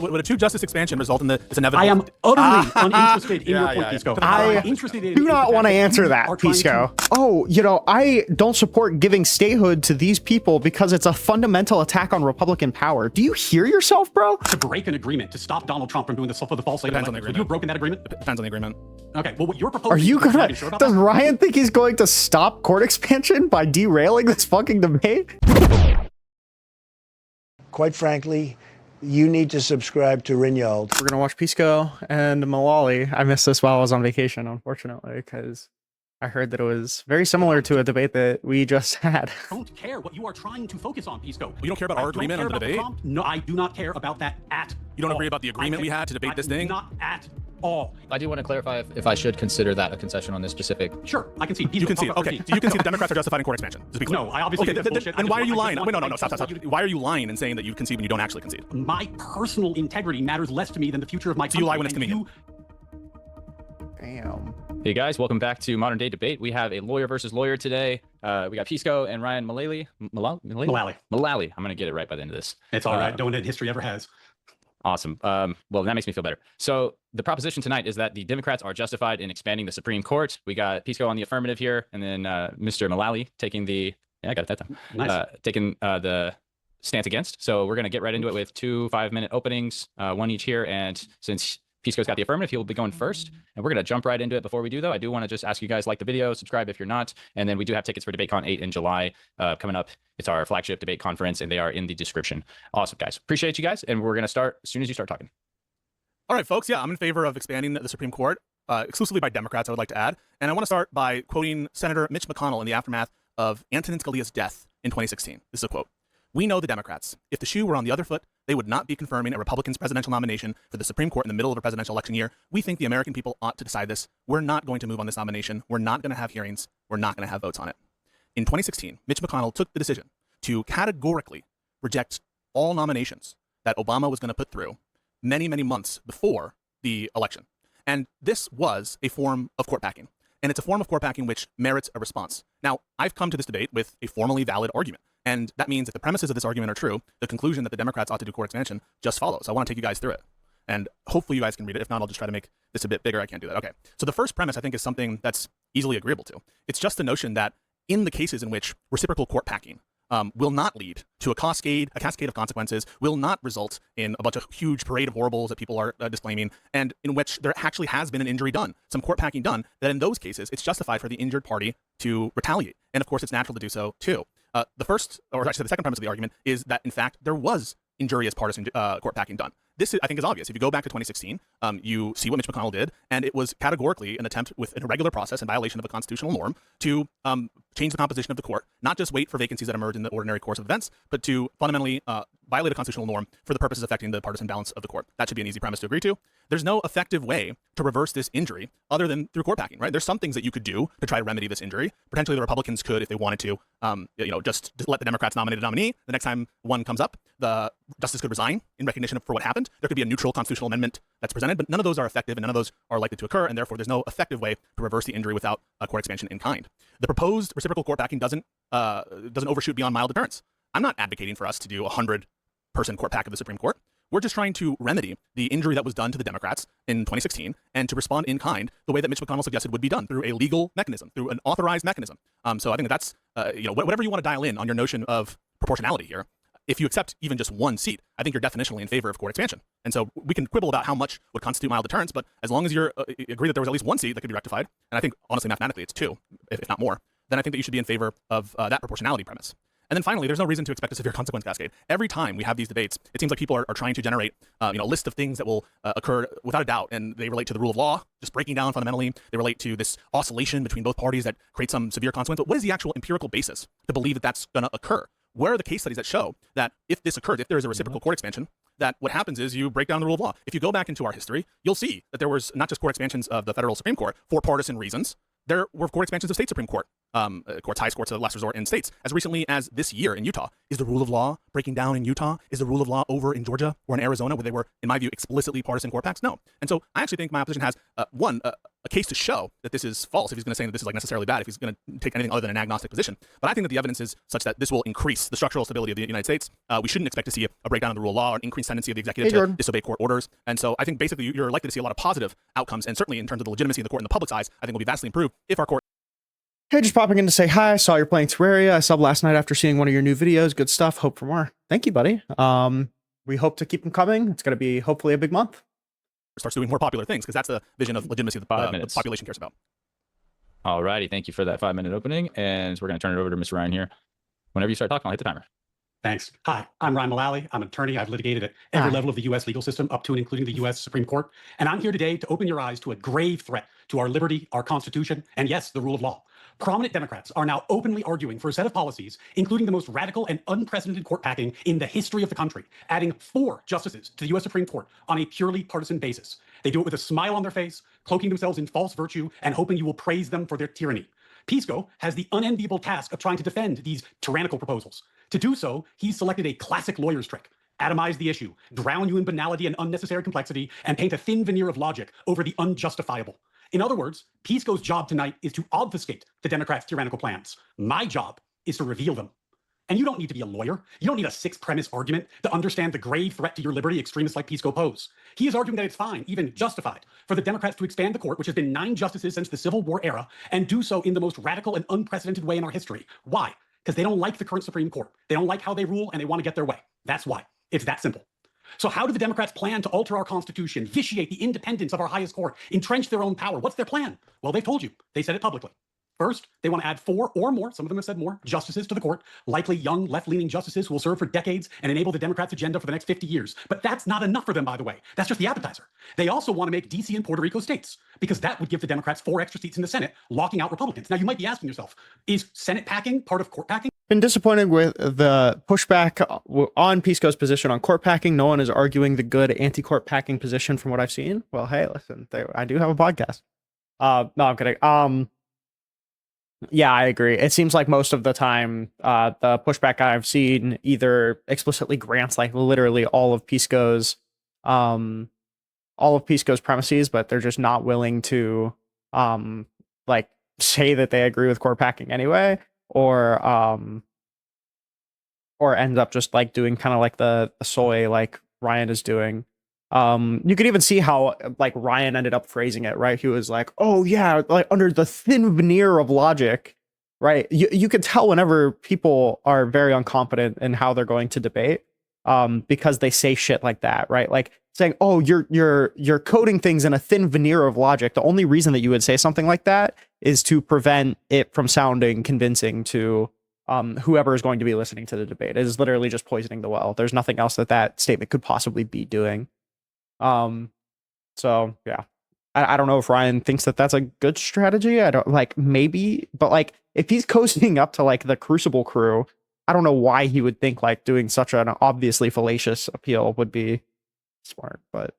Would a two-justice expansion result in this inevitable? I am utterly uninterested in your point, Pisco. I do not want to answer that, Pisco. Oh, you know, I don't support giving statehood to these people because it's a fundamental attack on Republican power. Do you hear yourself, bro? To break an agreement to stop Donald Trump from doing the false slave elections. Would you have broken that agreement? Depends on the agreement. Okay, well, what you're proposing... Are you gonna... Does Ryan think he's going to stop court expansion by derailing this fucking debate? Quite frankly, you need to subscribe to Rinnycast. We're gonna watch Pisco and Malali. I missed this while I was on vacation, unfortunately, because I heard that it was very similar to a debate that we just had. I don't care what you are trying to focus on, Pisco. You don't care about our agreement on the debate? No, I do not care about that at You don't agree about the agreement we had to debate this thing? Not at all. I do want to clarify if I should consider that a concession on this specific. Sure, I can see. You can see. Okay, so you can see the Democrats are justified in court expansion. Just be clear. No, I obviously think that's bullshit. And why are you lying? Wait, no, stop. Why are you lying and saying that you concede when you don't actually concede? My personal integrity matters less to me than the future of my country. So you lie when it's convenient. Damn. Hey guys, welcome back to Modern Day Debate. We have a lawyer versus lawyer today. We got Pisco and Ryan Malali. Malali. I'm gonna get it right by the end of this. It's all right. Don't end history ever has. Awesome. Well, that makes me feel better. So the proposition tonight is that the Democrats are justified in expanding the Supreme Court. We got Pisco on the affirmative here, and then Mr. Malali taking the I got it that time. Nice. Taking the stance against. So we're gonna get right into it with 2 5-minute openings, one each here. And since Pisco's got the affirmative, he'll be going first, and we're gonna jump right into it. Before we do, though, I do want to just ask you guys, like the video, subscribe if you're not, and then we do have tickets for DebateCon 8 in July coming up. It's our flagship debate conference, and they are in the description. Awesome, guys. Appreciate you guys, and we're gonna start as soon as you start talking. All right, folks. Yeah, I'm in favor of expanding the Supreme Court, exclusively by Democrats, I would like to add. And I want to start by quoting Senator Mitch McConnell in the aftermath of Antonin Scalia's death in 2016. This is a quote. "We know the Democrats. If the shoe were on the other foot, they would not be confirming a Republican's presidential nomination for the Supreme Court in the middle of a presidential election year. We think the American people ought to decide this. We're not going to move on this nomination. We're not going to have hearings. We're not going to have votes on it." In 2016, Mitch McConnell took the decision to categorically reject all nominations that Obama was going to put through many, many months before the election. And this was a form of court packing. And it's a form of court packing which merits a response. Now, I've come to this debate with a formally valid argument. And that means if the premises of this argument are true, the conclusion that the Democrats ought to do court expansion just follows. I want to take you guys through it. And hopefully you guys can read it. If not, I'll just try to make this a bit bigger. I can't do that. Okay. So the first premise, I think, is something that's easily agreeable to. It's just the notion that in the cases in which reciprocal court packing will not lead to a cascade of consequences, will not result in a bunch of huge parade of horribles that people are disclaiming, and in which there actually has been an injury done, some court packing done, that in those cases, it's justified for the injured party to retaliate. And of course, it's natural to do so too. The first, or actually the second premise of the argument is that, in fact, there was injurious partisan court packing done. This, I think, is obvious. If you go back to 2016, you see what Mitch McConnell did, and it was categorically an attempt with an irregular process in violation of a constitutional norm to change the composition of the court, not just wait for vacancies that emerge in the ordinary course of events, but to fundamentally violate a constitutional norm for the purposes affecting the partisan balance of the court. That should be an easy premise to agree to. There's no effective way to reverse this injury other than through court packing, right? There's some things that you could do to try to remedy this injury. Potentially the Republicans could, if they wanted to, just let the Democrats nominate a nominee. The next time one comes up, the justice could resign in recognition for what happened. There could be a neutral constitutional amendment that's presented, but none of those are effective and none of those are likely to occur, and therefore there's no effective way to reverse the injury without a court expansion in kind. The proposed reciprocal court packing doesn't overshoot beyond mild deterrence. I'm not advocating for us to do a 100-person court pack of the Supreme Court. We're just trying to remedy the injury that was done to the Democrats in 2016 and to respond in kind the way that Mitch McConnell suggested would be done, through a legal mechanism, through an authorized mechanism. So I think that's, whatever you want to dial in on your notion of proportionality here, if you accept even just one seat, I think you're definitionally in favor of court expansion. And so we can quibble about how much would constitute mild deterrence, but as long as you're agree that there was at least one seat that could be rectified, and I think honestly mathematically it's 2, if not more, then I think that you should be in favor of that proportionality premise. And then finally, there's no reason to expect a severe consequence cascade. Every time we have these debates, it seems like people are trying to generate a list of things that will occur without a doubt, and they relate to the rule of law, just breaking down fundamentally. They relate to this oscillation between both parties that creates some severe consequence. But what is the actual empirical basis to believe that that's going to occur? Where are the case studies that show that if this occurs, if there is a reciprocal court expansion, that what happens is you break down the rule of law? If you go back into our history, you'll see that there was not just court expansions of the federal Supreme Court for partisan reasons. There were court expansions of state Supreme Court courts, highest courts of last resort in states as recently as this year in Utah. Is the rule of law breaking down in Utah? Is the rule of law over in Georgia or in Arizona, where they were, in my view, explicitly partisan court packs? No. And so I actually think my opposition has, a case to show that this is false if he's going to say that this is like necessarily bad, if he's going to take anything other than an agnostic position. But I think that the evidence is such that this will increase the structural stability of the United States. We shouldn't expect to see a breakdown of the rule of law or an increased tendency of the executive to disobey court orders. And so I think basically you're likely to see a lot of positive outcomes, and certainly in terms of the legitimacy of the court in the public's eyes, I think will be vastly improved if our court. Hey, just popping in to say hi. I saw you're playing Terraria. I subbed last night after seeing one of your new videos. Good stuff. Hope for more. Thank you, buddy. We hope to keep them coming. It's going to be hopefully a big month. Starts doing more popular things, because that's the vision of legitimacy the population cares about. All righty. Thank you for that 5-minute opening. And we're going to turn it over to Mr. Ryan here. Whenever you start talking, I'll hit the timer. Thanks. Hi, I'm Ryan Mullally. I'm an attorney. I've litigated at every level of the U.S. legal system, up to and including the U.S. Supreme Court. And I'm here today to open your eyes to a grave threat to our liberty, our Constitution, and yes, the rule of law. Prominent Democrats are now openly arguing for a set of policies, including the most radical and unprecedented court packing in the history of the country, adding 4 justices to the U.S. Supreme Court on a purely partisan basis. They do it with a smile on their face, cloaking themselves in false virtue, and hoping you will praise them for their tyranny. Pisco has the unenviable task of trying to defend these tyrannical proposals. To do so, he's selected a classic lawyer's trick: atomize the issue, drown you in banality and unnecessary complexity, and paint a thin veneer of logic over the unjustifiable. In other words, Pisco's job tonight is to obfuscate the Democrats' tyrannical plans. My job is to reveal them. And you don't need to be a lawyer. You don't need a 6-premise argument to understand the grave threat to your liberty extremists like Pisco pose. He is arguing that it's fine, even justified, for the Democrats to expand the court, which has been 9 justices since the Civil War era, and do so in the most radical and unprecedented way in our history. Why? Because they don't like the current Supreme Court. They don't like how they rule, and they want to get their way. That's why. It's that simple. So how do the Democrats plan to alter our Constitution, vitiate the independence of our highest court, entrench their own power? What's their plan? Well, they've told you. They said it publicly. First, they want to add 4 or more, some of them have said more, justices to the court, likely young, left-leaning justices who will serve for decades and enable the Democrats' agenda for the next 50 years. But that's not enough for them, by the way. That's just the appetizer. They also want to make D.C. and Puerto Rico states, because that would give the Democrats 4 extra seats in the Senate, locking out Republicans. Now, you might be asking yourself, is Senate packing part of court packing? Been disappointed with the pushback on Pisco's position on court packing. No one is arguing the good anti-court packing position from what I've seen. Well, hey, listen, I do have a podcast. No, I'm kidding. Yeah, I agree. It seems like most of the time, the pushback I've seen either explicitly grants like literally all of Pisco's premises, but they're just not willing to like say that they agree with court packing anyway, or ends up just like doing kind of like the soy like Ryan is doing. You could even see how like Ryan ended up phrasing it, right? He was like, oh yeah, like under the thin veneer of logic, right? You could tell whenever people are very incompetent in how they're going to debate, because they say shit like that, right? Like saying, oh, you're coding things in a thin veneer of logic. The only reason that you would say something like that is to prevent it from sounding convincing to whoever is going to be listening to the debate. It is literally just poisoning the well. There's nothing else that statement could possibly be doing. So yeah, I don't know if Ryan thinks that that's a good strategy. I don't like, maybe, but like if he's coasting up to like the Crucible crew, I don't know why he would think like doing such an obviously fallacious appeal would be smart, but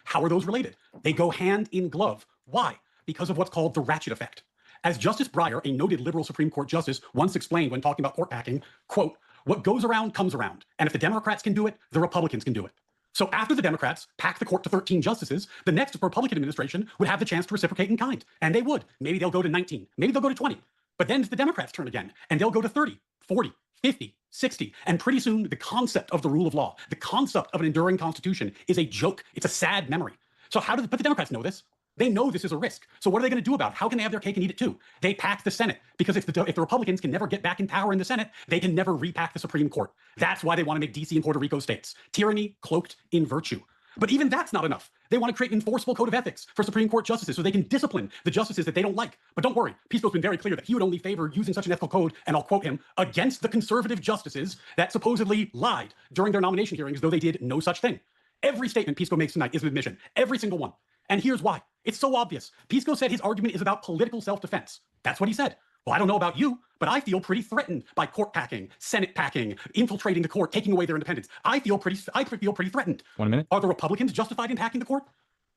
how are those related? They go hand in glove. Why? Because of what's called the ratchet effect. As Justice Breyer, a noted liberal Supreme Court justice, once explained when talking about court packing, quote, what goes around comes around. And if the Democrats can do it, the Republicans can do it. So after the Democrats pack the court to 13 justices, the next Republican administration would have the chance to reciprocate in kind. And they would. Maybe they'll go to 19. Maybe they'll go to 20. But then it's the Democrats' turn again, and they'll go to 30, 40, 50, 60. And pretty soon, the concept of the rule of law, the concept of an enduring constitution is a joke. It's a sad memory. So but the Democrats know this. They know this is a risk. So what are they going to do about it? How can they have their cake and eat it too? They pack the Senate, because if the Republicans can never get back in power in the Senate, they can never repack the Supreme Court. That's why they want to make D.C. and Puerto Rico states. Tyranny cloaked in virtue. But even that's not enough. They want to create an enforceable code of ethics for Supreme Court justices so they can discipline the justices that they don't like. But don't worry, Pisco's been very clear that he would only favor using such an ethical code, and I'll quote him, against the conservative justices that supposedly lied during their nomination hearings, though they did no such thing. Every statement Pisco makes tonight is an admission. Every single one. And here's why. It's so obvious. Pisco said his argument is about political self-defense. That's what he said. Well, I don't know about you, but I feel pretty threatened by court packing, Senate packing, infiltrating the court, taking away their independence. I feel pretty threatened. 1 minute. Are the Republicans justified in packing the court?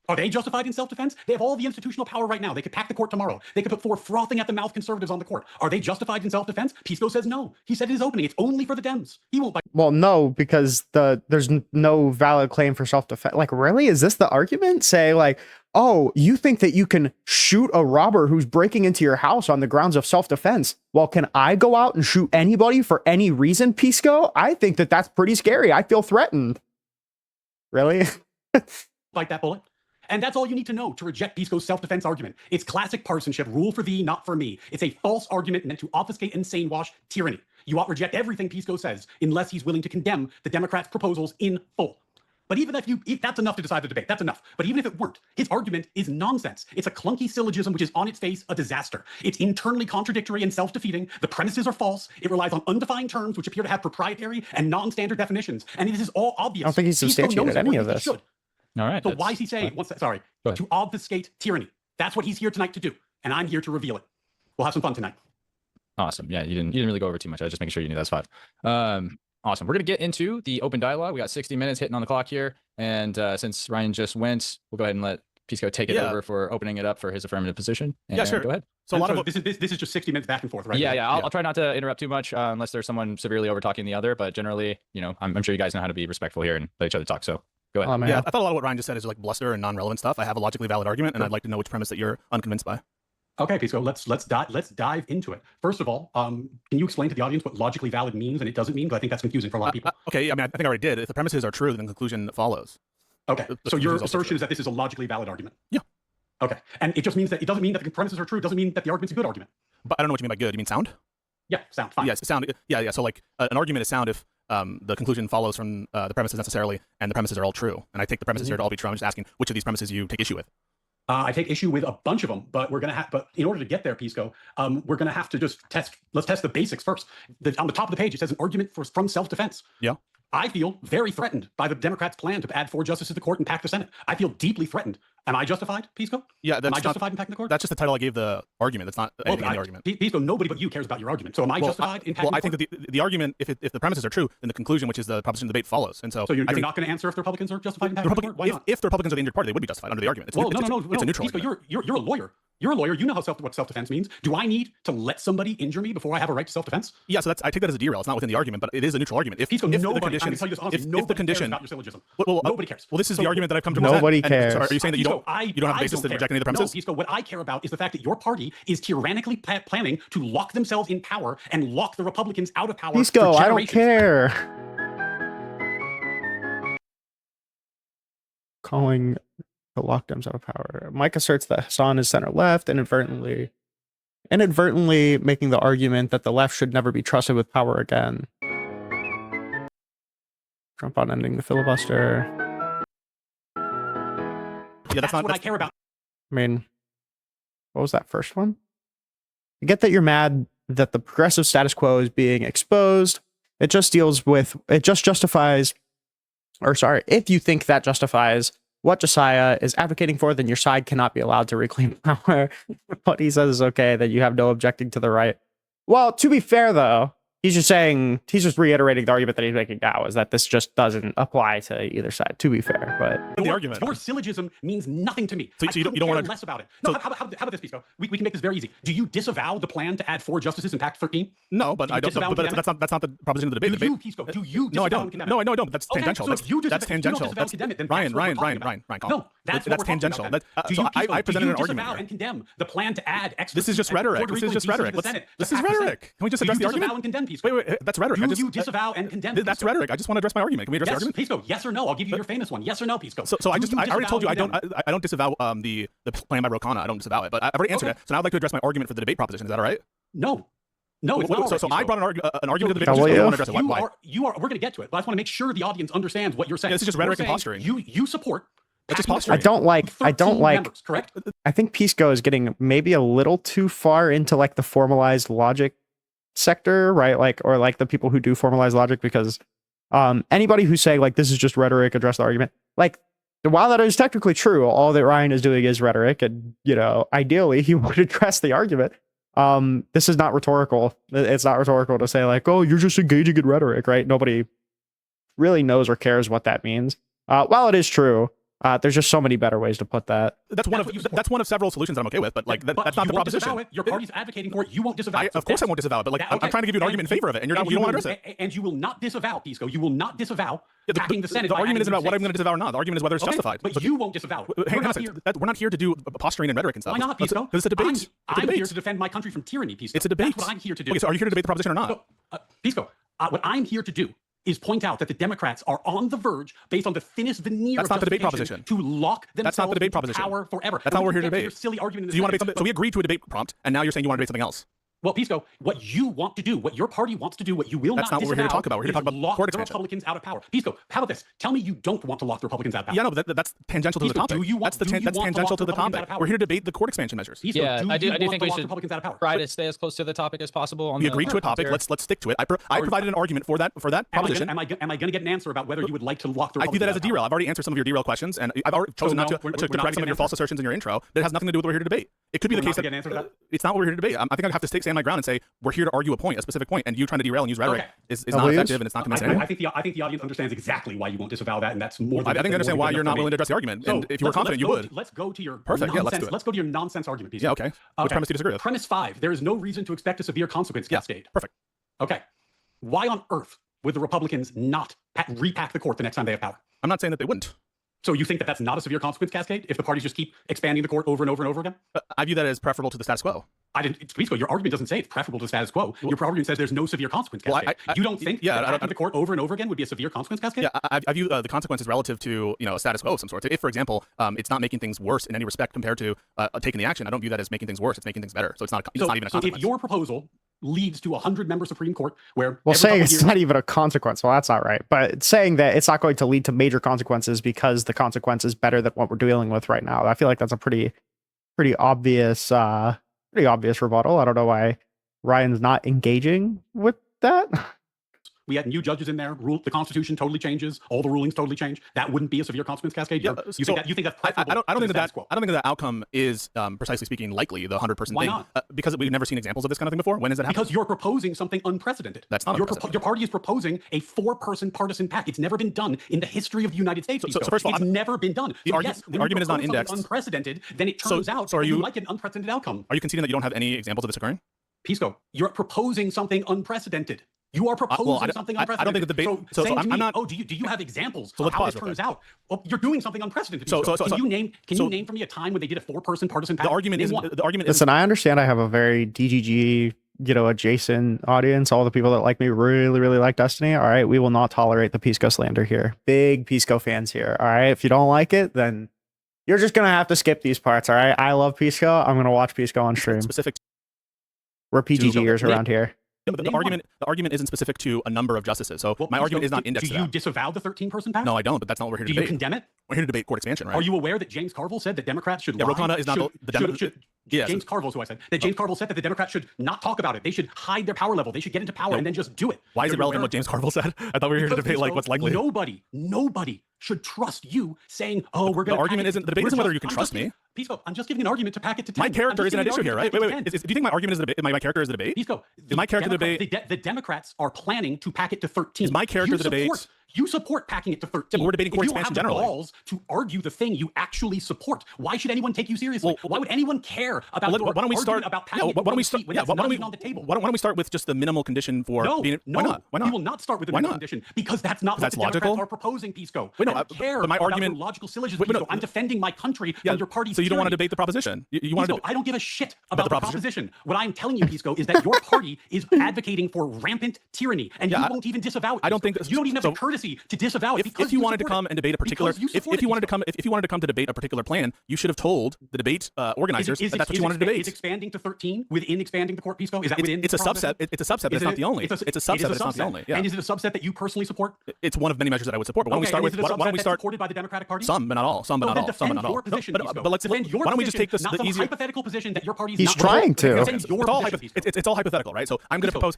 Are they justified in self-defense? They have all the institutional power right now. They could pack the court tomorrow. They could put 4 frothing at the mouth conservatives on the court. Are they justified in self-defense? Pisco says no. He said in his opening, it's only for the Dems. He won't. Well, no, because there's no valid claim for self-defense. Like, really? Is this the argument? Say, like, oh, you think that you can shoot a robber who's breaking into your house on the grounds of self-defense? Well, can I go out and shoot anybody for any reason, Pisco? I think that that's pretty scary. I feel threatened. Really? Bite that bullet. And that's all you need to know to reject Pisco's self-defense argument. It's classic partisanship, rule for thee, not for me. It's a false argument meant to obfuscate and sane-wash tyranny. You ought reject everything Pisco says unless he's willing to condemn the Democrats' proposals in full. But even if that's enough to decide the debate, that's enough. But even if it weren't, his argument is nonsense. It's a clunky syllogism which is on its face a disaster. It's internally contradictory and self-defeating. The premises are false. It relies on undefined terms which appear to have proprietary and non-standard definitions. And it is all obvious. I don't think he's substantiated any of this. All right. So why is he saying, to obfuscate tyranny? That's what he's here tonight to do. And I'm here to reveal it. We'll have some fun tonight. Awesome. Yeah, you didn't really go over too much. I was just making sure you knew that's 5. Awesome. We're going to get into the open dialogue. We got 60 minutes hitting on the clock here. And since Ryan just went, we'll go ahead and let Pisco take it over for opening it up for his affirmative position. And yeah, sure. Go ahead. So a lot of this is just 60 minutes back and forth, right? Yeah. I'll try not to interrupt too much unless there's someone severely over talking the other. But generally, I'm sure you guys know how to be respectful here and let each other talk. So go ahead. Yeah, I thought a lot of what Ryan just said is like bluster and non-relevant stuff. I have a logically valid argument, and I'd like to know which premise that you're unconvinced by. Okay, Pisco, let's dive into it. First of all, can you explain to the audience what logically valid means and it doesn't mean? Because I think that's confusing for a lot of people. Okay, I mean, I think I already did. If the premises are true, then the conclusion follows. Okay, so your assertion is that this is a logically valid argument? Yeah. Okay, and it just means that it doesn't mean that the premises are true. It doesn't mean that the argument's a good argument. But I don't know what you mean by good. You mean sound? Yeah, sound. Fine. Yes, sound. Yeah. So like an argument is sound if the conclusion follows from the premises necessarily, and the premises are all true. And I take the premises here to all be true. I'm just asking which of these premises you take issue with. I take issue with a bunch of them, but but in order to get there, Pisco, we're gonna have to just let's test the basics first. On the top of the page, it says an argument from self-defense. Yeah. I feel very threatened by the Democrats' plan to add 4 justices to the court and pack the Senate. I feel deeply threatened. Am I justified, Pisco? Yeah, am I justified in packing the court? That's just the title I gave the argument. That's not anything in the argument. Pisco, nobody but you cares about your argument. So am I justified in packing the court? Well, I think that the argument, if the premises are true, then the conclusion, which is the proposition of the debate, follows. And so you're not going to answer if the Republicans are justified in packing the court? Why not? If the Republicans are the injured party, they would be justified under the argument. No. It's a neutral Pisco, argument. you're a lawyer. You're a lawyer. You know what self-defense means. Do I need to let somebody injure me before I have a right to self-defense? Yeah, so I take that as a derail. It's not within the argument, but it is a neutral argument. If Pisco, the nobody, condition, I'm tell you this honestly, if nobody the condition, cares about your syllogism. Nobody cares. Well, this is the argument that I've come to Nobody present. cares. And, are you saying that you Pisco, don't have a basis to reject any of the premises? No, Pisco, what I care about is the fact that your party is tyrannically planning to lock themselves in power and lock the Republicans out of power. Pisco, I don't care. Calling the lockdowns out of power. Mike asserts that Hassan is center left, inadvertently making the argument that the left should never be trusted with power again. Trump on ending the filibuster. Yeah, that's what I care about. I mean, what was that first one? I get that you're mad that the progressive status quo is being exposed. It just justifies, if you think that justifies what Josiah is advocating for, then your side cannot be allowed to reclaim power. What he says is okay, that you have no objecting to the right. Well, to be fair, though, he's just reiterating the argument that he's making now, is that this just doesn't apply to either side, to be fair. But the argument, your syllogism means nothing to me. So you don't want to less about it. No, how about this, Pisco? We can make this very easy. Do you disavow the plan to add 4 justices in Pact 13? No, but I don't. But that's not the proposition of the debate. Do you, Pisco? Do you? No, I don't. No, I don't. That's tangential. So if you that's tangential. That's Ryan. No, that's tangential. So I presented an argument. Do you disavow and condemn the plan to add extra? This is just rhetoric. This is just rhetoric. This is rhetoric. Can we just address the argument? And condemn, Wait, that's rhetoric. Do you disavow and condemn? That's rhetoric. I just want to address my argument. Can we address the argument? Pisco, yes or no? I'll give you your famous one. Yes or no, Pisco. So I already told you I don't disavow the plan by Rokana. I don't disavow it, but I've already answered it. So now I'd like to address my argument for the debate proposition. Is that all right? No, it's not. So I brought an argument to the debate proposition. I want to address it. Why? We're going to get to it, but I just want to make sure the audience understands what you're saying. This is just rhetoric and posturing. You support. That's just posturing. I don't like. Members, correct? I think Pisco is getting maybe a little too far into like the formalized logic sector, right? Like, or like the people who do formalized logic, because anybody who's saying like this is just rhetoric, address the argument, like while that is technically true, all that Ryan is doing is rhetoric, and ideally he would address the argument. This is not rhetorical. It's not rhetorical to say like, oh, you're just engaging in rhetoric, right? Nobody really knows or cares what that means. While it is true There's just so many better ways to put that. That's one of several solutions that I'm okay with, but like that's not the proposition. Your party's advocating for it. You won't disavow it. Of course I won't disavow it, but like I'm trying to give you an argument in favor of it, and you don't want to address it. And you will not disavow, Pisco. You will not disavow packing the Senate. The argument isn't about what I'm going to disavow or not. The argument is whether it's justified. But you won't disavow it. We're not here to do posturing and rhetoric and stuff. Why not, Pisco? Because it's a debate. I'm here to defend my country from tyranny, Pisco. It's a debate. That's what I'm here to do. Okay, so are you here to debate the proposition or not? Pisco, what I'm here to do is point out that the Democrats are on the verge, based on the thinnest veneer That's not the debate proposition. to lock themselves That's not the debate into proposition. power forever. That's not what we're here to debate. Your silly argument. So you want to debate something? So we agreed to a debate prompt, and now you're saying you want to debate something else. Well, Pisco, what you want to do, what your party wants to do, what you will That's not what we're here to talk about. We're here to talk about lock court the expansion. Republicans out of power. Pisco, how about this? Tell me you don't want to lock the Republicans out of power. Yeah, no, but that's tangential to the Pisco, topic. That's tangential to the topic. We're here to debate the court expansion measures. Pisco, Yeah, I do think we should Republicans out of power. try to stay as close to the topic as possible. On We agreed to a topic. Let's stick to it. I provided an argument for that proposition. Am I going to get an answer about whether you would like to lock the I view Republicans that out as a of power? derail. I've already answered some of your derail questions, and I've already chosen not to correct some of your false assertions in your intro. That has nothing to do with what we're here to debate. It could be the case that it's not what we're here to debate. I think I have to stand my ground and say we're here to argue a point, a specific point, and you trying to derail and use rhetoric is not effective, and it's not convincing anyone. I think the audience understands exactly why you won't disavow that, and that's more. I think they understand why you're not willing to address the argument. And if you were confident, you would. Let's go to your perfect. Yeah, let's do it. Let's go to your nonsense argument piece. Yeah, okay. Which premise do you disagree with? Premise 5: there is no reason to expect a severe consequence cascade. Perfect. Okay. Why on earth would the Republicans not repack the court the next time they have power? I'm not saying that they wouldn't. So you think that that's not a severe consequence cascade if the parties just keep expanding the court over and over and over again? I view that as preferable to the status quo. Your argument doesn't say it's preferable to the status quo. Your argument says there's no severe consequence cascade. You don't think that the court over and over again would be a severe consequence cascade? Yeah, I view the consequences relative to a status quo of some sort. If, for example, it's not making things worse in any respect compared to taking the action, I don't view that as making things worse. It's making things better. So it's not even a consequence. So if your proposal leads to a 100-member Supreme Court where saying it's not even a consequence, well, that's not right. But saying that it's not going to lead to major consequences because the consequence is better than what we're dealing with right now, I feel like that's a pretty obvious rebuttal. I don't know why Ryan's not engaging with that. We had new judges in there. The Constitution totally changes. All the rulings totally change. That wouldn't be a severe consequence cascade. You think that's preferable? I don't think that outcome is precisely speaking likely the 100% Why thing. not? Because we've never seen examples of this kind of thing before. When has it happened? Because you're proposing something unprecedented. That's not unprecedented. Your party is proposing a 4-person partisan pack. It's never been done in the history of the United States. So first of all, it's never been done. The argument is not indexed. Unprecedented. Then it turns out you like an unprecedented outcome. Are you conceding that you don't have any examples of this occurring? Pisco, you're proposing something unprecedented. You are proposing something unprecedented. I don't think the debate. So I'm not. Oh, do you have examples of how it turns out? Well, you're doing something unprecedented. Can you name for me a time when they did a 4-person partisan pack? The argument is. Listen, I understand I have a very DGG, adjacent audience. All the people that like me really, really like Destiny. All right, we will not tolerate the Pisco slander here. Big Pisco fans here. All right, if you don't like it, then you're just gonna have to skip these parts. All right, I love Pisco. I'm gonna watch Pisco on stream. We're PGGers around here. But the argument isn't specific to a number of justices. So my argument is not indexed. Do you disavow the 13-person pack? No, I don't. But that's not what we're here to debate. Do you condemn it? We're here to debate court expansion, right? Are you aware that James Carville said that Democrats should lie? Ro Khanna is not the Democrat. James Carville is who I said. That James Carville said that the Democrats should not talk about it. They should hide their power level. They should get into power and then just do it. Why is it relevant what James Carville said? I thought we were here to debate what's likely. Nobody should trust you saying, "Oh, we're going to." The debate isn't whether you can trust me. Pisco, I'm just giving an argument to pack it to 10. My character isn't an issue here, right? Wait. Do you think my argument is the debate? My character is the debate? Pisco, my character the debate? The Democrats are planning to pack it to 13. Is my character the debate? You support packing it to 13. Yeah, but we're debating court expansion generally. If you don't have the balls to argue the thing you actually support, why should anyone take you seriously? Why would anyone care about why don't we start about packing it when that's not even on the table? Why don't we start with just the minimal condition for being? Why not? We will not start with the minimal condition because that's not what the Democrats are proposing, Pisco. Wait, no, I don't care but my about argument, your logical syllogism, Pisco. I'm defending my country and your party's So you don't want to debate the proposition? I don't give a shit about the proposition. What I'm telling you, Pisco, is that your party is advocating for rampant tyranny, and you won't even disavow it. I don't think you don't even have the courtesy to disavow it. If you wanted to come and debate a particular, if you wanted to come to debate a particular plan, you should have told the debate organizers that that's what you wanted to debate. Is expanding to 13 within expanding the court, Pisco? Is that within? It's a subset. It's a subset, but it's not the only. It's a subset, but it's not the only. And is it a subset that you personally support? It's one of many measures that I would support. But why don't we start with? Why don't we start supported by the Democratic Party? Some, but not all. Some, but not all. Some, but not all. But let's. Why don't we just take the easier hypothetical position that your party is He's trying to. It's all hypothetical, right? So I'm going to propose.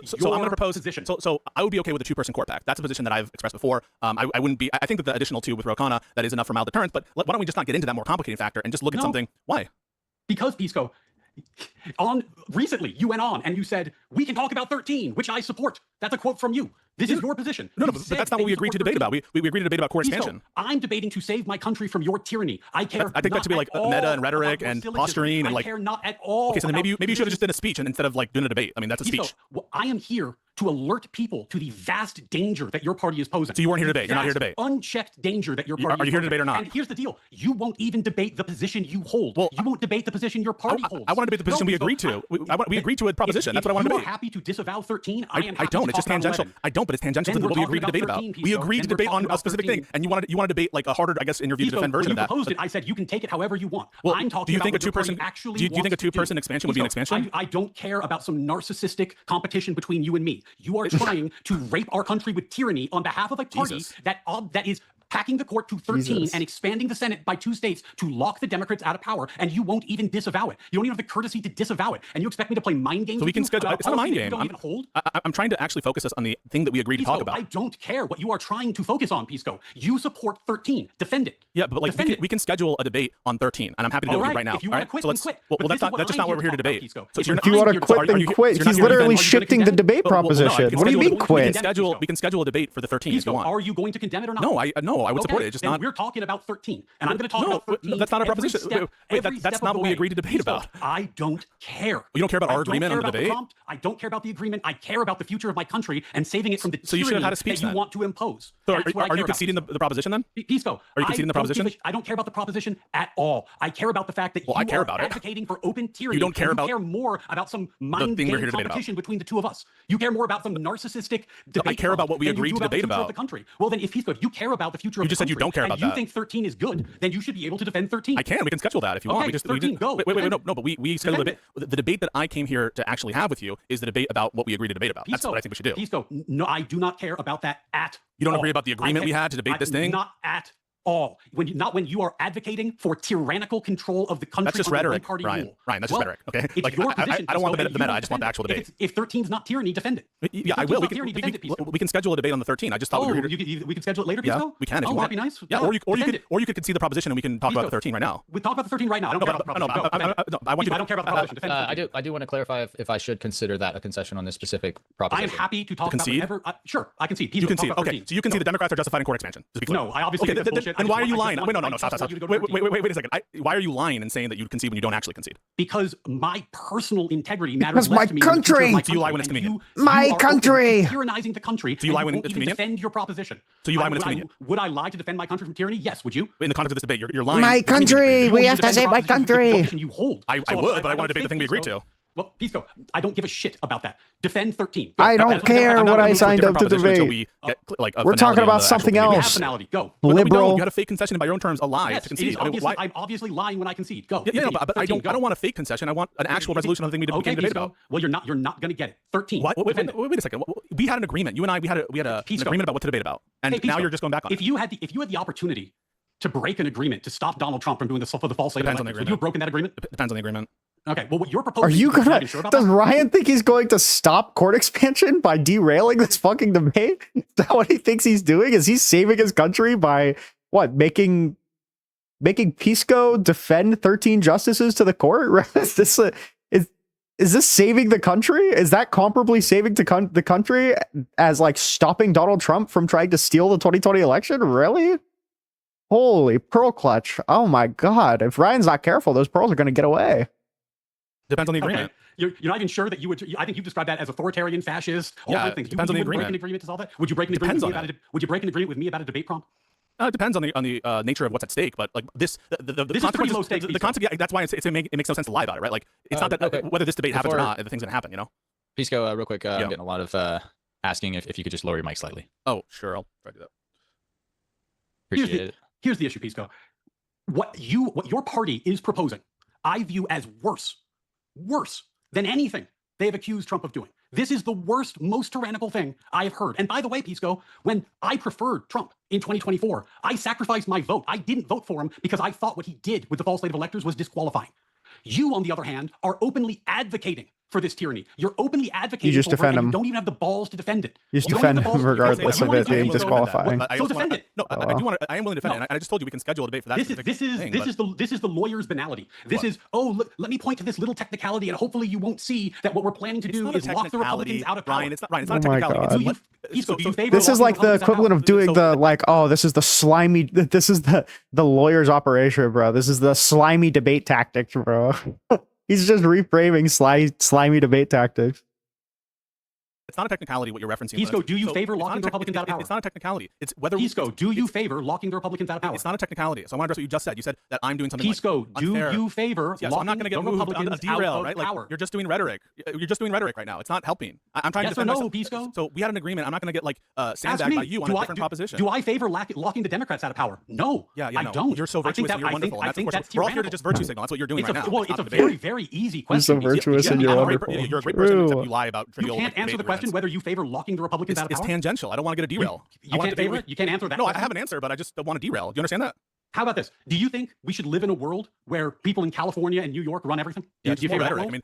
So I'm going to propose. So I would be okay with a 2-person court pack. That's a position that I've expressed before. I wouldn't be. I think that the additional 2 with Ro Khanna, that is enough for mild deterrence. But why don't we just not get into that more complicated factor and just look at something? Why? Because, Pisco, recently you went on and you said we can talk about 13, which I support. That's a quote from you. This is your position. No, You but said that's not that what we you agreed to support debate about. 13. We agreed to debate about court Pisco, expansion. I'm debating to save my country from your tyranny. I care. I think that should be like meta and rhetoric and posturing and like. I care not at all. Okay, so then maybe you should have just done a speech instead of like doing a debate. I mean, that's a speech. Well, I am here to alert people to the vast danger that your party is posing. So you weren't here to debate. You're not here to debate. Unchecked danger that your party. Are you here to debate or not? And here's the deal: you won't even debate the position you hold. Well, you won't debate the position your party holds. I want to debate the position we agreed to. We agreed to a proposition. That's what I want to debate. You are happy to disavow 13. I am. I don't. It's just tangential. I don't, but it's tangential to what we agreed to debate about. We agreed to debate on a specific thing, and you want to debate like a harder, I guess, in your view, to defend version of that. When you proposed it, I said you can take it however you want. Well, I'm talking do you think about a two-person? Do you think a two-person expansion would be an expansion? I don't care about some narcissistic competition between you and me. You are trying to rape our country with tyranny on behalf of a party that is packing the court to 13 and expanding the Senate by 2 states to lock the Democrats out of power, and you won't even disavow it. You don't even have the courtesy to disavow it, and you expect me to play mind games? So we can schedule. It's not a mind game. I'm trying to actually focus us on the thing that we agreed to talk about. I don't care what you are trying to focus on, Pisco. You support 13. Defend it. Yeah, but like we can schedule a debate on 13, and I'm happy to do it right now. If you want to quit, then quit. Well, that's just not what we're here to debate. So if you want to quit, then quit. He's literally shifting the debate proposition. What do you mean quit? We can schedule a debate for the 13 if you want. Are you going to condemn it or not? No, I would support it. It's just not. We're talking about 13, and I'm going to talk about 13. That's not a proposition. Wait, that's not what we agreed to debate about. I don't care. You don't care about our agreement on the debate? I don't care about the agreement. I care about the future of my country and saving it from the tyranny that you want to impose. So are you conceding the proposition then? Pisco, are you conceding the proposition? I don't care about the proposition at all. I care about the fact that you are advocating for open tyranny. You don't care about. You care more about some mind game competition between the two of us. You care more about some narcissistic debate. I care about what we agreed to debate about. The country. Well, then, if Pisco, if you care about the future of the country, you just said you don't care about that. You think 13 is good, then you should be able to defend 13. I can. We can schedule that if you want. We just 13, go. Wait, no, but we scheduled a debate. The debate that I came here to actually have with you is the debate about what we agreed to debate about. That's what I think we should do. Pisco, no, I do not care about that at all. You don't agree about the agreement we had to debate this thing? Not at all. Not when you are advocating for tyrannical control of the country. That's just rhetoric, Ryan. Ryan, that's just rhetoric. Okay, it's your position. I don't want the meta. I just want the actual debate. If 13 is not tyranny, defend it. Yeah, I will. We can schedule a debate on the 13. I just thought we were here. We can schedule it later, Pisco? Yeah, we can if you want. That'd be nice. Yeah, or you could concede the proposition and we can talk about the 13 right now. We talk about the 13 right now. I don't care about the proposition. I don't care about the proposition. I do want to clarify if I should consider that a concession on this specific proposition. I am happy to talk about whatever. Sure, I concede. You concede. Okay, so you concede the Democrats are justified in court expansion. No, I obviously. Okay, then why are you lying? Wait, no, stop. Wait a second. Why are you lying and saying that you concede when you don't actually concede? Because my personal integrity matters. Because my country. So you lie when it's convenient. My country. Tyrannizing the country. So you lie when it's convenient. Defend your proposition. So you lie when it's convenient. Would I lie to defend my country from tyranny? Yes. Would you? In the context of this debate, you're lying. My country. We have to save my country. You hold. I would, but I want to debate the thing we agreed to. Well, Pisco, I don't give a shit about that. Defend 13. I don't care what I signed up to debate. We're talking about something else. Liberal. You had a fake concession by your own terms, a lie to concede. I'm obviously lying when I concede. Go. Yeah, but I don't want a fake concession. I want an actual resolution of the thing we didn't debate about. Well, you're not going to get it. 13. Wait a second. We had an agreement. You and I, we had an agreement about what to debate about, and now you're just going back on it. If you had the opportunity to break an agreement to stop Donald Trump from doing the false statement, would you have broken that agreement? Depends on the agreement. Okay, well, what you're proposing... Are you gonna... Does Ryan think he's going to stop court expansion by derailing this fucking debate? Is that what he thinks he's doing? Is he saving his country by, what, making Pisco defend 13 justices to the court? Is this saving the country? Is that comparably saving the country as, like, stopping Donald Trump from trying to steal the 2020 election? Really? Holy pearl clutch. Oh my god. If Ryan's not careful, those pearls are going to get away. Depends on the agreement. Okay. You're not even sure that you would. I think you've described that as authoritarian, fascist. All yeah, things. Depends on the agreement. Break an agreement to solve that? Would you break an agreement with me about it? Would you break an agreement with me about a debate prompt? It depends on the nature of what's at stake, but like this consequences. The consequence. Yeah, that's why it makes no sense to lie about it, right? Like it's not that whether this debate happens or not, the thing's gonna happen, you know. Pisco, real quick, I'm getting a lot of asking if you could just lower your mic slightly. Oh, sure, I'll try to do that. Appreciate it. Here's the issue, Pisco. What your party is proposing, I view as worse than anything they've accused Trump of doing. This is the worst, most tyrannical thing I have heard. And by the way, Pisco, when I preferred Trump in 2024, I sacrificed my vote. I didn't vote for him because I thought what he did with the false slate of electors was disqualifying. You, on the other hand, are openly advocating for this tyranny. You're openly advocating just over defend it, and him. you don't even have the balls to defend it. You just don't have defend the balls him to defend regardless You of wanna it being defend disqualifying. So defend it. No, I do want to. I am willing to defend it. And I just told you we can schedule a debate for that. This is the lawyer's banality. This is, oh, look, let me point to this little technicality, and hopefully you won't see that what we're planning to do is lock the Republicans out of power. Ryan, it's not a Oh my technicality. God. This This is like the equivalent of doing the like, oh, this is the slimy. This is the lawyer's operation, bro. This is the slimy debate tactics, bro. He's just reframing slimy debate tactics. It's not a technicality what you're referencing. Pisco, do you favor locking the Republicans out of power? It's not a technicality. It's whether Pisco, do you favor locking the Republicans out of power? It's not a technicality. So I want to address what you just said. You said that I'm doing something. Pisco, like unfair. do you favor Yeah, so I'm not locking going to the get moved on a Republicans derail, out right? of Like power? you're just doing rhetoric. You're just doing rhetoric right now. It's not helping. I'm trying to Yes or defend no, myself. Pisco? So we had an agreement. I'm not going to get like Ask sandbagged me, by you on a different proposition. Do I favor locking the Democrats out of power? No, Yeah, I no. don't. You're so virtuous and you're wonderful. I think that's we're all here to tyrannical. just virtue signal. That's what you're doing right now. Well, it's a very, very easy question. You're so virtuous and you're wonderful. You're a great person, except True. you lie about You trivial. can't answer the question whether you favor locking the Republicans out of It's power. tangential. I don't want to get a derail. You can't favor it? You can't answer that No, I question? have an answer, but I just don't want to derail. Do you understand that? How about this? Do you think we should live in a world where people in California and New York run everything? Yeah, do you more favor that rhetoric. I world? mean,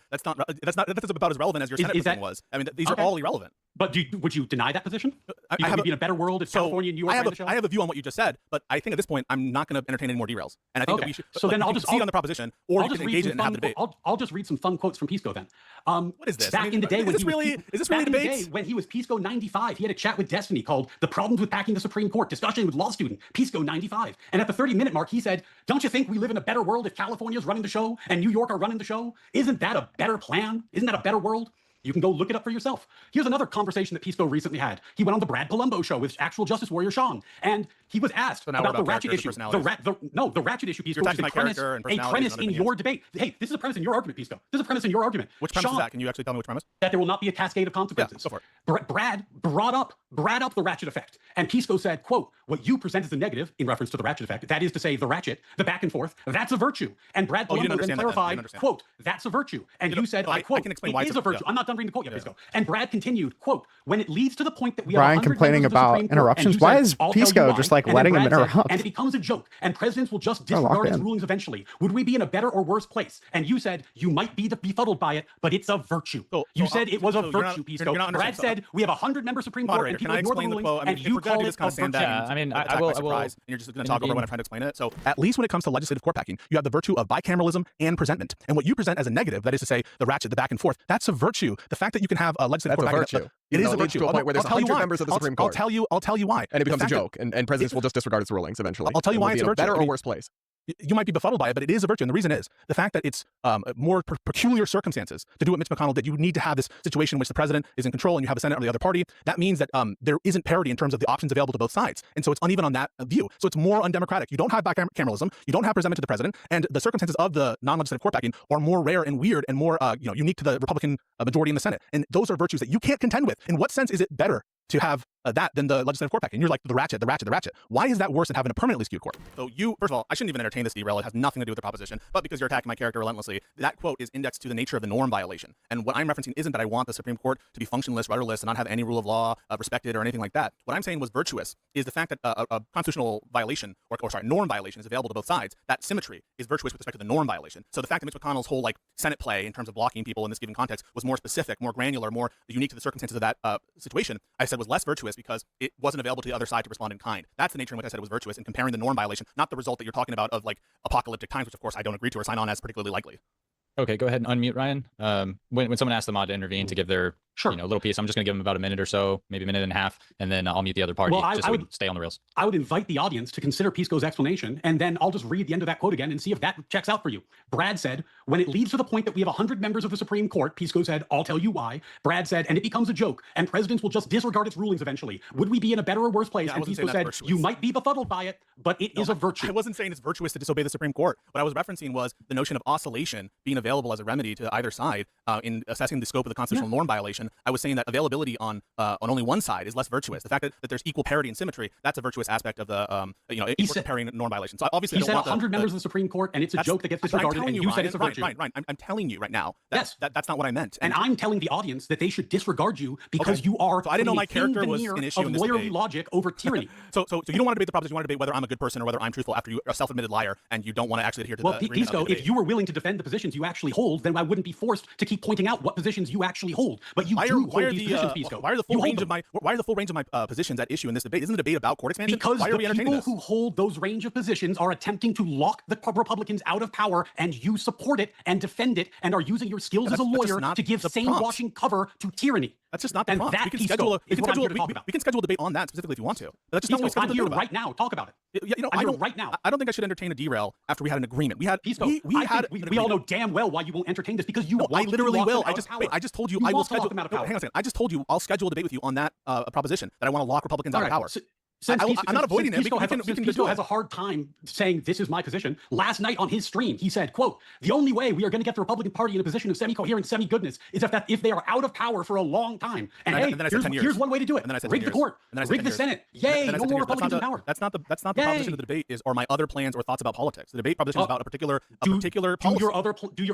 that's about as relevant as your Is- Senate is position that- was. I mean, these are Okay. all irrelevant. But would you deny that position? I You have think a- we'd be in a better world if So California and New York I ran the show? have a view on what you just said, but I think at this point I'm not going to entertain any more derails. And I think that Okay. we should. So then you I'll can just- concede I'll- on the proposition, or you just can read engage some it and have the fun debate. I'll just read some fun quotes from Pisco then. What is this? Back in the day when he was is this really back in the debates? day when he was Pisco 95, he had a chat with Destiny called "The Problems with Packing the Supreme Court," discussion with law student Pisco 95. And at the 30-minute mark, he said, "Don't you think we live in a better world if California's running the show and New York are running the show? Isn't that a better plan? Isn't that a better world?" You can go look it up for yourself. Here's another conversation that Pisco recently had. He went on the Brad Palumbo show with actual Justice Warrior Sean, and he was asked now we're about the about ratchet characters issue. and The personalities. ratchet issue, Pisco, You're is attacking my character and a personalities premise and in other your things. debate. Hey, this is a premise in your argument, Pisco. This is a premise in your argument. Which premise Sean, is that? Can you actually tell me which premise? that there will not be a cascade of consequences. Yeah, go for it. Brad brought up the ratchet effect. And Pisco said, quote, "What you present as a negative," in reference to the ratchet effect, that is to say the ratchet, the back and forth, that's a virtue. And Brad Oh, you didn't Palumbo then understand that then. You clarified, didn't understand. quote, "That's a virtue." And You you know, said, no, I quote, can explain "It why is it's a a- virtue." yeah. I'm not done reading the quote yet, Pisco. And Brad continued, quote, "When it leads to the point that we have Brian 100 complaining members of the about Supreme Court," and interruptions. you Why said, is "I'll tell you Pisco why." just, like, And then letting him Brad said, interrupt? "And it becomes a joke, and presidents will just Oh, lock disregard his in. rulings eventually. Would we be in a better or worse place?" And you said, "You might be befuddled by it, but it's a virtue." You said it was a so you're not- virtue, you're Pisco. not Brad understanding. said, "We have a 100-member Supreme Court, Moderator, and can people I ignore the explain the rulings," quote? I mean, and if you we're gonna called do it this kind a of sandbag, virtue. Yeah, I mean, attack I will. by surprise, and you're just going to talk over when I'm trying to explain it. So at least when it comes to legislative court packing, you have the virtue of bicameralism and presentment. And what you present as a negative, that is to say, the ratchet, the back and forth, that's a virtue. The fact that you can have a legislative That's court a packing, virtue. it is a It leads virtue. to a point where there's I'll tell you 100 why. members of the Supreme I'll Court. tell you why. And it The becomes a fact that- joke, and presidents will just disregard its rulings eventually. I'll tell you And why we'll it's be a in virtue. better I or mean, worse place. You might be befuddled by it, but it is a virtue. And the reason is the fact that it's more peculiar circumstances to do what Mitch McConnell did. You need to have this situation in which the president is in control and you have a Senate or the other party. That means that there isn't parity in terms of the options available to both sides. And so it's uneven on that view. So it's more undemocratic. You don't have bicameralism. You don't have presentment to the president. And the circumstances of the non-legislative court packing are more rare and weird and more unique to the Republican majority in the Senate. And those are virtues that you can't contend with. In what sense is it better to have that than the legislative court packing? You're like the ratchet. Why is that worse than having a permanently skewed court? So first of all, I shouldn't even entertain this derail. It has nothing to do with the proposition, but because you're attacking my character relentlessly, that quote is indexed to the nature of the norm violation. And what I'm referencing isn't that I want the Supreme Court to be functionless, rudderless, and not have any rule of law respected or anything like that. What I'm saying was virtuous is the fact that a constitutional violation, norm violation is available to both sides. That symmetry is virtuous with respect to the norm violation. So the fact that Mitch McConnell's whole Senate play in terms of blocking people in this given context was more specific, more granular, more unique to the circumstances of that situation, I said was less virtuous because it wasn't available to the other side to respond in kind. That's the nature in which I said it was virtuous in comparing the norm violation, not the result that you're talking about of apocalyptic times, which of course I don't agree to or sign on as particularly likely. Okay, go ahead and unmute Ryan. When someone asks the mod to intervene to give their little piece, I'm just going to give them about a minute or so, maybe a minute and a half, and then I'll mute the other party just so we can stay on the rails. I would invite the audience to consider Pisco's explanation, and then I'll just read the end of that quote again and see if that checks out for you. Brad said, "When it leads to the point that we have 100 members of the Supreme Court," Pisco said, "I'll tell you why." Brad said, "And it becomes a joke, and presidents will just disregard its rulings eventually. Would we be in a better or worse place?" Yeah, and Pisco said, "You might be befuddled by it, but it is a virtue." I wasn't saying it's virtuous to disobey the Supreme Court. What I was referencing was the notion of oscillation being available as a remedy to either side in assessing the scope of the constitutional norm violation. I was saying that availability on only one side is less virtuous. The fact that there's equal parity and symmetry, that's a virtuous aspect of the equal comparing norm violation. So obviously, he I don't said want 100 members of the Supreme Court, and it's a joke that gets disregarded, and you said it's a virtue. Right. I'm telling you right now. Yes. That's not what I meant. And I'm telling the audience that they should disregard you because you are. So I didn't know my putting a thin character was veneer an issue of in this lawyerly debate. logic over tyranny. So you don't want to debate the proposition. You want to debate whether I'm a good person or whether I'm truthful after you are a self-admitted liar and you don't want to actually adhere to Well, the agreement of Pisco, the debate. if you were willing to defend the positions you actually actually hold, then I wouldn't be forced to keep pointing out what positions you actually hold. But you Why do are hold the these positions, Pisco. why are the You full hold range them. of my positions at issue in this debate? Isn't the debate about court expansion? Because Why are the we entertaining people this? who hold those range of positions are attempting to lock the Republicans out of power, and you support it and defend it and are using your skills as a that's just lawyer not to give the sane-washing cover to tyranny. That's just not the And prompt. that, We can Pisco, schedule is what I'm here to talk about. we can schedule a debate on that specifically if you want to. But that's just not what we Pisco, I'm scheduled a here debate about. right now. Talk about it. You know, I'm I here don't right now. I don't think I should entertain a derail after we had an agreement. We had Pisco, we I had think an we all know agreement. damn well why you won't entertain this, because you No, I want to literally lock will. them out of power. I just told you You I will want to lock schedule. them out of No, power. hang on a second. I just told you I'll schedule a debate with you on that proposition that I want to lock Republicans out All of right, power. Since I'm not avoiding it. Pisco has a hard time saying this is my position. Last night on his stream, he said, quote, "The only way we are going to get the Republican Party in a position of semi-coherent, semi-goodness is if they are out of power for a long time." And then I said 10 years. here's one way to do it. And then I said Rig 10 the court. And then I said Rig 10 the years. Senate. And then I Yay, said no 10 more years. Republicans in power. That's not the Yay. proposition of the debate or my other plans or thoughts about politics. The debate proposition is about a particular Do policy. your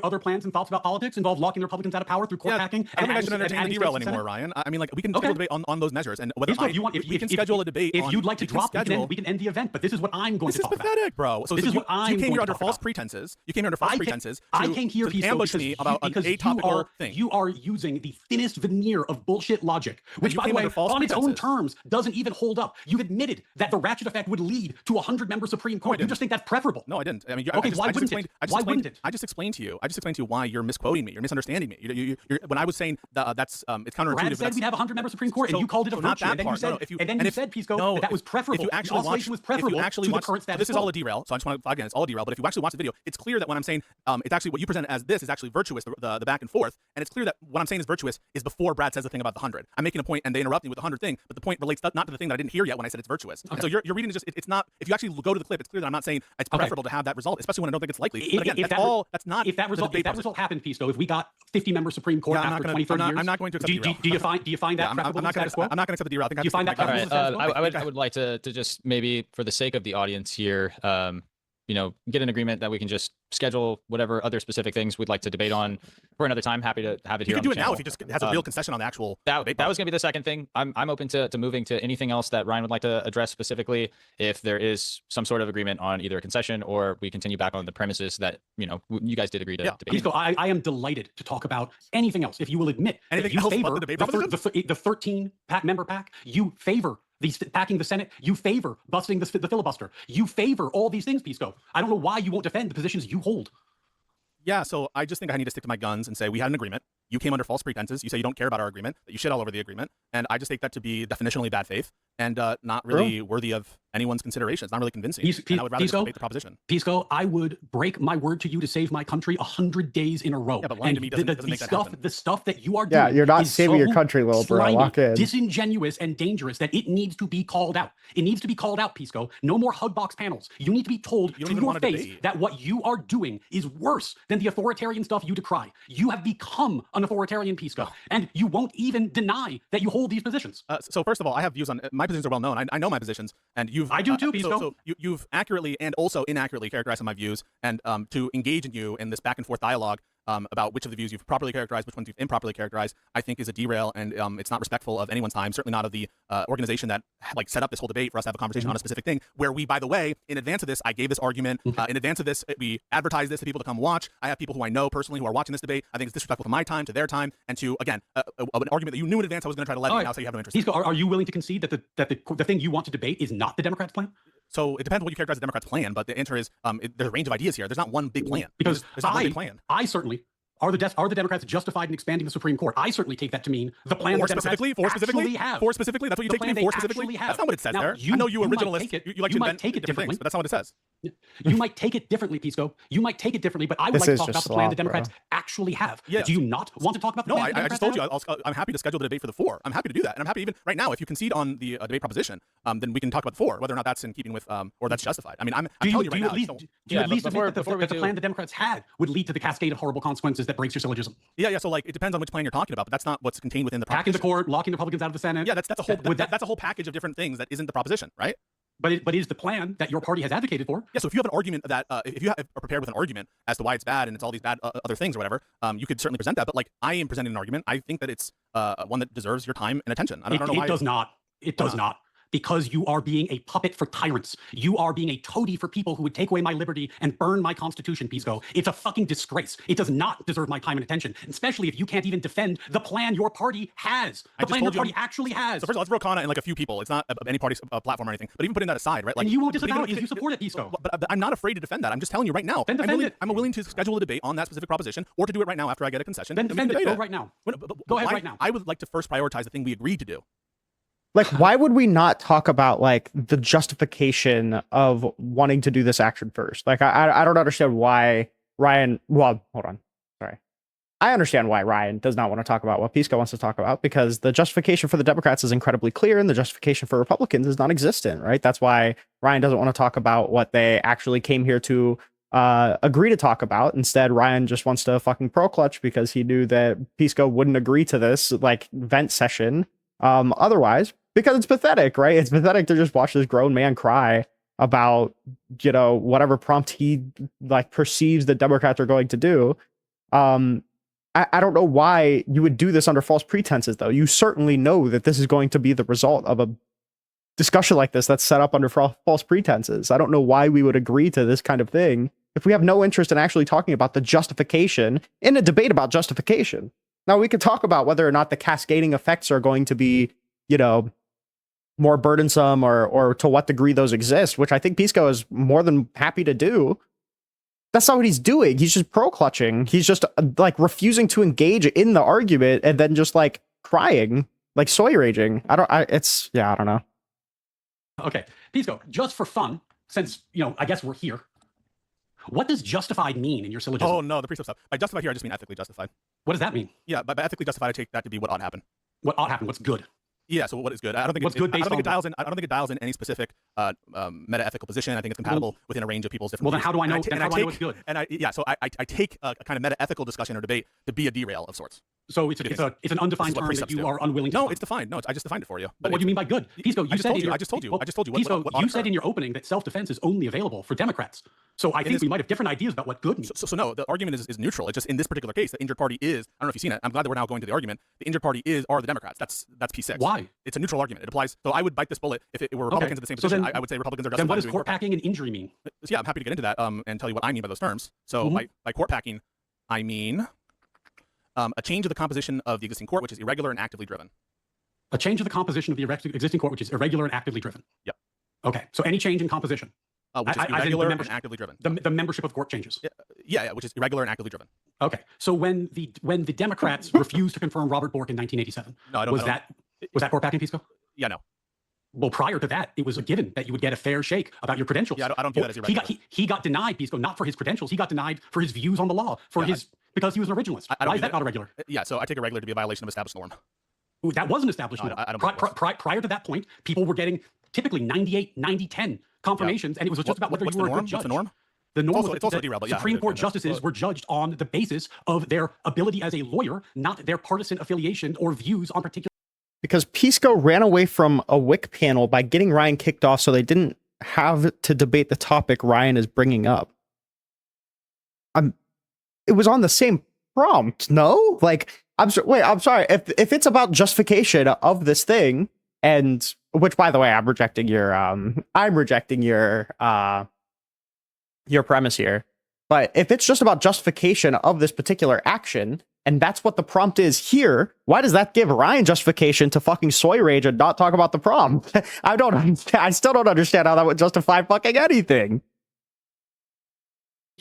other plans and thoughts about politics involve locking the Republicans out of power through court hacking? I don't think I should and entertain the adding derail states to the anymore, Senate? Ryan. I mean, like, we can schedule a debate on those measures, and whether Pisco, we can schedule a debate. If you'd like to we can drop, schedule. we can end the event. But this is what I'm going This to is talk about. pathetic, bro. So This is what I'm you came going here to under talk false about. pretenses. You came here under false pretenses. I came here, to Pisco, ambush because me about an atopical thing. You are using the thinnest veneer of bullshit logic, which, you by the came way, under false on its own pretenses. terms, doesn't even hold up. You've admitted that the ratchet effect would lead to a 100-member Supreme Court. You just think that's preferable. No, I didn't. I mean, Okay, why wouldn't it? Why wouldn't it? I just explained to you. I just explained to you why you're misquoting me. You're misunderstanding me. You're, when I was saying that's it's counterintuitive. Brad said we'd have a 100-member Supreme Court, and you called it a not virtue. that And then you part. said, No, if you- and then and you if- said, Pisco, no, that was if preferable. you actually watch, Oscillation was preferable to the current status this is quo. all a derail. So I just want to flag again, it's all a derail. But if you actually watch the video, it's clear that when I'm saying it's actually what you present as this is actually virtuous, the back and forth, and it's clear that what I'm saying is virtuous is before Brad says the thing about the 100. I'm making a point, and they interrupt me with the 100 thing, but the point relates not to the thing that I didn't hear yet when I said it's virtuous. Okay. So you're reading it just it's not. If you actually go to the clip, it's clear that I'm not saying it's preferable to have that result, especially when I don't think it's likely. But again, that's not. If that result happened, Pisco, if we got 50-member Supreme Court after 20, 30 years, I'm not going to accept the derail. Do you find that preferable I'm not to the status quo? I'm not going to accept the derail. I think Do you find that All preferable right. to the status quo? I would like to just maybe for the sake of the audience here, get an agreement that we can just schedule whatever other specific things we'd like to debate on for another time. Happy to have it You here. can on do the it now channel. if he just has a real concession on the actual debate. That was going to be the second thing. I'm open to moving to anything else that Ryan would like to address specifically if there is some sort of agreement on either a concession or we continue back on the premises that you guys did agree to debate. Pisco, I am delighted to talk about anything else if you will admit that Anything you else but favor the debate proposition? the 13 member pack. You favor packing the Senate. You favor busting the filibuster. You favor all these things, Pisco. I don't know why you won't defend the positions you hold. Yeah, so I just think I need to stick to my guns and say we had an agreement. You came under false pretenses. You say you don't care about our agreement, that you shit all over the agreement. And I just take that to be definitionally bad faith and not really worthy of anyone's consideration. It's not really convincing. And I would rather just debate the proposition. Pisco, I would break my word to you to save my country 100 days in a row. Yeah, but lying to me doesn't make that happen. The stuff that you are doing. Yeah, you're not is saving your so country, little bro. slimy, Lock in. disingenuous and dangerous that it needs to be called out. It needs to be called out, Pisco. No more hug box panels. You need to be told You don't to even your want to face debate. that what you are doing is worse than the authoritarian stuff you decry. You have become an authoritarian, Pisco, and you won't even deny that you hold these positions. So first of all, I have views on my positions are well known. I know my positions, and I do too, Pisco. So you've accurately and also inaccurately characterized some of my views, and to engage in you in this back and forth dialogue about which of the views you've properly characterized, which ones you've improperly characterized, I think is a derail, and it's not respectful of anyone's time, certainly not of the organization that set up this whole debate for us to have a conversation on a specific thing, where we, by the way, in advance of this, I gave this argument, in advance of this, we advertised this to people to come watch. I have people who I know personally who are watching this debate. I think it's disrespectful to my time, to their time, and to, again, an argument that you knew in advance I was going to try to levy, and now say you have no interest in. Pisco, are you willing to concede that the thing you want to debate is not the Democrats' plan? So it depends on what you characterize as the Democrats' plan, but the answer is there's a range of ideas here. There's not one big plan. Because there's not one big plan. I certainly are the Democrats justified in expanding the Supreme Court? I certainly take that to mean the plan the Democrats actually have. For specifically, that's what you The take to mean. plan For they specifically, actually have. that's not what it says Now, there. you- I know you you might originalists. take it- You like you to might invent take it different things, differently. but that's not what it says. You might take it differently, Pisco. You might take it differently, but I would This like to is talk about just the plan the slop, bro. Democrats actually have. Yeah. Do you not want to talk about the No, plan the I just Democrats told you have? I'm happy to schedule the debate for the 4. I'm happy to do that, and I'm happy even right now if you concede on the debate proposition, then we can talk about the 4, whether or not that's in keeping with or that's justified. I mean, I'm telling you right now. Do you at least admit that the plan the Democrats had would lead to the cascade of horrible consequences that breaks your syllogism? Yeah. So like, it depends on which plan you're talking about, but that's not what's contained within the Packing proposition. the court, locking the Republicans out of the Senate. Yeah, that's a whole Would that- that's a whole package of different things that isn't the proposition, right? But it is the plan that your party has advocated for. Yeah, so if you have an argument that, if you are prepared with an argument as to why it's bad and it's all these bad other things or whatever, you could certainly present that. But like, I am presenting an argument. I think that it's one that deserves your time and attention. I don't know why. It does not. It does not. because you are being a puppet for tyrants. You are being a toady for people who would take away my liberty and burn my constitution, Pisco. It's a fucking disgrace. It does not deserve my time and attention, especially if you can't even defend the plan your party has. The plan your party actually has. So first of all, it's Rokana and like a few people. It's not any party's platform or anything. But even putting that aside, right? Like, and you won't disavow it because you support it, Pisco. But I'm not afraid to defend that. I'm just telling you right now. Then defend it. I'm willing to schedule a debate on that specific proposition, or to do it right now after I get a concession. Then defend it. Go right now. Go ahead right now. I would like to first prioritize the thing we agreed to do. Like, why would we not talk about like the justification of wanting to do this action first? Like, I don't understand why Ryan. Well, hold on. Sorry. I understand why Ryan does not want to talk about what Pisco wants to talk about, because the justification for the Democrats is incredibly clear and the justification for Republicans is non-existent, right? That's why Ryan doesn't want to talk about what they actually came here to agree to talk about. Instead, Ryan just wants to fucking pro clutch because he knew that Pisco wouldn't agree to this like vent session otherwise, because it's pathetic, right? It's pathetic to just watch this grown man cry about, you know, whatever prompt he like perceives the Democrats are going to do. I don't know why you would do this under false pretenses, though. You certainly know that this is going to be the result of a discussion like this that's set up under false pretenses. I don't know why we would agree to this kind of thing if we have no interest in actually talking about the justification in a debate about justification. Now, we could talk about whether or not the cascading effects are going to be, you know, more burdensome or to what degree those exist, which I think Pisco is more than happy to do. That's not what he's doing. He's just pro-clutching. He's just like refusing to engage in the argument and then just like crying, like soy raging. I don't know. Okay, Pisco, just for fun, since, you know, I guess we're here, what does justified mean in your syllogism? Oh, no, the precept stuff. By justified here, I just mean ethically justified. What does that mean? Yeah, by ethically justified, I take that to be what ought to happen. What ought to happen? What's good? Yeah, so what is good? I don't think What's good based on it dials in. I don't think it dials in any specific meta-ethical position. I think it's compatible within a range of people's different. Well, then views. how do I know? And Then how do I know it's good? And so I take a kind of meta-ethical discussion or debate to be a derail of sorts. So it's an undefined term that you are unwilling to. No, define. it's defined. No, I just defined it for you. But what do you mean by good? Pisco, you said I just told you. Pisco, you said in your opening that self-defense is only available for Democrats. So I think we might have different ideas about what good means. So no, the argument is neutral. It's just in this particular case, the injured party is. I don't know if you've seen it. I'm glad that we're now going to the argument. The injured party are the Democrats. That's P6. Why? It's a neutral argument. It applies. So I would bite this bullet if it were Republicans in the same position. I would say Republicans are justified. Then what does court packing and injury mean? Yeah, I'm happy to get into that and tell you what I mean by those terms. So by court packing, I mean a change of the composition of the existing court, which is irregular and actively driven. A change of the composition of the existing court, which is irregular and actively driven. Yep. Okay, so any change in composition. Which is irregular and actively driven. The membership of court changes. Yeah, which is irregular and actively driven. Okay, so when the Democrats refused to confirm Robert Bork in 1987, was that court packing, Pisco? Yeah, no. Well, prior to that, it was a given that you would get a fair shake about your credentials. Yeah, I don't view that as irregular. He got denied, Pisco, not for his credentials. He got denied for his views on the law, because he was an originalist. Why is that not irregular? Yeah, so I take irregular to be a violation of established norm. Ooh, that was an established norm. I don't prior to that point, people were getting typically 98, 90, 10 confirmations, and it was just about whether you were a good judge. What's the norm? The norm it's also a derail, but Supreme Court justices were judged on the basis of their ability as a lawyer, not their partisan affiliation or views on particular. Because Pisco ran away from a WIC panel by getting Ryan kicked off so they didn't have to debate the topic Ryan is bringing up. It was on the same prompt, no? Like, I'm sorry. If it's about justification of this thing, and which, by the way, I'm rejecting your premise here. But if it's just about justification of this particular action, and that's what the prompt is here, why does that give Ryan justification to fucking soy rage and not talk about the prompt? I still don't understand how that would justify fucking anything.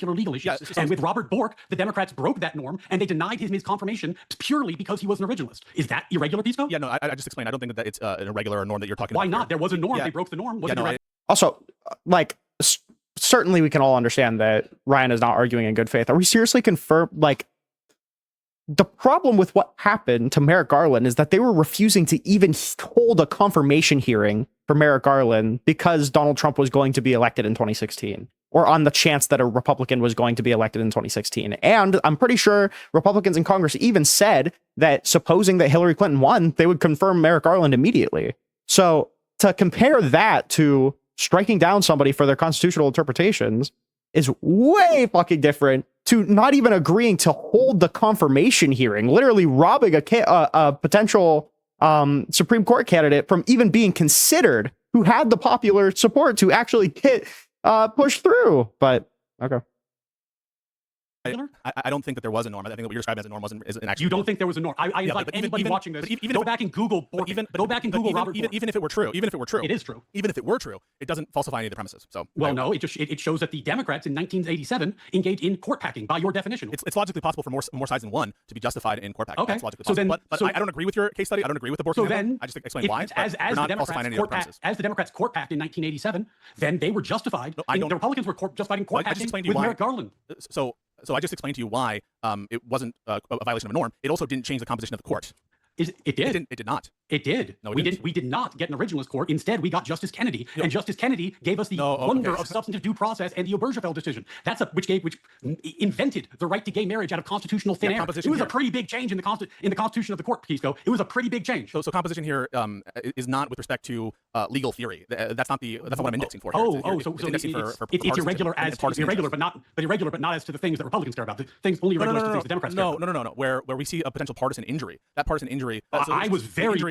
Legal issues. And with Robert Bork, the Democrats broke that norm and they denied him his confirmation purely because he was an originalist. Is that irregular, Pisco? Yeah, no, I just explained. I don't think that it's an irregular norm that you're talking about. Why not? There was a norm. They broke the norm. Also, like, certainly we can all understand that Ryan is not arguing in good faith. Are we seriously like, the problem with what happened to Merrick Garland is that they were refusing to even hold a confirmation hearing for Merrick Garland because Donald Trump was going to be elected in 2016, or on the chance that a Republican was going to be elected in 2016. And I'm pretty sure Republicans in Congress even said that supposing that Hillary Clinton won, they would confirm Merrick Garland immediately. So to compare that to striking down somebody for their constitutional interpretations is way fucking different to not even agreeing to hold the confirmation hearing, literally robbing a potential Supreme Court candidate from even being considered who had the popular support to actually get pushed through. But okay. I don't think that there was a norm. I think that what you're describing as a norm wasn't an actual. You don't think there was a norm? I invite anybody watching this. Go back and Google. Go back and Google Robert Bork. Even if it were true, it is true. Even if it were true, it doesn't falsify any of the premises. So well, no, it shows that the Democrats in 1987 engaged in court packing by your definition. It's logically possible for more sides than one to be justified in court packing. Okay, that's logically possible. But I don't agree with your case study. I don't agree with the Bork example. I just explain why. As the Democrats court packed in 1987, then they were justified. The Republicans were justified in court packing with Merrick Garland. So I just explained to you why it wasn't a violation of a norm. It also didn't change the composition of the court. It did. It did not. It did. No, we did not get an originalist court. Instead, we got Justice Kennedy, and Justice Kennedy gave us the wonder of substantive due process and the Obergefell decision. That's which invented the right to gay marriage out of constitutional thin air. It was a pretty big change in the constitution of the court, Pisco. It was a pretty big change. So composition here is not with respect to legal theory. That's not what I'm indexing for. It's irregular but not as to the things that Republicans care about. The things only irregular as to the things the Democrats care about. No. Where we see a potential partisan injury. That partisan injury.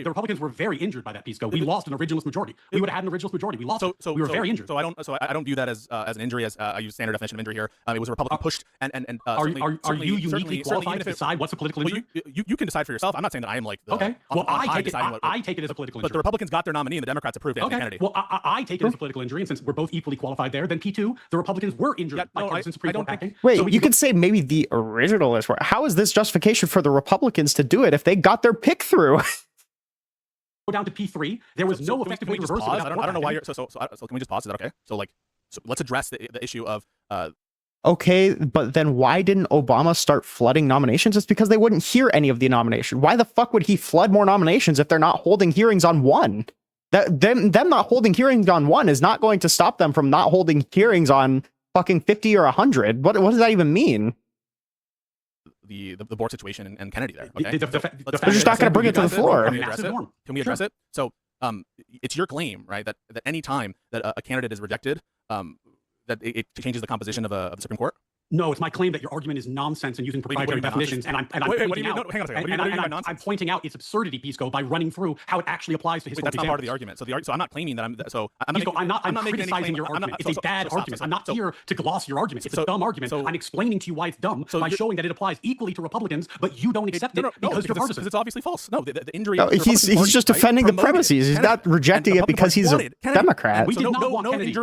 The Republicans were very injured by that, Pisco. We lost an originalist majority. We would have had an originalist majority. We lost. We were very injured. So I don't view that as an injury. As I use standard definition of injury here. It was a Republican pushed and are you uniquely qualified to decide what's a political injury? You can decide for yourself. I'm not saying that I am like okay. Well, I take it as a political injury. But the Republicans got their nominee and the Democrats approved Anthony Kennedy. Well, I take it as a political injury, and since we're both equally qualified there, then P2, the Republicans were injured by partisan Supreme Court packing. Wait, you could say maybe the originalists were. How is this justification for the Republicans to do it if they got their pick through? Down to P3, there was no effective way to reverse it. I don't know why you're so can we just pause? Is that okay? So let's address the issue of okay, but then why didn't Obama start flooding nominations? It's because they wouldn't hear any of the nomination. Why the fuck would he flood more nominations if they're not holding hearings on one? Them not holding hearings on one is not going to stop them from not holding hearings on fucking 50 or 100. What does that even mean? The Bork situation and Kennedy there. Okay, they're just not going to bring it to the floor. Can we address it? So, it's your claim, right, that any time that a candidate is rejected, that it changes the composition of the Supreme Court. No, it's my claim that your argument is nonsense and using proprietary definitions, and I'm pointing out its absurdity, Pisco, by running through how it actually applies to historical examples. That's not part of the argument. So I'm not claiming that I'm not criticizing your argument. It's a bad argument. I'm not here to gloss your argument. It's a dumb argument. I'm explaining to you why it's dumb by showing that it applies equally to Republicans, but you don't accept it because you're partisan. It's obviously false. No, the injury. He's just defending the premises. He's not rejecting it because he's a Democrat. We did not want Kennedy.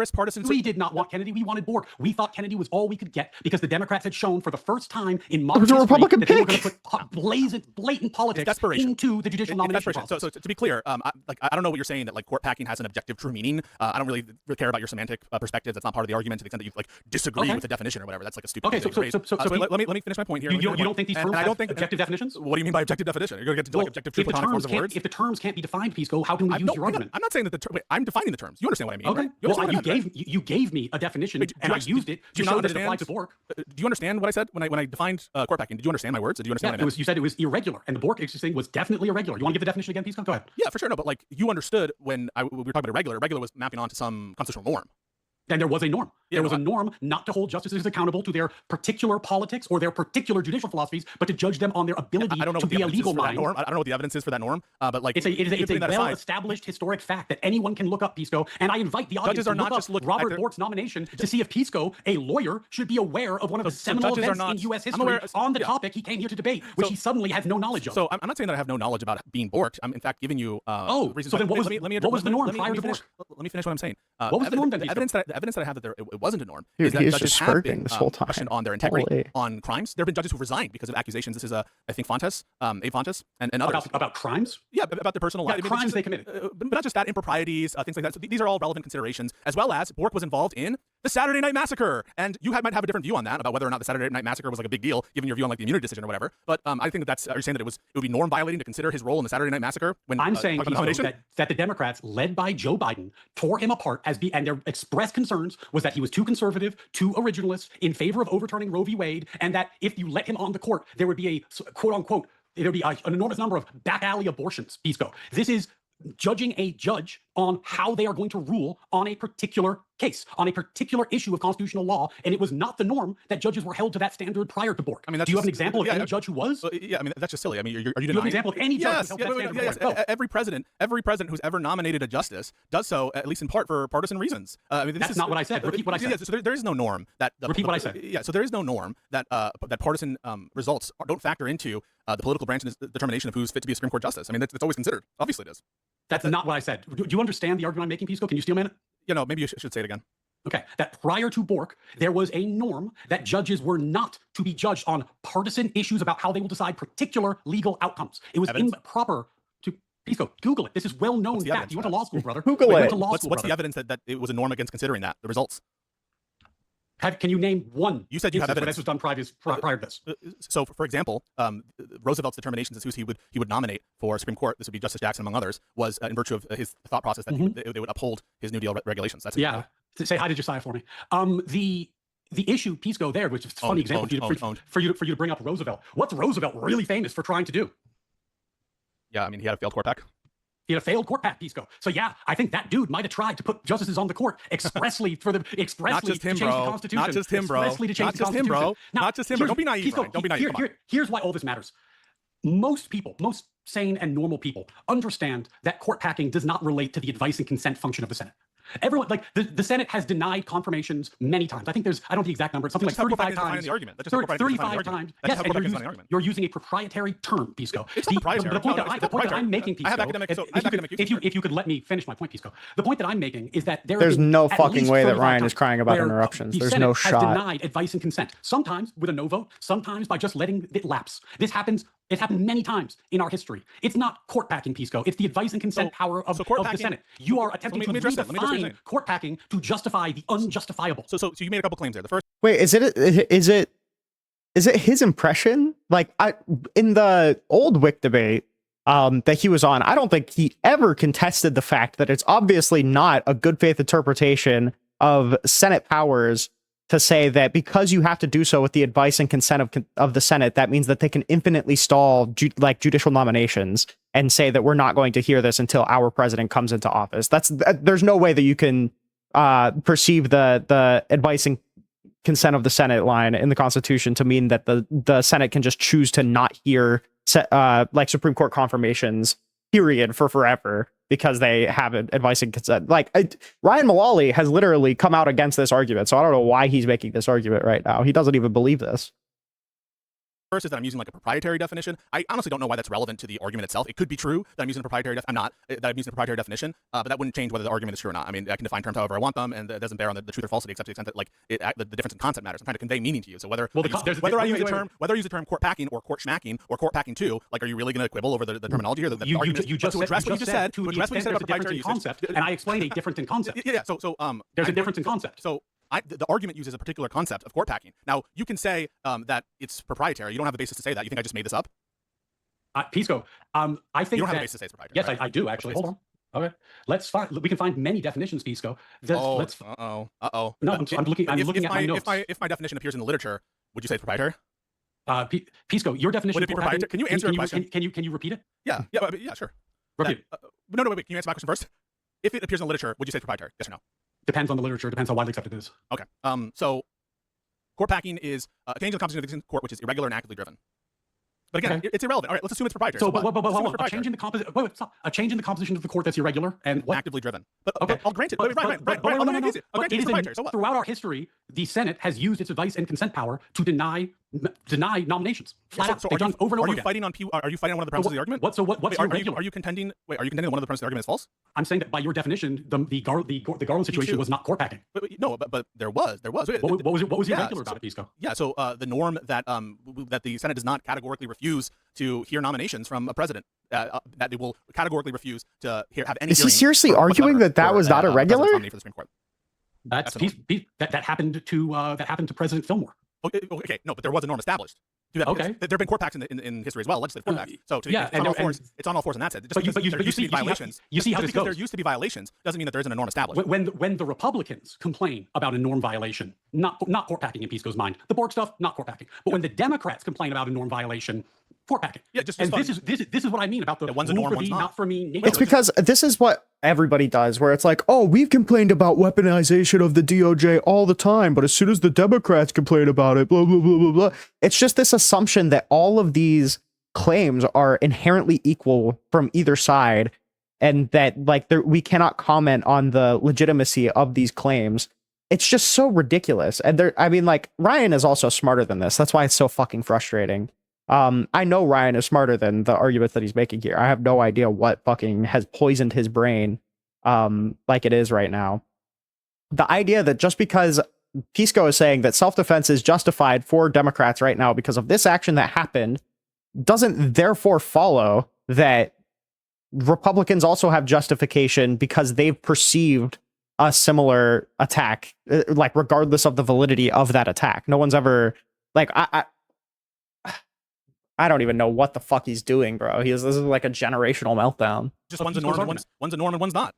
We did not want Kennedy. We wanted Bork. We thought Kennedy was all we could get because the Democrats had shown for the first time in modern history Republican that they were going to put blatant politics into the judicial nomination process. So to be clear, I don't know what you're saying that court packing has an objective true meaning. I don't really care about your semantic perspective. That's not part of the argument to the extent that you disagree with the definition or whatever. That's a stupid. Okay, so let me finish my point here. You don't think these terms have objective definitions? What do you mean by objective definition? You're going to get into objective true platonic forms of words. If the terms can't be defined, Pisco, how can we use your argument? I'm not saying that I'm defining the terms. You understand what I mean? Okay. Well, you gave me a definition and I used it to show that it applied to Bork. Do you understand what I said when I defined court packing? Did you understand my words? Did you understand what I meant? You said it was irregular, and the Bork thing was definitely irregular. You want to give the definition again, Pisco? Go ahead. Yeah, for sure. No, but you understood when we were talking about irregular. Irregular was mapping onto some constitutional norm. Then there was a norm. There was a norm not to hold justices accountable to their particular politics or their particular judicial philosophies, but to judge them on their ability to be a legal mind. I don't know what the evidence is for that norm, but it's a well-established historic fact that anyone can look up, Pisco. And I invite the audience to look up Robert Bork's nomination to see if Pisco, a lawyer, should be aware of one of the seminal events in U.S. history on the topic he came here to debate, which he suddenly has no knowledge of. So I'm not saying that I have no knowledge about being borked. I'm in fact giving you reasons. So then what was the norm prior to Bork? Let me finish what I'm saying. What was the norm then? The evidence that I have that it wasn't a norm is that judges have been this whole time questioned on their integrity on crimes. There have been judges who resigned because of accusations. This is I think Fontes, Abe Fontes, and others about crimes. Yeah, about their personal life. Crimes they committed, but not just that, improprieties, things like that. So these are all relevant considerations, as well as Bork was involved in the Saturday Night Massacre, and you might have a different view on that about whether or not the Saturday Night Massacre was a big deal, given your view on the immunity decision or whatever. But I think that's you're saying that it would be norm violating to consider his role in the Saturday Night Massacre when I'm saying that the Democrats, led by Joe Biden, tore him apart and their expressed concerns was that he was too conservative, too originalist, in favor of overturning Roe v. Wade, and that if you let him on the court, there would be a quote unquote, there would be an enormous number of back alley abortions. Pisco, this is judging a judge on how they are going to rule on a particular case, on a particular issue of constitutional law, and it was not the norm that judges were held to that standard prior to Bork. I mean, that's do you have an just- example of yeah, any yeah. judge who was? Yeah, I mean, that's just silly. I mean, are you Do you have denying? an example of any judge Yes, who held yeah, to that standard yes. before? Go. Every president who's ever nominated a justice does so, at least in part, for partisan reasons. I mean, this That's is not what I said. Repeat what I said. Yeah, so there is no norm that. Repeat what I said. Yeah, so there is no norm that that partisan results don't factor into the political branch's determination of who's fit to be a Supreme Court justice. I mean, that's always considered. Obviously, it is. That's not what I said. Do you understand the argument I'm making, Pisco? Can you steel man it? You know, maybe you should say it again. Okay, that prior to Bork, there was a norm that judges were not to be judged on partisan issues about how they will decide particular legal outcomes. It was Evidence? improper to, Pisco, Google it. This is well-known What's the fact. evidence You went for to that? law school, brother. Google Wait, you it. went to law What's school, the brother. evidence that it was a norm against considering that the results? Can you name one? You said you have instance where evidence. this was done prior to this. So, for example, Roosevelt's determinations as who he would nominate for Supreme Court, this would be Justice Jackson among others, was in virtue of his thought process that they would uphold his New Deal regulations. That's Yeah. Say hi to Josiah for me. The issue, Pisco, there, which is a funny example for you to bring up Roosevelt. What's Roosevelt really famous for trying to do? Yeah, I mean, he had a failed court pack. He had a failed court pack, Pisco. So yeah, I think that dude might have tried to put justices on the court expressly Not just him, to change bro. the Constitution. Not just him, bro. Expressly to change Not the just him, bro. Constitution. Now, Not just him, bro. Don't be naive, Pisco, Ryan. Don't be naive. Come on. Here's why all this matters. Most people, most sane and normal people, understand that court packing does not relate to the advice and consent function of the Senate. Everyone, like the Senate has denied confirmations many times. I think I don't know the exact number, it's something like That's just 35 how times. the argument. That's just how 35 times. Yes, and you're using a proprietary term, Pisco. It's not proprietary. The point No, that it's not I'm proprietary. making, Pisco, I have academic use. if you could let me finish my point, Pisco. The point that I'm making is that There's no at fucking least way that 35 Ryan times is crying about where interruptions. the There's Senate no has shot. denied advice and consent. Sometimes with a no vote, sometimes by just letting it lapse. This happens. It happened many times in our history. It's not court packing, Pisco. It's the advice and consent power of the Senate. You are attempting to redefine court packing to justify the unjustifiable. So you made a couple claims there. The first, Wait, is it his impression? Like in the old Wick debate that he was on, I don't think he ever contested the fact that it's obviously not a good faith interpretation of Senate powers to say that because you have to do so with the advice and consent of the Senate, that means that they can infinitely stall judicial nominations and say that we're not going to hear this until our president comes into office. There's no way that you can perceive the advice and consent of the Senate line in the Constitution to mean that the Senate can just choose to not hear like Supreme Court confirmations, period, for forever, because they have advice and consent. Ryan Mullally has literally come out against this argument, so I don't know why he's making this argument right now. He doesn't even believe this. First is that I'm using like a proprietary definition. I honestly don't know why that's relevant to the argument itself. It could be true that I'm using a proprietary definition, but that wouldn't change whether the argument is true or not. I mean, I can define terms however I want them, and it doesn't bear on the truth or falsity, except to the extent that the difference in concept matters. I'm trying to convey meaning to you. So whether I use the term court packing or court schmacking or court packing too, like, are you really going to quibble over the terminology here? You just addressed what you said about proprietary concept, and I explained a difference in concept. Yeah. There's a difference in concept. So the argument uses a particular concept of court packing. Now, you can say that it's proprietary. You don't have a basis to say that. You think I just made this up? Pisco, I think you don't have a basis to say it's proprietary. Yes, right? I do actually. Hold on. Okay, we can find many definitions, Pisco. No, I'm looking at my notes. If my definition appears in the literature, would you say it's proprietary? Pisco, your definition. Would it be proprietary? Can you answer a question? Can you repeat it? Yeah, sure. Repeat it. No, wait. Can you answer my question first? If it appears in the literature, would you say it's proprietary? Yes or no? Depends on the literature. Depends how widely accepted it is. Okay. So court packing is a change in the composition of the court which is irregular and actively driven. But again, it's irrelevant. All right, let's assume it's proprietary. So, a change in the composition of the court that's irregular and what? Actively driven. But okay, I'll grant it. But throughout our history, the Senate has used its advice and consent power to deny nominations. Flat out. They've done over and over again. Are you fighting on one of the premises of the argument? What's irregular? Are you contending that one of the premises of the argument is false? I'm saying that by your definition, the Garland situation was not court packing. No, but there was. What was irregular about it, Pisco? Yeah, so the norm that the Senate does not categorically refuse to hear nominations from a president, that they will categorically refuse to have any. Is he seriously arguing that was not irregular? That happened to President Fillmore. Okay, no, but there was a norm established. Okay, there have been court packs in history as well, legislative court packs. So it's on all fours in that sense. Just because there used to be violations. You see how this goes. There used to be violations doesn't mean that there isn't a norm established. When the Republicans complain about a norm violation, not court packing in Pisco's mind, the Bork stuff, not court packing. But when the Democrats complain about a norm violation, court packing. Yeah, just and fun. this is what I mean about the one's a rule norm, for one's thee, not. not for me. nature. It's because this is what everybody does, where it's like, oh, we've complained about weaponization of the DOJ all the time, but as soon as the Democrats complain about it, blah, blah, blah, blah, blah. It's just this assumption that all of these claims are inherently equal from either side, and that like we cannot comment on the legitimacy of these claims. It's just so ridiculous. And I mean, like, Ryan is also smarter than this. That's why it's so fucking frustrating. I know Ryan is smarter than the arguments that he's making here. I have no idea what fucking has poisoned his brain like it is right now. The idea that just because Pisco is saying that self-defense is justified for Democrats right now because of this action that happened doesn't therefore follow that Republicans also have justification because they've perceived a similar attack, like regardless of the validity of that attack. No one's ever like, I don't even know what the fuck he's doing, bro. This is like a generational meltdown. Just one's a norm, one's a norm, and one's not.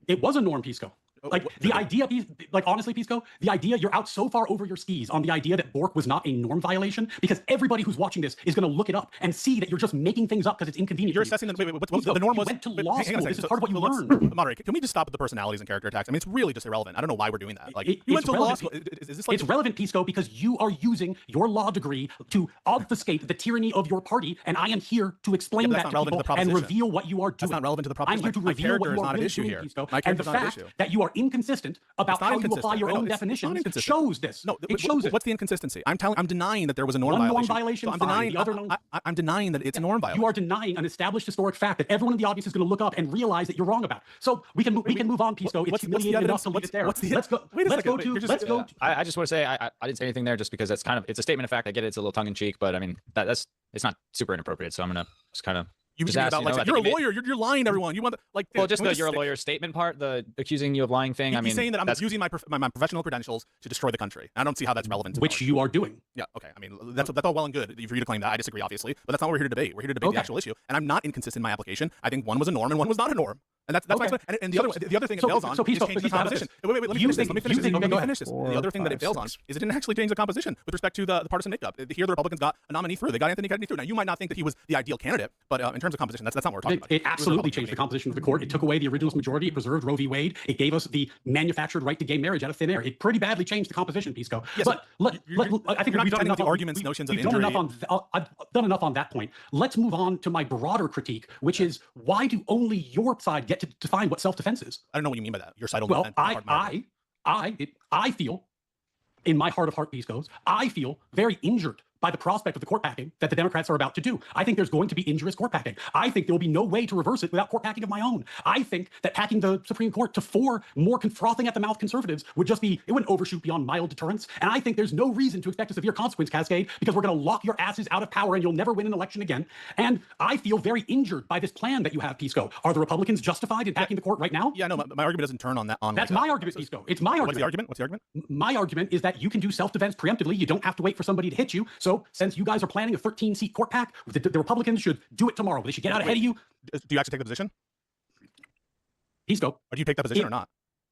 It was a norm, Pisco. Like the idea, like honestly, Pisco, the idea you're out so far over your skis on the idea that Bork was not a norm violation because everybody who's watching this is going to look it up and see that you're just making things up because it's inconvenient. You're assessing the what's the norm was. You went to law school. This is part of what you learn. learn. Moderate. Can we just stop with the personalities and character attacks? I mean, it's really just irrelevant. I don't know why we're doing that. Like, you went to law school. Is this like? It's relevant, Pisco, because you are using your law degree to obfuscate the tyranny of your party, and I am here to explain that to people and reveal what you are doing. That's not relevant to the proposition. I'm here to reveal what you are really doing, Pisco. And the fact that you are inconsistent about how you apply your own definitions shows this. No, it shows it. What's the inconsistency? I'm denying that there was a norm violation. I'm denying the other. I'm denying that it's a norm violation. You are denying an established historic fact that everyone in the audience is going to look up and realize that you're wrong about. So we can move on, Pisco. It's humiliating enough to leave it there. Let's go. I just want to say I didn't say anything there just because it's a statement of fact. I get it. It's a little tongue in cheek, but I mean it's not super inappropriate. So I'm gonna just kind of. You mean about like you're a lawyer, you're lying to everyone. You want like well, just the you're a lawyer statement part, the accusing you of lying thing. I mean, saying that I'm using my professional credentials to destroy the country. I don't see how that's relevant. Which you are doing. Yeah. Okay. I mean, that's all well and good for you to claim that. I disagree, obviously, but that's not what we're here to debate. We're here to debate the actual issue, and I'm not inconsistent in my application. I think one was a norm and one was not a norm. And that's why and the other thing it bails on is changing the composition. Wait, let me finish this. The other thing that it bails on is it didn't actually change the composition with respect to the partisan makeup. Here, the Republicans got a nominee through. They got Anthony Kennedy through. Now, you might not think that he was the ideal candidate, but in terms of composition, that's not what we're talking about. It absolutely changed the composition of the court. It took away the originalist majority. It preserved Roe v. Wade. It gave us the manufactured right to gay marriage out of thin air. It pretty badly changed the composition, Pisco. Yes, but I think we've done enough on the arguments, notions of injury. I've done enough on that point. Let's move on to my broader critique, which is why do only your side get to define what self-defense is? I don't know what you mean by that. Your side will defend. I feel, in my heart of heart, Pisco's, I feel very injured by the prospect of the court packing that the Democrats are about to do. I think there's going to be injurious court packing. I think there will be no way to reverse it without court packing of my own. I think that packing the Supreme Court to 4 more frothing at the mouth conservatives would just be, it wouldn't overshoot beyond mild deterrence. And I think there's no reason to expect a severe consequence cascade because we're going to lock your asses out of power and you'll never win an election again. And I feel very injured by this plan that you have, Pisco. Are the Republicans justified in packing the court right now? Yeah, no, my argument doesn't turn on that. That's my argument, Pisco. It's my argument. What's the argument? My argument is that you can do self-defense preemptively. You don't have to wait for somebody to hit you. So since you guys are planning a 13-seat court pack, the Republicans should do it tomorrow. They should get out ahead of you. Do you actually take the position? Pisco. Or do you take that position or not?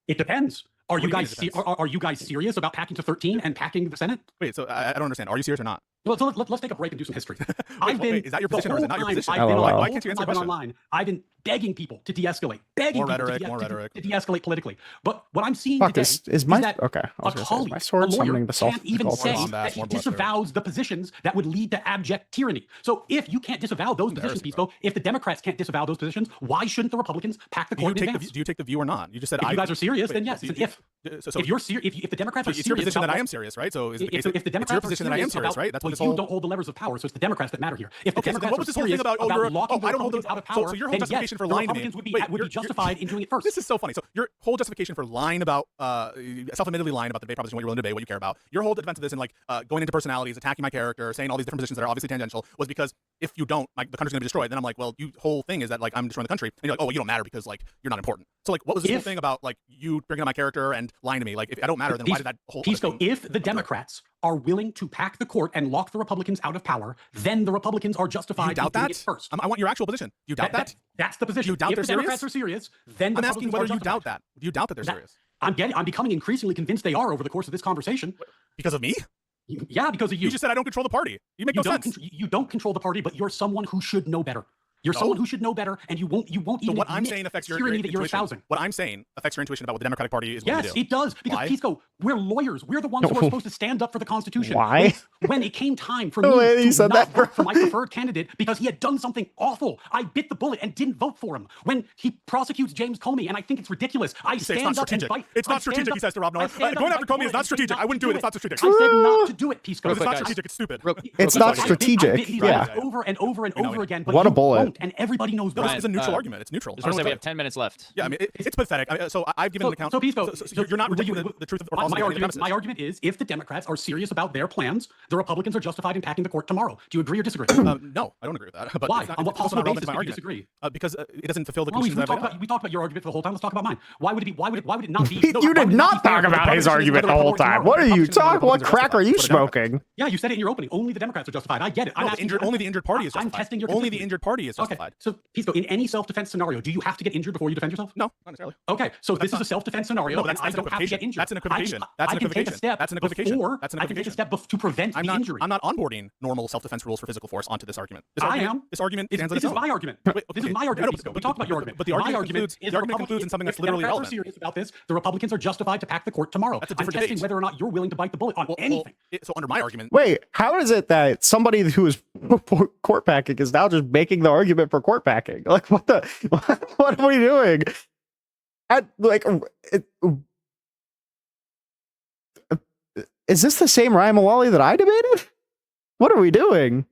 It depends. Are you guys serious about packing to 13 and packing the Senate? Wait, so I don't understand. Are you serious or not? Well, so let's take a break and do some history. Is that your position or is it not your position? Why can't you answer the question? Online, I've been begging people to de-escalate, begging people to de-escalate politically. But what I'm seeing today is that a colleague, a lawyer, can't even say that he disavows the positions that would lead to abject tyranny. So if you can't disavow those positions, Pisco, if the Democrats can't disavow those positions, why shouldn't the Republicans pack the court in advance? Do you take the view or not? You just said if you guys are serious, then yes. If you're serious, if the Democrats are serious, it's your position that I am serious, right? So if the Democrats are serious that I am serious, right? That's what you don't hold the levers of power, so it's the Democrats that matter here. If the Democrats are serious about locking the Republicans out of power, so your whole justification for lying to me would be justified in doing it first. This is so funny. So your whole justification for lying about, self-admittedly lying about the debate proposition, what you're willing to debate, what you care about, your whole defense of this and like going into personalities, attacking my character, saying all these different positions that are obviously tangential, was because if you don't, like the country's gonna be destroyed. Then I'm like, well, you whole thing is that like I'm destroying the country, and you're like, oh, well, you don't matter because like you're not important. So like, what was this whole thing about like you bringing up my character and lying to me? Like, if I don't matter, then why did that whole Pisco, if the Democrats are willing to pack the court and lock the Republicans out of power, then the Republicans are justified in doing it first. I want your actual position. Do you doubt that? That's the position. You doubt if the Democrats are serious, then I'm asking whether you doubt that. Do you doubt that they're serious? I'm becoming increasingly convinced they are over the course of this conversation. Because of me? Yeah, because of you. You just said I don't control the party. You make no sense. You don't control the party, but you're someone who should know better. You're someone who should know better, and you won't even what I'm saying affects your tyranny that you're intuition. espousing. What I'm saying affects your intuition about what the Democratic Party is going to do. Yes, it does. Because Why? Pisco, we're lawyers. We're the ones who are supposed to stand up for the Constitution. Why? When it came time for The me way to you said not that, vote for my preferred candidate because he had done something awful, I bit the bullet and didn't vote for him. When he prosecutes James Comey, and I think it's ridiculous, I stand up and fight. It's not strategic, he says to Rob Noah. Going after Comey is not strategic. I wouldn't do it. It's not strategic. I said not to do it, Pisco. It's not guys. strategic. It's stupid. It's not I bit strategic. these Yeah. guys over and over and over again. But What a you bullet. won't, and everybody knows No, that. this is a neutral argument. It's neutral. Just want to say we have 10 minutes left. Yeah, I mean, it's pathetic. So I've given an account. So Pisco, So you're not rejecting the truth or falsity of the my argument is, if the Democrats are serious about their plans, the Republicans are justified in packing the court tomorrow. Do you agree or disagree? No, I don't agree with that. But Why? It's not, On what it's also possible not relevant basis to my do you argument. disagree? Because it doesn't fulfill the Well, we conditions that talked about your argument for the whole time. Let's talk about mine. Why would it be? Why would it not be? You did not talk about his argument the whole time. What are you talking? What crack are you smoking? Yeah, you said it in your opening. Only the Democrats are justified. I get it. No, only the injured party is I'm justified. testing your Only the consistency. injured party is Okay, justified. so Pisco, in any self-defense scenario, do you have to get injured before you defend yourself? No, not necessarily. Okay, so this is a self-defense scenario, No, but and I that's an don't have to get equivocation. injured. That's an equivocation. That's I an can take a equivocation. step That's an equivocation. before. That's an I can take a equivocation. step to prevent the injury. I'm not onboarding normal self-defense rules for physical force onto this argument. I am. This argument stands on This its is own. my argument. Wait, This is okay, my I know, argument. We talked about your argument. But the My argument concludes. is The argument concludes in something that's literally if irrelevant. Democrats are serious about this, the Republicans are justified to pack the court tomorrow. That's a I'm different testing debate. whether or not you're willing to bite the bullet on anything. So under my argument, Wait, how is it that somebody who is for court packing is now just making the argument for court packing? Like, what the? What are we doing? Is this the same Ryan Malali that I debated? What are we doing?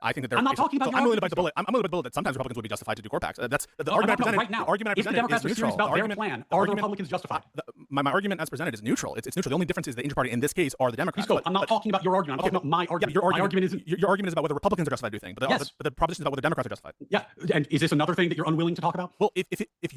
I think that they're. I'm not talking about So your I'm willing to bite argument, the bullet. I'm willing to bite the bullet that sometimes Republicans would be justified to do court packs. That's the No, argument I I'm talking presented. right now. The argument I If the presented Democrats is are serious neutral. about their plan, are the Republicans justified? My argument as presented is neutral. It's neutral. The only difference is the injured party in this case are the Democrats. Pisco, I'm not talking about your argument. I'm talking about my argument. Your My argument isn't. your argument is about whether Republicans are justified to do things, but Yes. the proposition is about whether Democrats are justified. Yeah, and is this another thing that you're unwilling to talk about? Well, if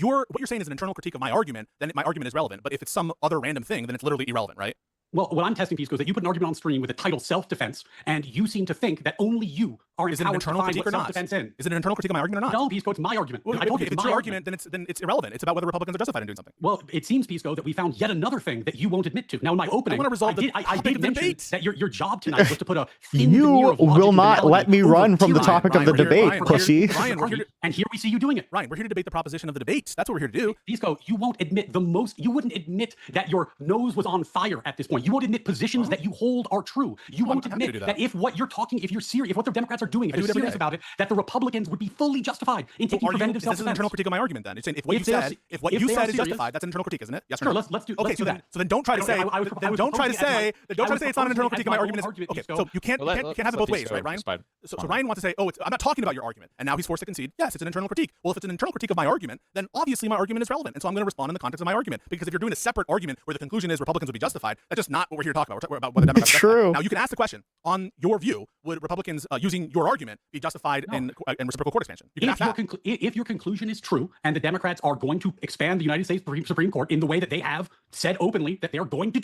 what you're saying is an internal critique of my argument, then my argument is relevant. But if it's some other random thing, then it's literally irrelevant, right? Well, what I'm testing, Pisco, is that you put an argument on stream with the title self-defense, and you seem to think that only you are Is it an empowered to internal find critique what or not? self-defense in. Is it an internal critique of my argument or not? No, Pisco, it's my argument. Well, I told okay, you, if it's my your argument, then it's irrelevant. It's about whether Republicans are justified in doing something. Well, it seems, Pisco, that we found yet another thing that you won't admit to. Now, in my opening, wanna resolve the I topic did of the mention debate. that your job tonight was to put a thin You veneer of logic will and not reality let me over run from the tyranny. topic of the we're here- debate, Ryan, we're pussy. here- Ryan, we're here to- And here we see you doing it. Ryan, we're here to debate the proposition of the debate. That's what we're here to do. Pisco, you won't admit you wouldn't admit that your nose was on fire at this point. You won't admit positions that you hold are true. You won't I'm happy to admit do that that. if what you're talking, if you're serious, if what the Democrats are doing, if I do they're it every serious day. about it, that the Republicans would be fully justified in taking preventative Is this an self-defense. internal critique of my argument then? It's saying if what If you they are said, se- if what if you they are said is serious- justified, that's an internal critique, isn't it? Yes or Sure, no? let's do Okay, that. so then don't try to say, I was then don't try to proposing say, as then don't try to say it's not an internal critique of my argument. argument, Okay, Pisco. so you can't have it both ways, right, Ryan? So Ryan wants to say, I'm not talking about your argument, and now he's forced to concede. Yes, it's an internal critique. Well, if it's an internal critique of my argument, then obviously my argument is relevant, and so I'm going to respond in the context of my argument. Because if you're doing a separate argument where the conclusion is Republicans would be justified, that's just not what we're here to talk about. We're talking about whether Democrats are justified. True. Now you can ask the question: on your view, would Republicans using your argument be justified in reciprocal court expansion? You can ask that. If your conclusion is true and the Democrats are going to expand the United States Supreme Court in the way that they have said openly that they're going to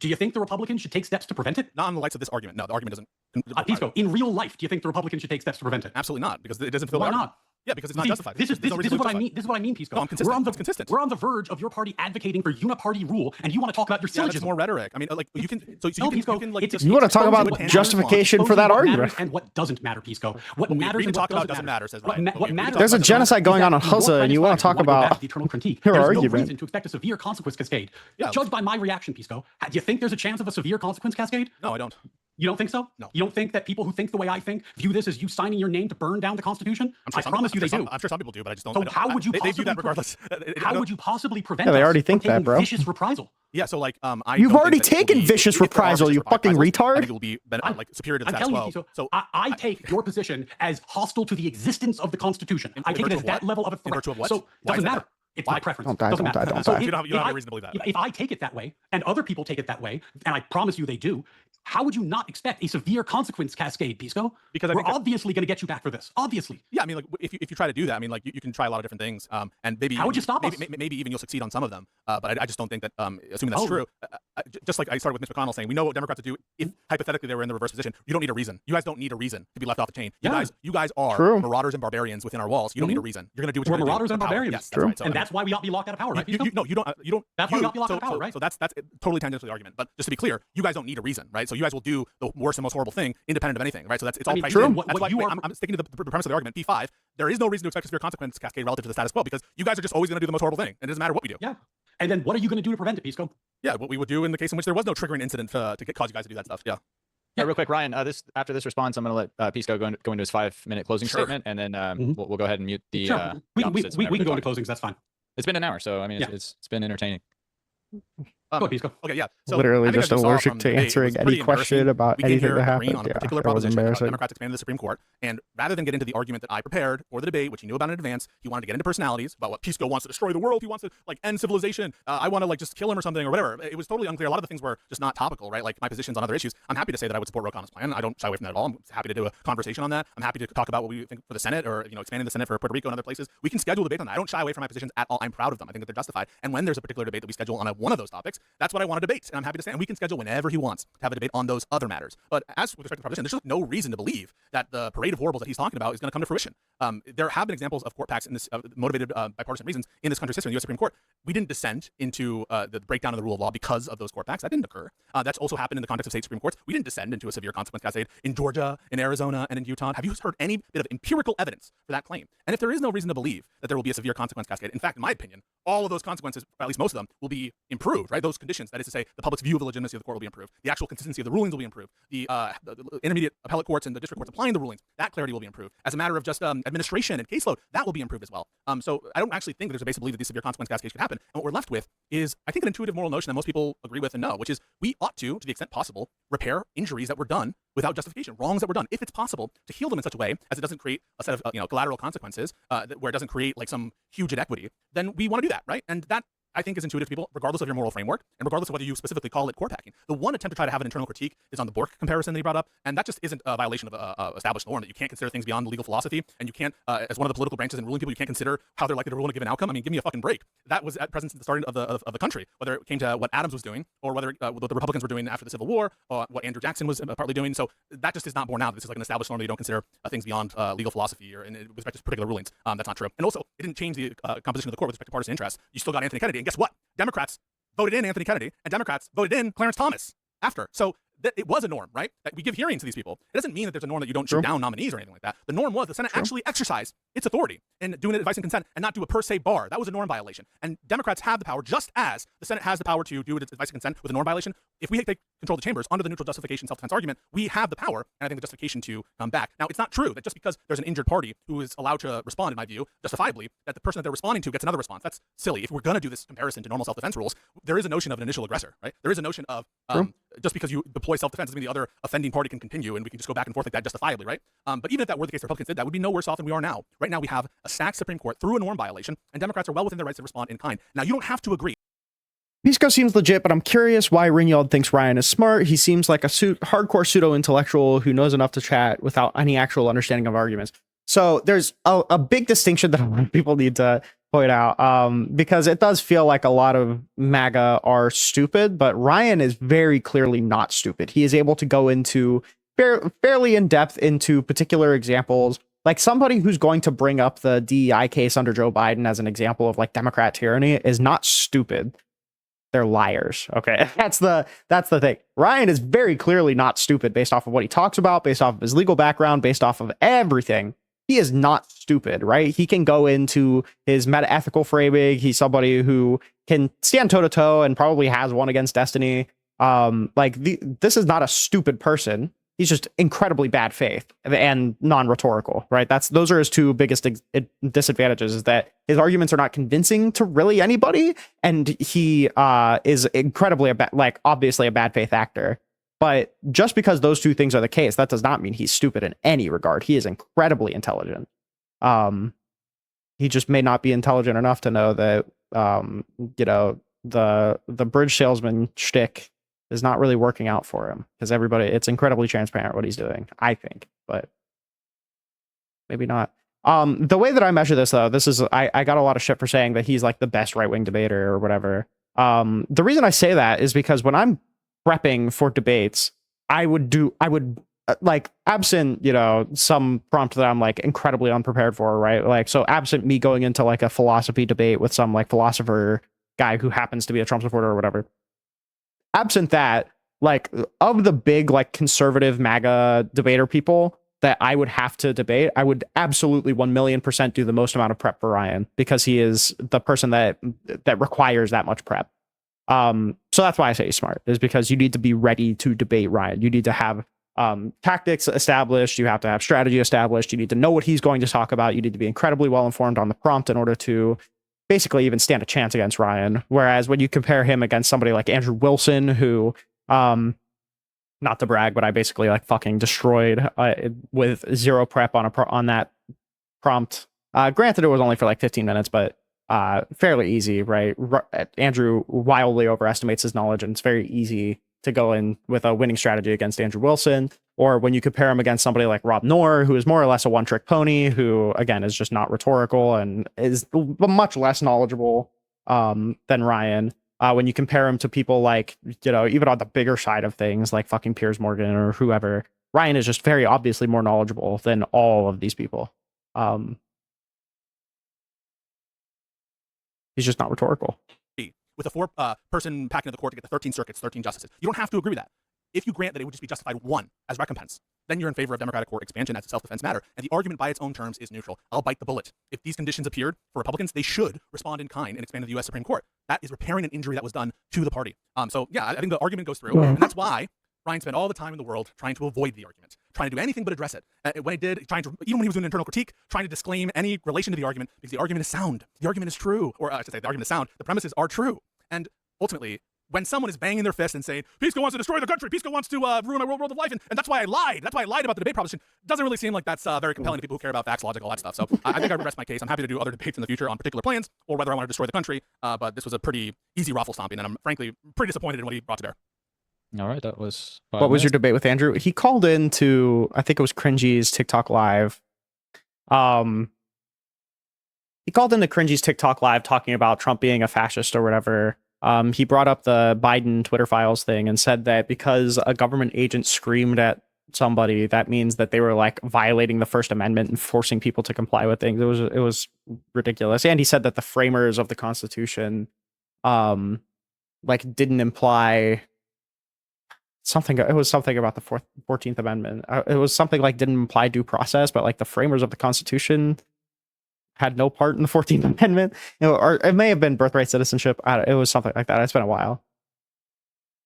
do you think the Republicans should take steps to prevent it? Not on the lights of this argument. No, the argument doesn't. Pisco, in real life, do you think the Republicans should take steps to prevent it? Absolutely not, because it doesn't feel. Why the argument. not? Yeah, because it's not See, justified. This is There's no reason what to I justify mean. This is what I mean, Pisco. No, I'm consistent. It's consistent. We're on the verge of your party advocating for uniparty rule, and you want to talk about your Yeah, syllogism. that's more rhetoric. I mean, like you can. So No, you Pisco, can like. it's just You want to talk exposing about what matters, justification for that exposing what argument? matters and what doesn't matter, Pisco. What we matters can and talk what about doesn't matter, says What Ryan. what We can matters. talk There's a about genocide going on in Is that your Huzza, and plan you is want to fine. talk You wanna go back about to the eternal critique. your There's argument. no reason to expect a severe consequence cascade. Yeah. Judged by my reaction, Pisco, do you think there's a chance of a severe consequence cascade? No, I don't. You don't think so? No. You don't think that people who think the way I think view this as you signing your name to burn down the Constitution? I'm sure I promise you they do. I'm sure some people do, but I just don't. So I don't- how would you They do possibly that regardless. How would you possibly prevent Yeah, they us already from think that, taking bro. vicious reprisal? Yeah, so like I. You've don't already think that it will taken be- vicious if there are reprisal, you vicious fucking reprisals, retard. I think it will be like superior to the I'm status telling you, quo. Pisco, So I take your position as hostile to the existence of the Constitution. I take it virtue as of that what? level of a In threat. virtue of what? So Why is doesn't that? matter. It's my preference. Don't die, Doesn't don't die, matter. don't So die. You don't have if any I- reason to believe that. If I take it that way, and other people take it that way, and I promise you they do, how would you not expect a severe consequence cascade, Pisco? Because I we're think that- obviously going to get you back for this. Obviously. Yeah, I mean, like if you try to do that, I mean, like you can try a lot of different things, and maybe How would you stop maybe, us? maybe even you'll succeed on some of them. But I just don't think that, assuming that's Oh. true, just like I started with Mitch McConnell saying, we know what Democrats would do if hypothetically they were in the reverse position. You don't need a reason. You guys don't need a reason to be left off the chain. Yeah. You guys are True. marauders and barbarians within our walls. You don't need a reason. You're gonna do what We're you're gonna marauders do and for power. barbarians. Yes, that's True. right. So, And that's why we ought to be locked out of power, right, you Pisco? don't. That's why we ought to be locked out of power, right? So that's totally tangential to the argument. But just to be clear, you guys don't need a reason, right? So So you guys will do the worst and most horrible thing independent of anything, right? So it's all I mean, priced in. what That's why you are- I'm sticking to the premise of the argument. P5, there is no reason to expect a severe consequence cascade relative to the status quo because you guys are just always going to do the most horrible thing. It doesn't matter what we do. Yeah. And then what are you going to do to prevent it, Pisco? Yeah, what we would do in the case in which there was no triggering incident to cause you guys to do that stuff. Yeah. Yeah, real quick, Ryan. After this response, I'm going to let Pisco go into his 5-minute closing statement, and then we'll go ahead and mute the. Sure. We can go into closings. That's fine. It's been an hour, so I mean, it's been entertaining. Go, Pisco. Okay, yeah. So Literally I think just as you saw allergic from to the debate, it answering was any pretty question embarrassing. about We came anything here that agreeing happened. on a Yeah, particular that was proposition about embarrassing. Democrats expanding the Supreme Court, and rather than get into the argument that I prepared for the debate, which he knew about in advance, he wanted to get into personalities about what Pisco wants to destroy the world. He wants to like end civilization. I want to like just kill him or something or whatever. It was totally unclear. A lot of the things were just not topical, right? Like my positions on other issues. I'm happy to say that I would support Ro Khanna's plan. I don't shy away from that at all. I'm happy to do a conversation on that. I'm happy to talk about what we think for the Senate or expanding the Senate for Puerto Rico and other places. We can schedule a debate on that. I don't shy away from my positions at all. I'm proud of them. I think that they're justified. And when there's a particular debate that we schedule on one of those topics, that's what I want to debate. And I'm happy to say, and we can schedule whenever he wants to have a debate on those other matters. But as with respect to the proposition, there's just no reason to believe that the parade of horribles that he's talking about is going to come to fruition. There have been examples of court packs in this motivated by partisan reasons in this country's history, in the U.S. Supreme Court. We didn't descend into the breakdown of the rule of law because of those court packs. That didn't occur. That's also happened in the context of state Supreme Courts. We didn't descend into a severe consequence cascade in Georgia, in Arizona, and in Utah. Have you heard any bit of empirical evidence for that claim? And if there is no reason to believe that there will be a severe consequence cascade, in fact, in my opinion, all of those consequences, or at least most of them, will be improved, right? Those conditions, that is to say, the public's view of the legitimacy of the court will be improved. The actual consistency of the rulings will be improved. The intermediate appellate courts and the district courts applying the rulings, that clarity will be improved. As a matter of just administration and caseload, that will be improved as well. So I don't actually think that there's a basis to believe that these severe consequence cascades could happen. And what we're left with is, I think, an intuitive moral notion that most people agree with and know, which is we ought to the extent possible, repair injuries that were done without justification, wrongs that were done, if it's possible, to heal them in such a way as it doesn't create a set of collateral consequences where it doesn't create like some huge inequity. Then we want to do that, right? And that, I think, is intuitive to people, regardless of your moral framework, and regardless of whether you specifically call it court packing. The one attempt to try to have an internal critique is on the Bork comparison that he brought up, and that just isn't a violation of established norm, that you can't consider things beyond legal philosophy, and you can't, as one of the political branches and ruling people, you can't consider how they're likely to rule in a given outcome. I mean, give me a fucking break. That was at present since the starting of the country, whether it came to what Adams was doing, or whether what the Republicans were doing after the Civil War, or what Andrew Jackson was partly doing. So that just is not borne out. This is like an established norm that you don't consider things beyond legal philosophy or in respect to particular rulings. That's not true. And also, it didn't change the composition of the court with respect to partisan interests. You still got Anthony Kennedy, and guess what? Democrats voted in Anthony Kennedy, and Democrats voted in Clarence Thomas after. So it was a norm, right? That we give hearings to these people. It doesn't mean that there's a norm that you don't shoot down nominees or anything like that. The norm was the Senate actually exercise its authority in doing advice and consent and not do a per se bar. That was a norm violation. And Democrats have the power, just as the Senate has the power to do its advice and consent with a norm violation. If we take control of the chambers under the neutral justification self-defense argument, we have the power, and I think the justification to come back. Now, it's not true that just because there's an injured party who is allowed to respond, in my view, justifiably, that the person that they're responding to gets another response. That's silly. If we're going to do this comparison to normal self-defense rules, there is a notion of an initial aggressor, right? There is a notion of just because you deploy self-defense doesn't mean the other offending party can continue, and we can just go back and forth like that justifiably, right? But even if that were the case, the Republicans did, that would be no worse off than we are now. Right now, we have a stacked Supreme Court through a norm violation, and Democrats are well within their rights to respond in kind. Now, you don't have to agree. Pisco seems legit, but I'm curious why Rinnycast thinks Ryan is smart. He seems like a hardcore pseudo-intellectual who knows enough to chat without any actual understanding of arguments. So there's a big distinction that a lot of people need to point out, because it does feel like a lot of MAGA are stupid, but Ryan is very clearly not stupid. He is able to go into fairly in depth into particular examples. Like somebody who's going to bring up the DEI case under Joe Biden as an example of like Democrat tyranny is not stupid. They're liars. Okay, that's the thing. Ryan is very clearly not stupid based off of what he talks about, based off of his legal background, based off of everything. He is not stupid, right? He can go into his meta-ethical framing. He's somebody who can stand toe-to-toe and probably has won against destiny. This is not a stupid person. He's just incredibly bad faith and non-rhetorical, right? Those are his two biggest disadvantages, is that his arguments are not convincing to really anybody, and he is incredibly obviously a bad faith actor. But just because those two things are the case, that does not mean he's stupid in any regard. He is incredibly intelligent. He just may not be intelligent enough to know that the bridge salesman shtick is not really working out for him, because it's incredibly transparent what he's doing, I think, but maybe not. The way that I measure this, though, I got a lot of shit for saying that he's like the best right-wing debater or whatever. The reason I say that is because when I'm prepping for debates, I would like, absent, some prompt that I'm like incredibly unprepared for, right? Like, so absent me going into like a philosophy debate with some like philosopher guy who happens to be a Trump supporter or whatever. Absent that, like of the big like conservative MAGA debater people that I would have to debate, I would absolutely 1,000,000% do the most amount of prep for Ryan, because he is the person that requires that much prep. So that's why I say he's smart, is because you need to be ready to debate Ryan. You need to have tactics established. You have to have strategy established. You need to know what he's going to talk about. You need to be incredibly well informed on the prompt in order to basically even stand a chance against Ryan. Whereas when you compare him against somebody like Andrew Wilson, who, not to brag, but I basically like fucking destroyed with zero prep on that prompt. Granted, it was only for like 15 minutes, but fairly easy, right? Andrew wildly overestimates his knowledge, and it's very easy to go in with a winning strategy against Andrew Wilson. Or when you compare him against somebody like Rob Knorr, who is more or less a one-trick pony, who again is just not rhetorical and is much less knowledgeable than Ryan. When you compare him to people like, you know, even on the bigger side of things, like fucking Piers Morgan or whoever, Ryan is just very obviously more knowledgeable than all of these people. He's just not rhetorical. With a four-person pack into the court to get the 13 circuits, 13 justices. You don't have to agree with that. If you grant that it would just be justified one as recompense, then you're in favor of democratic court expansion as a self-defense matter, and the argument by its own terms is neutral. I'll bite the bullet. If these conditions appeared for Republicans, they should respond in kind and expand to the U.S. Supreme Court. That is repairing an injury that was done to the party. So yeah, I think the argument goes through, and that's why Ryan spent all the time in the world trying to avoid the argument, trying to do anything but address it. When he did, even when he was doing internal critique, trying to disclaim any relation to the argument, because the argument is sound, the argument is true, or I should say the argument is sound, the premises are true. And ultimately, when someone is banging their fist and saying, Pisco wants to destroy the country, Pisco wants to ruin my world of life, and that's why I lied. That's why I lied about the debate proposition. It doesn't really seem like that's very compelling to people who care about facts, logic, all that stuff. So I think I rest my case. I'm happy to do other debates in the future on particular plans or whether I want to destroy the country. But this was a pretty easy raffle stomping, and I'm frankly pretty disappointed in what he brought to bear. All right, that was. What was your debate with Andrew? He called into, I think it was Cringy's TikTok Live. He called into Cringy's TikTok Live talking about Trump being a fascist or whatever. He brought up the Biden Twitter files thing and said that because a government agent screamed at somebody, that means that they were like violating the First Amendment and forcing people to comply with things. It was ridiculous. And he said that the framers of the Constitution, like didn't imply something. It was something about the 14th Amendment. It was something like didn't imply due process, but like the framers of the Constitution had no part in the 14th Amendment, you know, or it may have been birthright citizenship. It was something like that. It's been a while.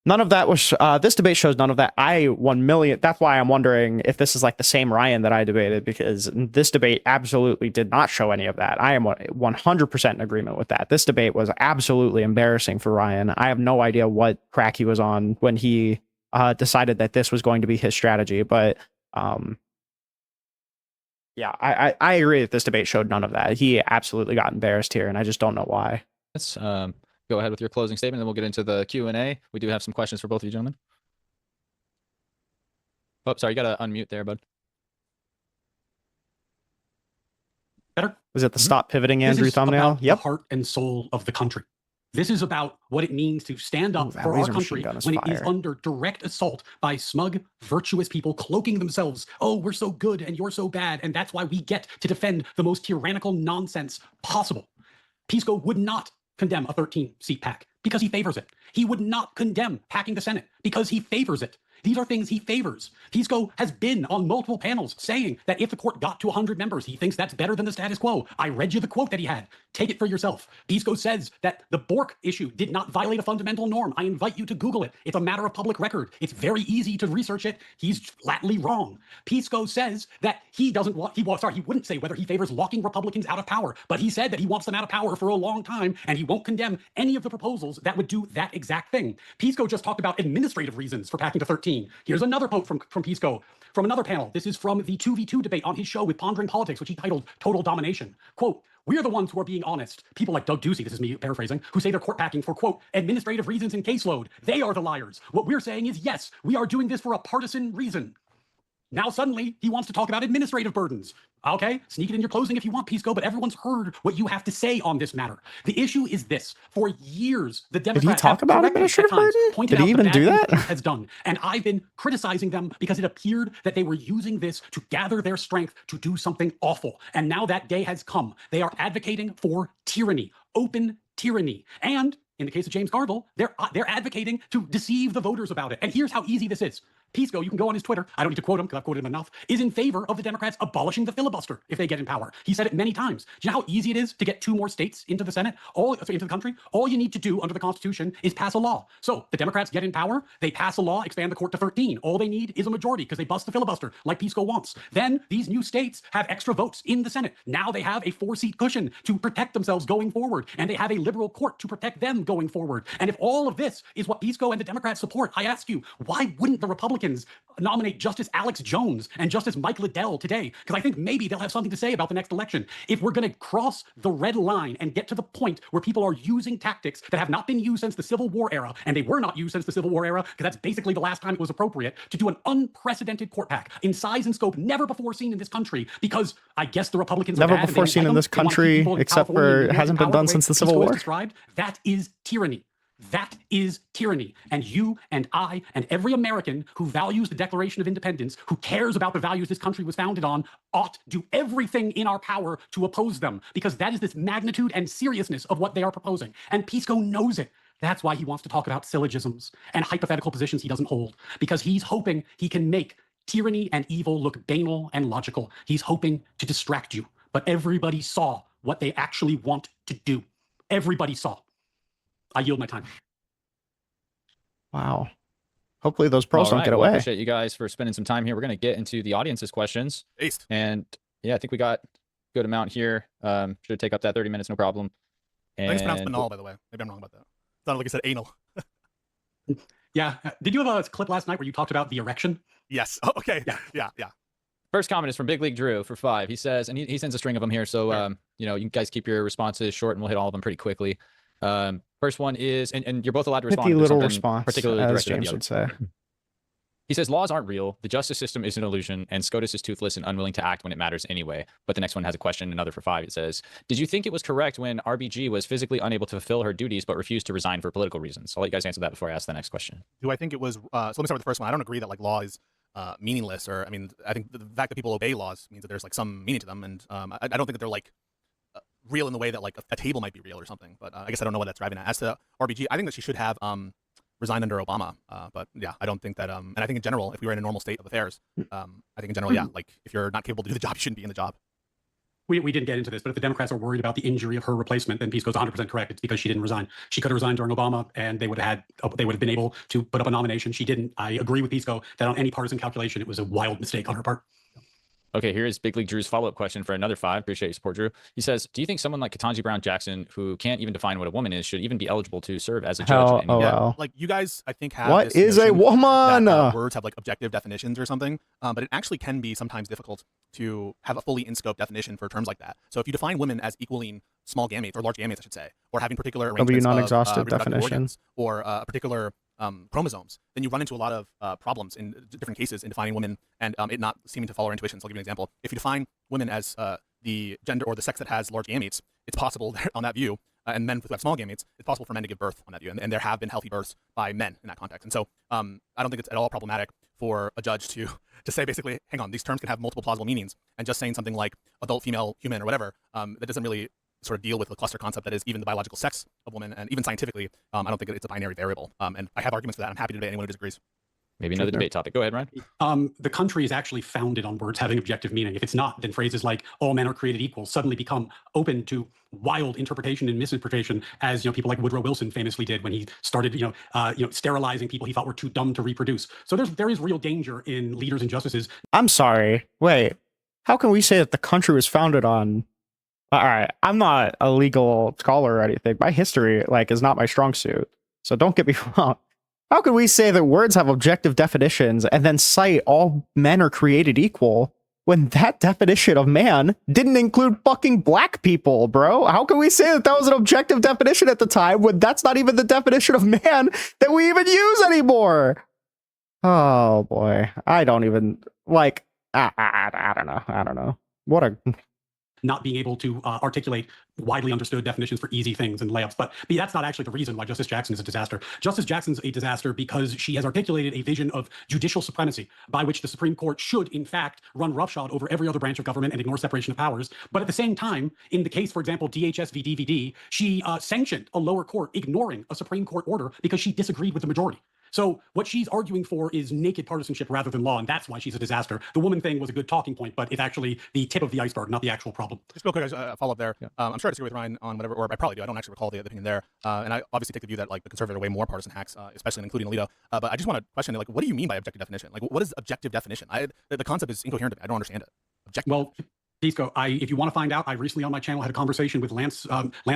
None of that was, this debate shows none of that. That's why I'm wondering if this is like the same Ryan that I debated, because this debate absolutely did not show any of that. I am 100% in agreement with that. This debate was absolutely embarrassing for Ryan. I have no idea what crack he was on when he decided that this was going to be his strategy, but yeah, I agree that this debate showed none of that. He absolutely got embarrassed here, and I just don't know why. Let's go ahead with your closing statement, and then we'll get into the Q&A. We do have some questions for both of you gentlemen. Oh, sorry, you got to unmute there, bud. Better? Was it the stop pivoting Andrew thumbnail? Yep. The heart and soul of the country. This is about what it means to stand up for our country when it is under direct assault by smug, virtuous people cloaking themselves. Oh, we're so good and you're so bad, and that's why we get to defend the most tyrannical nonsense possible. Pisco would not condemn a 13-seat pack because he favors it. He would not condemn packing the Senate because he favors it. These are things he favors. Pisco has been on multiple panels saying that if the court got to 100 members, he thinks that's better than the status quo. I read you the quote that he had. Take it for yourself. Pisco says that the Bork issue did not violate a fundamental norm. I invite you to Google it. It's a matter of public record. It's very easy to research it. He's flatly wrong. Pisco says that he wouldn't say whether he favors locking Republicans out of power, but he said that he wants them out of power for a long time, and he won't condemn any of the proposals that would do that exact thing. Pisco just talked about administrative reasons for packing to 13. Here's another quote from Pisco from another panel. This is from the 2v2 debate on his show with Pondering Politics, which he titled Total Domination. Quote, "We're the ones who are being honest. People like Doug Ducey," this is me paraphrasing, "who say they're court packing for, quote, administrative reasons and caseload. They are the liars. What we're saying is, yes, we are doing this for a partisan reason." Now suddenly he wants to talk about administrative burdens. Okay, sneak it in your closing if you want, Pisco, but everyone's heard what you have to say on this matter. The issue is this. For years, the Democrats Did he talk about administrative burden? Did he even do that? Has done. And I've been criticizing them because it appeared that they were using this to gather their strength to do something awful. And now that day has come. They are advocating for tyranny, open tyranny. And in the case of James Carville, they're advocating to deceive the voters about it. And here's how easy this is. Pisco, you can go on his Twitter, I don't need to quote him because I've quoted him enough, is in favor of the Democrats abolishing the filibuster if they get in power. He said it many times. Do you know how easy it is to get 2 more states into the Senate, into the country? All you need to do under the Constitution is pass a law. So the Democrats get in power, they pass a law, expand the court to 13. All they need is a majority because they bust the filibuster like Pisco wants. Then these new states have extra votes in the Senate. Now they have a 4-seat cushion to protect themselves going forward, and they have a liberal court to protect them going forward. And if all of this is what Pisco and the Democrats support, I ask you, why wouldn't the Republicans nominate Justice Alex Jones and Justice Mike Liddell today? Because I think maybe they'll have something to say about the next election. If we're going to cross the red line and get to the point where people are using tactics that have not been used since the Civil War era, and they were not used since the Civil War era, because that's basically the last time it was appropriate, to do an unprecedented court pack in size and scope never before seen in this country, because I guess the Republicans Never are bad before and they seen don't in like this them. They wanna keep country, people in except California and for New it York hasn't in been power done the way since the Civil Pisco has War. described. That is tyranny. That is tyranny. And you and I and every American who values the Declaration of Independence, who cares about the values this country was founded on, ought to do everything in our power to oppose them, because that is this magnitude and seriousness of what they are proposing. And Pisco knows it. That's why he wants to talk about syllogisms and hypothetical positions he doesn't hold, because he's hoping he can make tyranny and evil look banal and logical. He's hoping to distract you. But everybody saw what they actually want to do. Everybody saw. I yield my time. Wow. Hopefully those pros All don't right, get well, away. appreciate you guys for spending some time here. We're going to get into the audience's questions. Aced. And yeah, I think we got a good amount here. Should take up that 30 minutes, no problem. I think it's pronounced And banal, by the way. Maybe I'm wrong about that. It's not like you said anal. Yeah. Did you have a clip last night where you talked about the erection? Yes. Oh, okay. Yeah. Yeah. first comment is from Big League Drew for 5. He says, and he sends a string of them here. So, Sure. you know, you guys keep your responses short and we'll hit all of them pretty quickly. First one is, and you're both allowed to respond. Pithy if there's little something response, particularly as directed at the James other. would say. He says, laws aren't real. The justice system is an illusion, and SCOTUS is toothless and unwilling to act when it matters anyway. But the next one has a question, another for 5. It says, did you think it was correct when RBG was physically unable to fulfill her duties but refused to resign for political reasons? I'll let you guys answer that before I ask the next question. Do I think it was, so let me start with the first one. I don't agree that like law is meaningless, or I mean, I think the fact that people obey laws means that there's like some meaning to them, and I don't think that they're like real in the way that like a table might be real or something, but I guess I don't know what that's driving at. As to RBG, I think that she should have resigned under Obama, but yeah, I don't think that, and I think in general, if we were in a normal state of affairs, I think in general, yeah, like if you're not capable to do the job, you shouldn't be in the job. We didn't get into this, but if the Democrats are worried about the injury of her replacement, then Pisco's 100% correct. It's because she didn't resign. She could have resigned during Obama, and they would have been able to put up a nomination. She didn't. I agree with Pisco that on any partisan calculation, it was a wild mistake on her part. Okay, here is Big League Drew's follow-up question for another 5. Appreciate your support, Drew. He says, do you think someone like Ketanji Brown Jackson, who can't even define what a woman is, should even be eligible to serve as a judge? Yeah, like you guys, I think have What this is a notion woman? that, words have like objective definitions or something, but it actually can be sometimes difficult to have a fully in-scope definition for terms like that. So if you define women as equaling small gametes, or large gametes, I should say, or having particular arrangements non-exhaustive of reproductive definition. organs, or particular chromosomes, then you run into a lot of problems in different cases in defining women and it not seeming to follow our intuition. So I'll give you an example. If you define women as the gender or the sex that has large gametes, it's possible on that view, and men who have small gametes, it's possible for men to give birth on that view. And there have been healthy births by men in that context. And so I don't think it's at all problematic for a judge to say basically, hang on, these terms can have multiple plausible meanings, and just saying something like adult female human or whatever, that doesn't really sort of deal with the cluster concept that is even the biological sex of women, and even scientifically, I don't think it's a binary variable. And I have arguments for that. I'm happy to debate anyone who disagrees. Maybe another debate topic. Go ahead, Ryan. The country is actually founded on words having objective meaning. If it's not, then phrases like "all men are created equal" suddenly become open to wild interpretation and misinterpretation, as people like Woodrow Wilson famously did when he started, sterilizing people he thought were too dumb to reproduce. So there is real danger in leaders and justices. I'm sorry. Wait, how can we say that the country was founded on? All right, I'm not a legal scholar or anything. My history, is not my strong suit. So don't get me wrong. How can we say that words have objective definitions and then cite all men are created equal when that definition of man didn't include fucking black people, bro? How can we say that that was an objective definition at the time when that's not even the definition of man that we even use anymore? Oh boy, I don't even I don't know. What a not being able to articulate widely understood definitions for easy things and layups. But that's not actually the reason why Justice Jackson is a disaster. Justice Jackson's a disaster because she has articulated a vision of judicial supremacy by which the Supreme Court should, in fact, run roughshod over every other branch of government and ignore separation of powers. But at the same time, in the case, for example, DHS v. DVD, she sanctioned a lower court ignoring a Supreme Court order because she disagreed with the majority. So what she's arguing for is naked partisanship rather than law, and that's why she's a disaster. The woman thing was a good talking point, but it's actually the tip of the iceberg, not the actual problem. Just real quick, follow up there. Yeah. I'm sure I disagree with Ryan on whatever, or I probably do. I don't actually recall the opinion there. And I obviously take the view that like the conservatives are way more partisan hacks, especially including Alito. But I just want to question, like, what do you mean by objective definition? Like, what is objective definition? The concept is incoherent to me. I don't understand it. Objective. Well, Pisco, if you want to find out, I recently on my channel had a conversation with Lance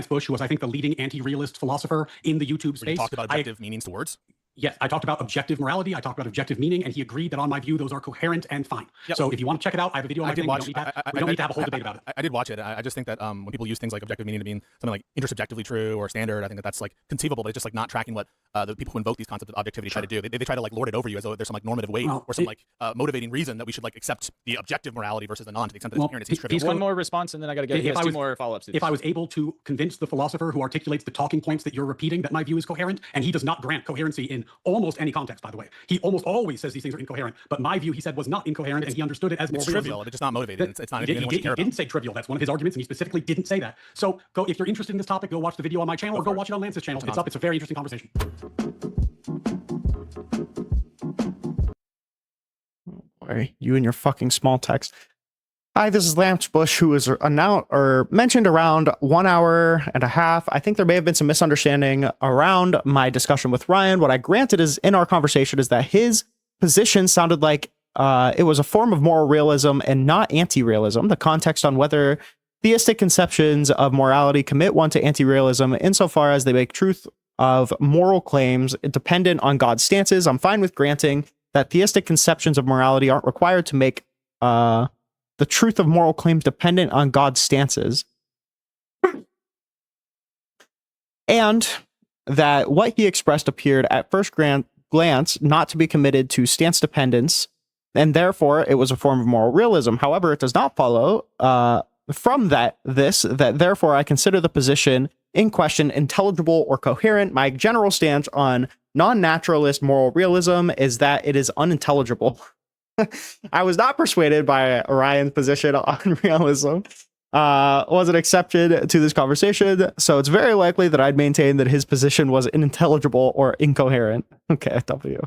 Bush, who was, I think, the leading anti-realist philosopher in the YouTube space. You talked about objective meanings to words? Yes, I talked about objective morality. I talked about objective meaning, and he agreed that on my view, those are coherent and fine. Yep. So if you want to check it out, I have a video on my thing. We don't need to have a whole debate about it. I did watch it. I just think that when people use things like objective meaning to mean something like intersubjectively true or standard, I think that that's like conceivable, but it's just like not tracking what the people who invoke these concepts of objectivity try to do. They try to like lord it over you as though there's some like normative weight or some motivating reason that we should like accept the objective morality versus the non, to the extent that it's inherent. It's one more response, and then I got to get two more follow-ups. If I was able to convince the philosopher who articulates the talking points that you're repeating that my view is coherent, and he does not grant coherency in almost any context, by the way. He almost always says these things are incoherent, but my view, he said, was not incoherent, and he understood it as more trivial. It's just not motivated. It's not anything he didn't say trivial. That's one of his arguments, and he specifically didn't say that. So go, if you're interested in this topic, go watch the video on my channel or go watch it on Lance's channel. It's up. It's a very interesting conversation. Boy, you and your fucking small text. Hi, this is Lance Bush, who was mentioned around 1 hour and a half. I think there may have been some misunderstanding around my discussion with Ryan. What I granted is in our conversation is that his position sounded like it was a form of moral realism and not anti-realism. The context on whether theistic conceptions of morality commit one to anti-realism insofar as they make truth of moral claims dependent on God's stances. I'm fine with granting that theistic conceptions of morality aren't required to make the truth of moral claims dependent on God's stances, and that what he expressed appeared at first glance not to be committed to stance dependence, and therefore it was a form of moral realism. However, it does not follow from that therefore I consider the position in question intelligible or coherent. My general stance on non-naturalist moral realism is that it is unintelligible. I was not persuaded by Ryan's position on realism. Wasn't accepted to this conversation, so it's very likely that I'd maintain that his position was unintelligible or incoherent. Okay, W.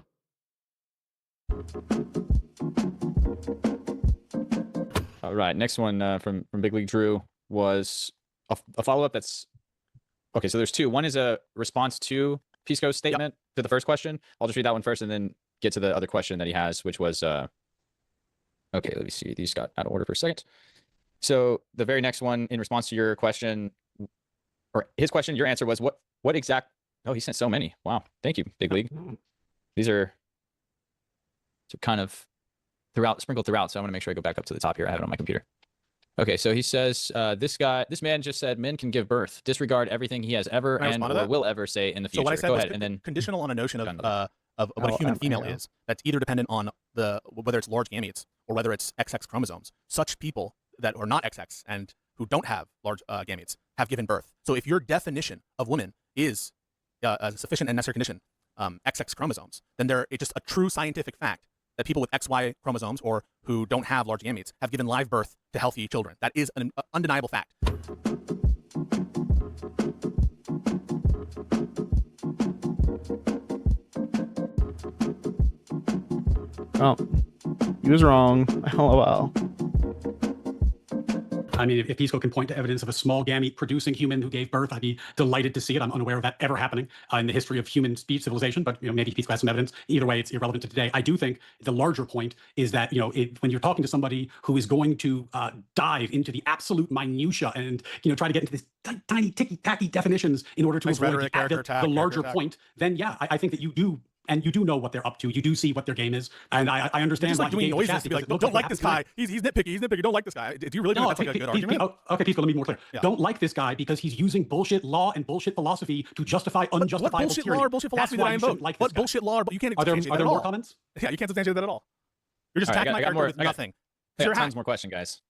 All right, next one from Big League Drew was a follow-up that's... Okay, so there's two. One is a response to Pisco's statement to the first question. I'll just read that one first and then get to the other question that he has, which was... Okay, let me see. These got out of order for a second. So the very next one, in response to your question, or his question, your answer was what exact... Oh, he sent so many. Wow. Thank you, Big League. These are kind of sprinkled throughout, so I want to make sure I go back up to the top here. I have it on my computer. Okay, so he says, this man just said men can give birth. Disregard everything he has ever and or will ever say in the future. So what I said go was ahead, and then conditional on a notion of what a human female is. That's either dependent on whether it's large gametes or whether it's XX chromosomes. Such people that are not XX and who don't have large gametes have given birth. So if your definition of women is a sufficient and necessary condition, XX chromosomes, then it's just a true scientific fact that people with XY chromosomes or who don't have large gametes have given live birth to healthy children. That is an undeniable fact. Oh, he was wrong. LOL. I mean, if Pisco can point to evidence of a small gamete producing human who gave birth, I'd be delighted to see it. I'm unaware of that ever happening in the history of human speech civilization, but maybe Pisco has some evidence. Either way, it's irrelevant to today. I do think the larger point is that when you're talking to somebody who is going to dive into the absolute minutia and try to get into this tiny ticky-tacky definitions in order to avoid the larger point, then yeah, I think that you do. And you do know what they're up to. You do see what their game is. And I understand just like doing noises to be like, don't like this guy. He's nitpicky. Don't like this guy. Do you really think that's like a good argument? Okay, Pisco, let me be more clear. Yeah. Don't like this guy because he's using bullshit law and bullshit philosophy to justify unjustifiable What bullshit law or bullshit philosophy did I invoke? Like what bullshit law? You can't substantiate that at all. Are there more comments? Yeah, you can't substantiate that at all. You're just attacking my character with nothing. I got tons more questions, guys.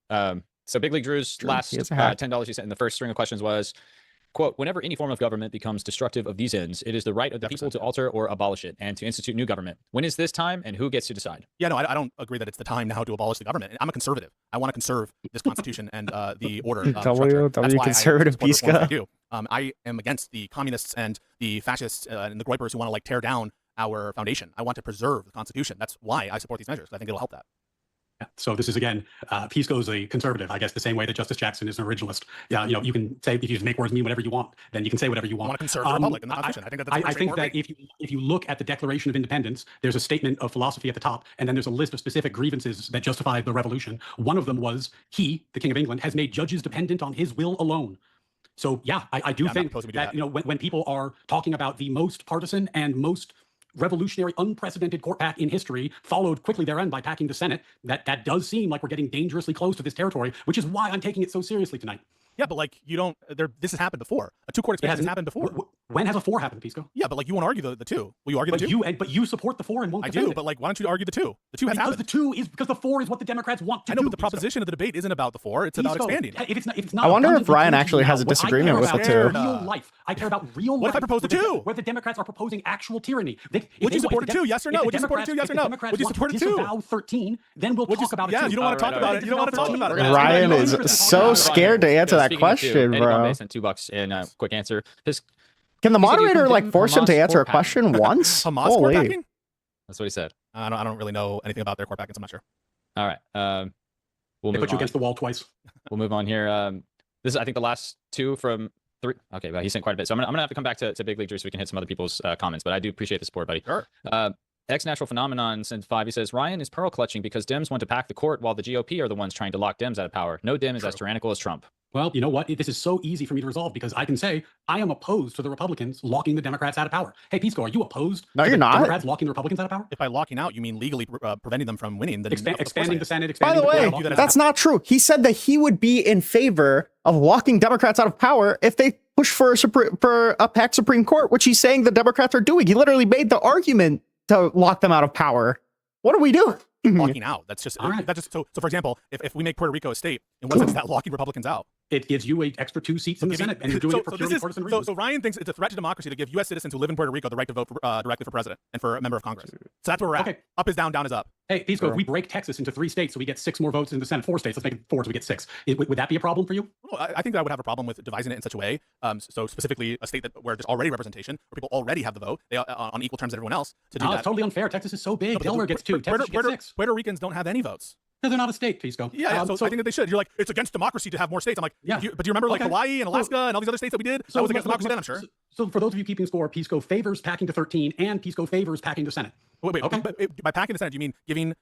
So Big League Drew's True, last he is a hack. $10 he sent in the first string of questions was, quote, whenever any form of government becomes destructive of these ends, it is the right of the people to alter or abolish it and to institute new government. When is this time and who gets to decide? Yeah, no, I don't agree that it's the time now to abolish the government. I'm a conservative. I want to conserve this constitution and the order. W conservative Pisca. I do. I am against the communists and the fascists and the Groypers who want to like tear down our foundation. I want to preserve the constitution. That's why I support these measures. I think it'll help that. Yeah. So this is again, Pisco's a conservative, I guess, the same way that Justice Jackson is an originalist. Yeah, you know, you can say if you just make words mean whatever you want, then you can say whatever you want. I want to conserve the republic and the constitution. I think that's I think that if you look at the Declaration of Independence, there's a statement of philosophy at the top, and then there's a list of specific grievances that justify the revolution. One of them was he, the King of England, has made judges dependent on his will alone. So yeah, I do think that, you know, when people are talking about the most partisan and most revolutionary, unprecedented court pack in history, followed quickly therein by packing the Senate, that does seem like we're getting dangerously close to this territory, which is why I'm taking it so seriously tonight. Yeah, but like you don't. This has happened before. A two-court expansion has happened before. When has a 4 happened, Pisco? Yeah, but like you want to argue the two. Will you argue the two? But you support the 4 and won't defend I do, it. but like why don't you argue the two? The two has because happened. because the 4 is what the Democrats want to I know, do. but the proposition of the debate isn't about the 4. It's about expanding. If it's not I wonder if abundantly Ryan clear to actually you has now, a what I disagreement care with the about two. is real life. I care about real life. What if I propose the 2? Where the Democrats are proposing actual tyranny. Would you support a 2? Yes or no? Would you support a 2? Yes or no? Would you support a 2? Disavow 13, then we'll talk about it. Yeah, you don't want to talk about it. You don't want to talk about it. Ryan is so scared to answer that question, bro. Sent $2 in a quick answer. Can the moderator like force him to Hamas answer a court packing. question once? Hamas court packing? That's what he said. I don't really know anything about their court packings. I'm not sure. All right. We'll They move put you on. against the wall twice. We'll move on here. This is, I think, the last 2 from 3. Okay, well, he sent quite a bit. So I'm gonna have to come back to Big League Drew so we can hit some other people's comments. But I do appreciate the support, buddy. Sure. Ex-Natural Phenomenon sent 5. He says, Ryan is pearl clutching because Dems want to pack the court while the GOP are the ones trying to lock Dems out of power. No Dem is as tyrannical as Trump. Well, you know what? This is so easy for me to resolve because I can say I am opposed to the Republicans locking the Democrats out of power. Hey, Pisco, are you opposed No, to you're the not. Democrats locking the Republicans out of power? If by locking out you mean legally preventing them from winning, then Expanding the Senate, By expanding the way, court, locking that's not true. He said that he would be in favor of locking Democrats out of power if they push for a packed Supreme Court, which he's saying the Democrats are doing. He literally made the argument to lock them out of power. What do we do? locking out. That's just All right. so. For example, if we make Puerto Rico a state, in what sense is that locking Republicans out? It gives you an extra 2 seats in the Senate, and you're doing it for purely partisan reasons. So Ryan thinks it's a threat to democracy to give U.S. citizens who live in Puerto Rico the right to vote directly for president and for a member of Congress. So that's where we're at. Okay. Up is down, down is up. Hey, Pisco, if we break Texas into 3 states, so we get 6 more votes in the Senate, 4 states, let's make it 4 so we get 6. Would that be a problem for you? Well, I think that I would have a problem with devising it in such a way. So specifically a state where there's already representation, where people already have the vote, they on equal terms as everyone else. To do that, It's totally unfair. Texas is so big. No, but Delaware gets 2. Texas gets 6. Puerto Ricans don't have any votes. No, they're not a state, Pisco. Yeah, so I think that they should. You're like, it's against democracy to have more states. I'm like, Yeah. but do you remember like Okay. Hawaii and Alaska and all these other states that we did? That was against democracy then, I'm sure. So for those of you keeping score, Pisco favors packing to 13, and Pisco favors packing to Senate. Wait. Okay. But by packing the Senate, do you mean giving,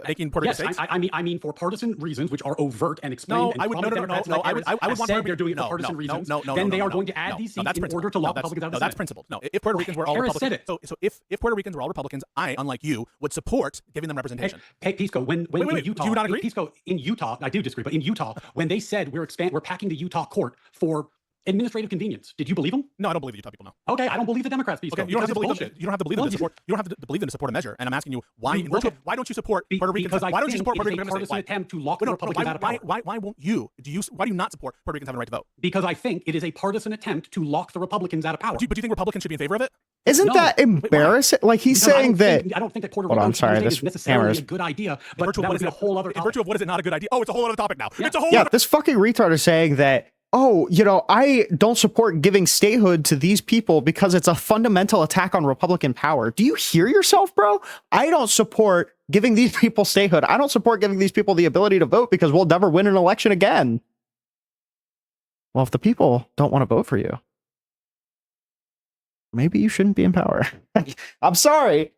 making Puerto Rico Yes, states? I mean for partisan reasons, which are overt and explained. No, and I would prominent Democrats like Harris I would have want said they're doing it for partisan reasons. Then they are going to add these seats in order to lock Republicans out of the that's Senate. principled. No, if Puerto Ricans were all Harris Republicans, said it. so if Puerto Ricans were all Republicans, I, unlike you, would support giving them representation. Hey, Pisco, when Wait, in Utah, do you not agree? Pisco, in Utah, I do disagree, but in Utah, when they said we're packing the Utah court for administrative convenience, did you believe them? No, I don't believe the Utah people. No. Okay, I don't believe the Democrats, Pisco. Okay, you don't have to believe bullshit. them. You don't have to believe them to support. You don't have to believe them to support a measure. And I'm asking you why. Okay. Why don't you support Puerto Ricans? Because Why don't you support Puerto it's a Ricans? partisan attempt to lock the Republicans out of power. Why won't you? Why do you not support Puerto Ricans having the right to vote? Because I think it is a partisan attempt to lock the Republicans out of power. But do you think Republicans should be in favor of it? Isn't No. that embarrassing? Like he's Because saying that. I don't think that Puerto Hold Rico on, sorry, is this necessarily camera's- a good idea, but In virtue of that what would is be a it- whole other In topic. virtue of what is it not a good idea? Oh, it's a whole other topic now. Yeah. It's a whole. Yeah, other... this fucking retard is saying that, oh, you know, I don't support giving statehood to these people because it's a fundamental attack on Republican power. Do you hear yourself, bro? I don't support giving these people statehood. I don't support giving these people the ability to vote because we'll never win an election again. Well, if the people don't want to vote for you, maybe you shouldn't be in power. I'm sorry.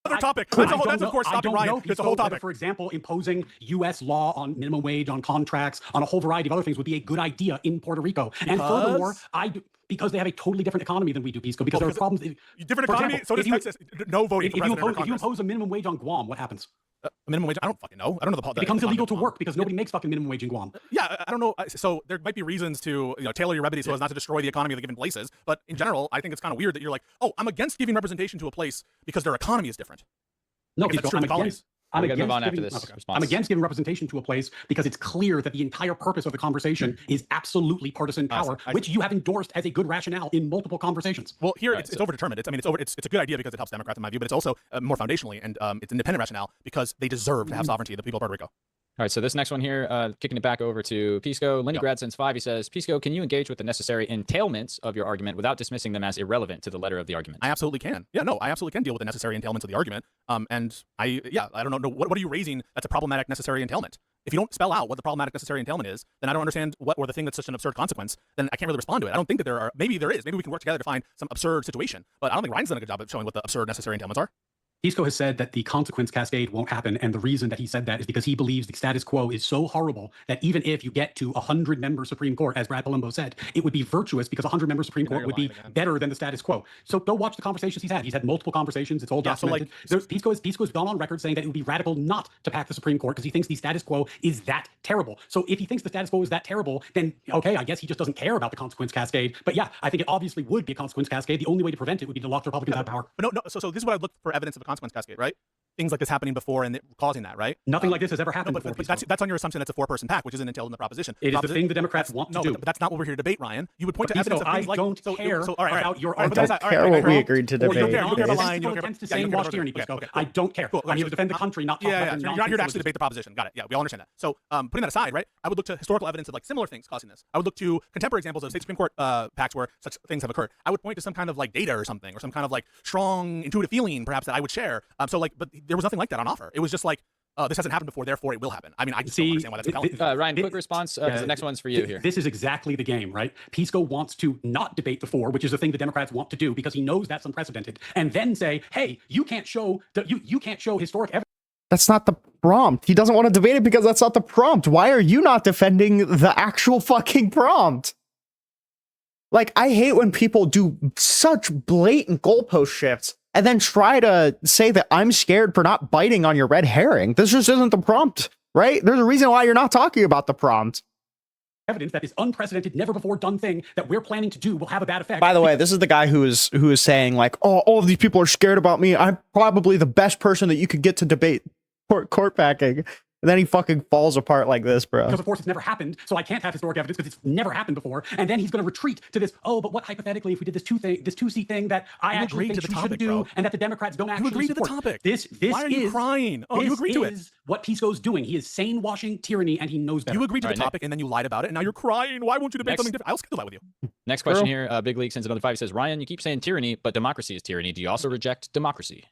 Other topic. I That's of course stopping Ryan. It's a whole topic. For example, imposing U.S. law on minimum wage, on contracts, on a whole variety of other things would be a good idea in Puerto Rico. And furthermore, because they have a totally different economy than we do, Pisco, because there are problems. Different For economy. example, So does if you- Texas. No voting for If you president or Congress. impose a minimum wage on Guam, what happens? A minimum wage? I don't fucking know. I don't know the. It becomes illegal to work because nobody makes fucking minimum wage in Guam. Yeah, I don't know. So there might be reasons to tailor your remedy so as not to destroy the economy of the given places. But in general, I think it's kind of weird that you're like, oh, I'm against giving representation to a place because their economy is different. No, Because that's Pisco, true in I'm the colonies. We're gonna move on after giving, this I'm response. against giving representation to a place because it's clear that the entire purpose of the conversation is absolutely partisan power, which you have endorsed as a good rationale in multiple conversations. Well, here it's overdetermined. It's a good idea because it helps Democrats in my view, but it's also more foundationally and it's independent rationale because they deserve to have sovereignty. The people of Puerto Rico. All right, so this next one here, kicking it back over to Pisco. Lenny Grad since 5, he says, Pisco, can you engage with the necessary entailments of your argument without dismissing them as irrelevant to the letter of the argument? I absolutely can. Yeah, no, I absolutely can deal with the necessary entailments of the argument. And I don't know, what are you raising that's a problematic necessary entailment? If you don't spell out what the problematic necessary entailment is, then I don't understand or the thing that's such an absurd consequence, then I can't really respond to it. I don't think that there are, maybe there is. Maybe we can work together to find some absurd situation, but I don't think Ryan's done a good job of showing what the absurd necessary entailments are. Pisco has said that the consequence cascade won't happen, and the reason that he said that is because he believes the status quo is so horrible that even if you get to 100-member Supreme Court, as Brad Palumbo said, it would be virtuous because 100-member Supreme Court would be better than the status quo. So go watch the conversations he's had. He's had multiple conversations. It's all documented. So Pisco has gone on record saying that it would be radical not to pack the Supreme Court because he thinks the status quo is that terrible. So if he thinks the status quo is that terrible, then okay, I guess he just doesn't care about the consequence cascade. But yeah, I think it obviously would be a consequence cascade. The only way to prevent it would be to lock the Republicans out of power. But no. So this is what I'd look for evidence of a consequence cascade, right? Things like this happening before and causing that, right? Nothing like this has ever happened before. But that's on your assumption that's a 4-person pack, which isn't entailed in the proposition. It is the thing the Democrats want to do. But that's not what we're here to debate, Ryan. You would point to evidence of things like... I don't care about your I don't care what we agreed to debate. You don't care about lying. You don't care about tyranny, Pisco. I don't care. I'm here to defend the country, not talk about You're not here to actually debate the proposition. Got it. Yeah, we all understand that. So putting that aside, right, I would look to historical evidence of like similar things causing this. I would look to contemporary examples of state Supreme Court pacts where such things have occurred. I would point to some kind of like data or something, or some kind of like strong intuitive feeling perhaps that I would share. But there was nothing like that on offer. It was just like, this hasn't happened before, therefore it will happen. I mean, I just don't understand why that's compelling. Ryan, quick response. The next one's for you here. This is exactly the game, right? Pisco wants to not debate the 4, which is the thing the Democrats want to do because he knows that's unprecedented, and then say, hey, you can't show historic evidence. That's not the prompt. He doesn't want to debate it because that's not the prompt. Why are you not defending the actual fucking prompt? Like, I hate when people do such blatant goalpost shifts and then try to say that I'm scared for not biting on your red herring. This just isn't the prompt, right? There's a reason why you're not talking about the prompt. Evidence that this unprecedented, never before done thing that we're planning to do will have a bad effect. By the way, this is the guy who is saying like, oh, all of these people are scared about me. I'm probably the best person that you could get to debate court packing. And then he fucking falls apart like this, bro. Because of course it's never happened, so I can't have historic evidence because it's never happened before. And then he's going to retreat to this. Oh, but what hypothetically if we did this two-seat thing that I actually think you should do, and that the Democrats don't actually agree to the support. topic. This Why are you crying? Oh, you agree to it. This is what Pisco's doing. He is sane washing tyranny, and he knows better. You agreed to the topic, and then you lied about it, and now you're crying. Why won't you debate something different? I'll schedule that with you. Next question here. Big League sends another 5. He says, Ryan, you keep saying tyranny, but democracy is tyranny. Do you also reject democracy?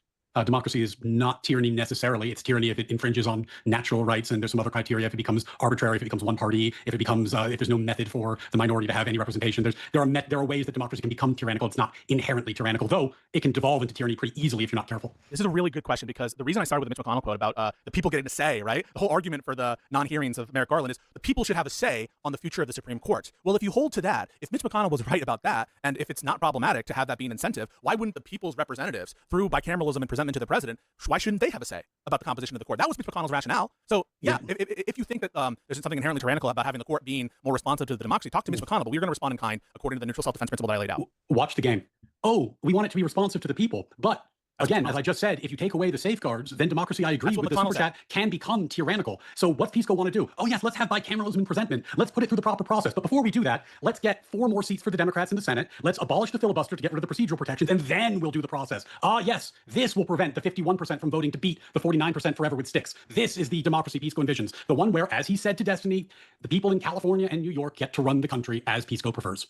Democracy is not tyranny necessarily. It's tyranny if it infringes on natural rights, and there's some other criteria. If it becomes arbitrary, if it becomes one party, if it becomes if there's no method for the minority to have any representation. There are ways that democracy can become tyrannical. It's not inherently tyrannical, though it can devolve into tyranny pretty easily if you're not careful. This is a really good question because the reason I started with the Mitch McConnell quote about the people getting a say, right? The whole argument for the non-hearings of Merrick Garland is the people should have a say on the future of the Supreme Court. Well, if you hold to that, if Mitch McConnell was right about that, and if it's not problematic to have that be an incentive, why wouldn't the people's representatives, through bicameralism and presentment to the president, why shouldn't they have a say about the composition of the court? That was Mitch McConnell's rationale. So yeah, if you think that there's something inherently tyrannical about having the court being more responsive to the democracy, talk to Mitch McConnell, but we're going to respond in kind according to the neutral self-defense principle that I laid out. Watch the game. Oh, we want it to be responsive to the people, but again, as I just said, if you take away the safeguards, then democracy, I agree with the super chat, can become tyrannical. So what's Pisco want to do? Oh yes, let's have bicameralism and presentment. Let's put it through the proper process. But before we do that, let's get 4 more seats for the Democrats in the Senate. Let's abolish the filibuster to get rid of the procedural protections, and then we'll do the process. Yes, this will prevent the 51% from voting to beat the 49% forever with sticks. This is the democracy Pisco envisions. The one where, as he said to Destiny, the people in California and New York get to run the country as Pisco prefers.